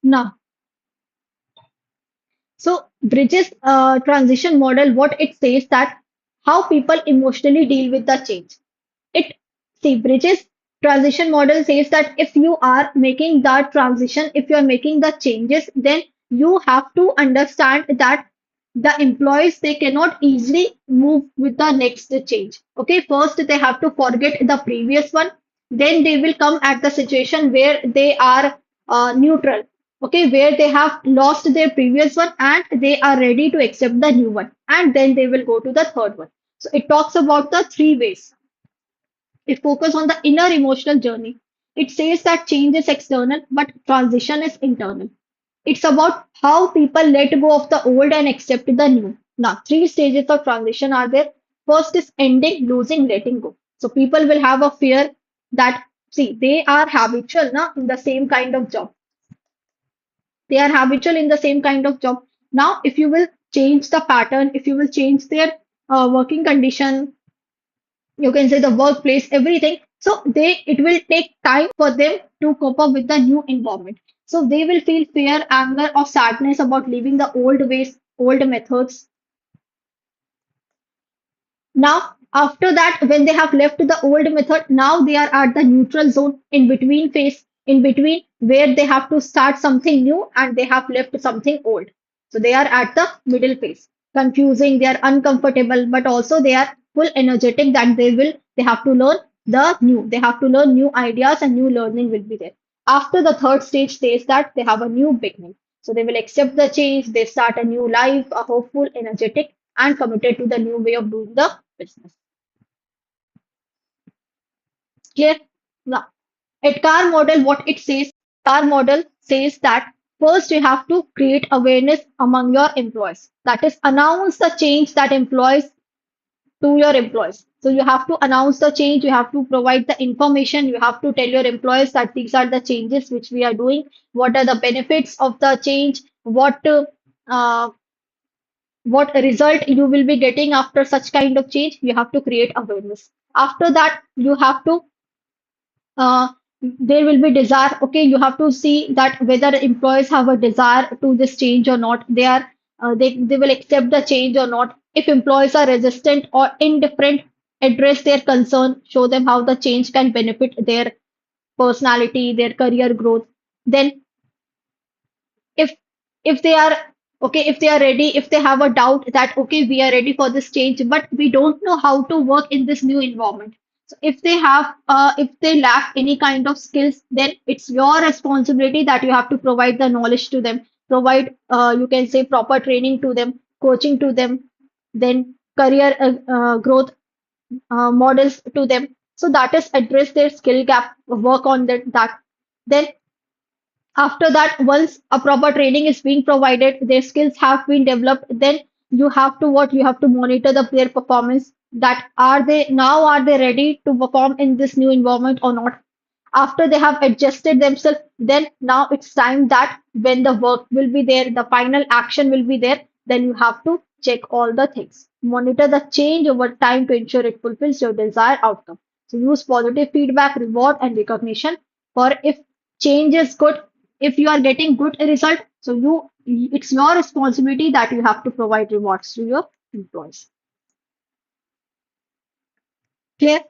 Now, so Bridges transition model, what it says that how people emotionally deal with the change. It see Bridges transition model says that if you are making that transition, if you are making the changes, then you have to understand that the employees they cannot easily move with the next change. Okay, first they have to forget the previous one, then they will come at the situation where they are neutral. Okay, where they have lost their previous one and they are ready to accept the new one, and then they will go to the third one. So it talks about the three ways. It focuses on the inner emotional journey. It says that change is external, but transition is internal. It's about how people let go of the old and accept the new. Now, three stages of transition are there. First is ending, losing, letting go. So people will have a fear that, see, they are habitual na, in the same kind of job. They are habitual in the same kind of job. Now, if you will change the pattern, if you will change their working condition, you can say the workplace, everything, so they it will take time for them to cope up with the new environment, so they will feel fear, anger, or sadness about leaving the old ways, old methods. Now, after that, when they have left the old method, now they are at the neutral zone, in between phase, in between where they have to start something new and they have left something old. So they are at the middle phase. Confusing, they are uncomfortable, but also they are full energetic that they have to learn the new. They have to learn new ideas and new learning will be there. After the third stage says that they have a new beginning. So they will accept the change, they start a new life, a hopeful, energetic, and committed to the new way of doing the business. Clear? Now, at car model, what it says, car model says that first you have to create awareness among your employees. That is, announce the change that employees to your employees. So you have to announce the change, you have to provide the information, you have to tell your employees that these are the changes which we are doing, what are the benefits of the change, uh, what result you will be getting after such kind of change. You have to create awareness. After that, you have to uh, there will be desire. Okay, you have to see that whether employees have a desire to this change or not. They will accept the change or not. If employees are resistant or indifferent, address their concern, show them how the change can benefit their personality, their career growth. Then if if they are okay, if they are ready, if they have a doubt that okay, we are ready for this change but we don't know how to work in this new environment, so if they lack any kind of skills, then it's your responsibility that you have to provide the knowledge to them, provide you can say proper training to them, coaching to them, then career growth models to them, so that is address their skill gap, work on that. Then after that, once a proper training is being provided, their skills have been developed, then you have to what? You have to monitor their performance, that are they ready to perform in this new environment or not? After they have adjusted themselves, then now it's time that when the work will be there, the final action will be there, then you have to check all the things. Monitor the change over time to ensure it fulfills your desired outcome. So use positive feedback, reward, and recognition. For if change is good, if you are getting good result, so it's your responsibility that you have to provide rewards to your employees. Clear?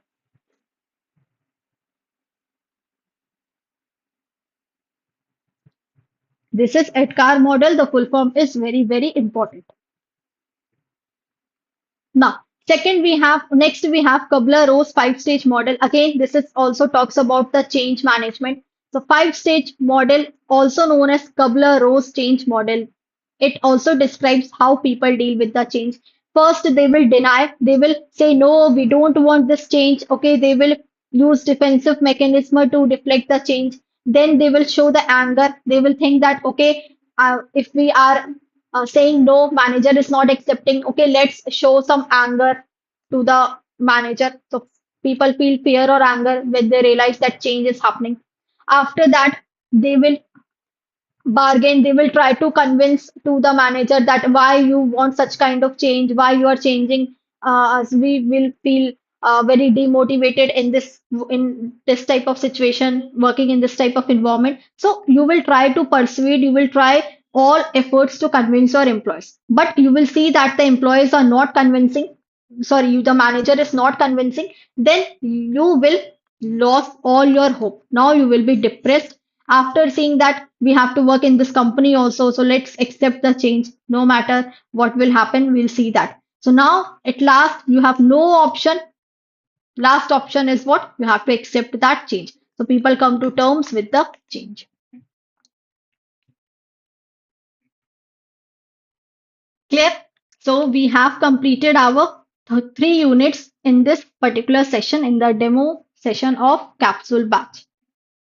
This is EDCAR model. The full form is very, very important. Now, next we have Kubler-Ross five-stage model. Again, this is also talks about the change management. So five-stage model, also known as Kubler-Ross change model. It also describes how people deal with the change. First, they will deny. They will say, no, we don't want this change. Okay, they will use defensive mechanism to deflect the change. Then they will show the anger. They will think that, okay, if we are saying no, manager is not accepting. Okay, let's show some anger to the manager. So people feel fear or anger when they realize that change is happening. After that, they will bargain. They will try to convince to the manager that why you want such kind of change, why you are changing us. We will feel very demotivated in this type of situation, working in this type of environment. So you will try to persuade, you will try all efforts to convince your employees, but you will see that the employees are not convincing. Sorry, the manager is not convincing. Then you will lose all your hope. Now you will be depressed after seeing that we have to work in this company also, so let's accept the change. No matter what will happen, we'll see that. So now at last you have no option. Last option is what? You have to accept that change. So people come to terms with the change. Clear? So we have completed our three units in this particular session, in the demo session of capsule batch.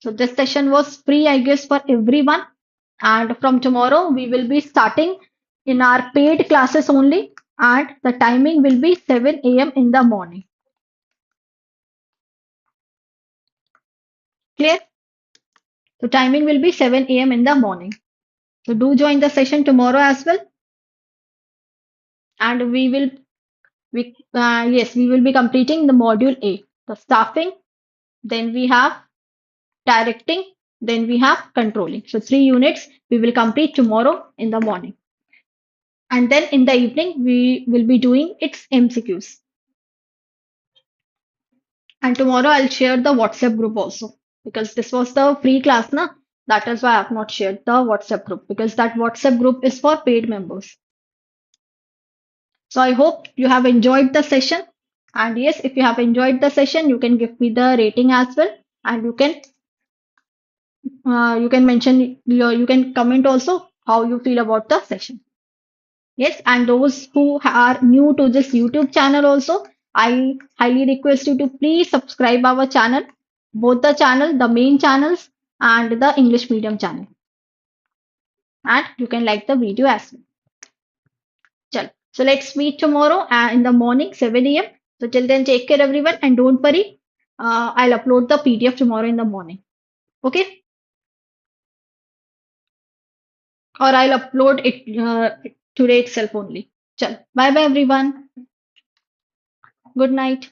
So this session was free, I guess, for everyone. And from tomorrow, we will be starting in our paid classes only. And the timing will be 7 a.m. in the morning. Clear? So timing will be 7 a.m. in the morning. So do join the session tomorrow as well. And we will be completing the module A, the staffing. Then we have directing. Then we have controlling. So three units we will complete tomorrow in the morning. And then in the evening, we will be doing its MCQs. And tomorrow I'll share the WhatsApp group also because this was the free class, na? That is why I have not shared the WhatsApp group because that WhatsApp group is for paid members. So I hope you have enjoyed the session. And yes, if you have enjoyed the session, you can give me the rating as well, and you can mention you can comment also how you feel about the session. Yes, and those who are new to this YouTube channel also, I highly request you to please subscribe our channel, both the channel, the main channels and the English medium channel. And you can like the video as well. Chalo. So let's meet tomorrow in the morning, 7 a.m. So till then, take care everyone and don't worry. I'll upload the PDF tomorrow in the morning. Okay? Or I'll upload it today itself only. Chalo. Bye bye everyone. Good night.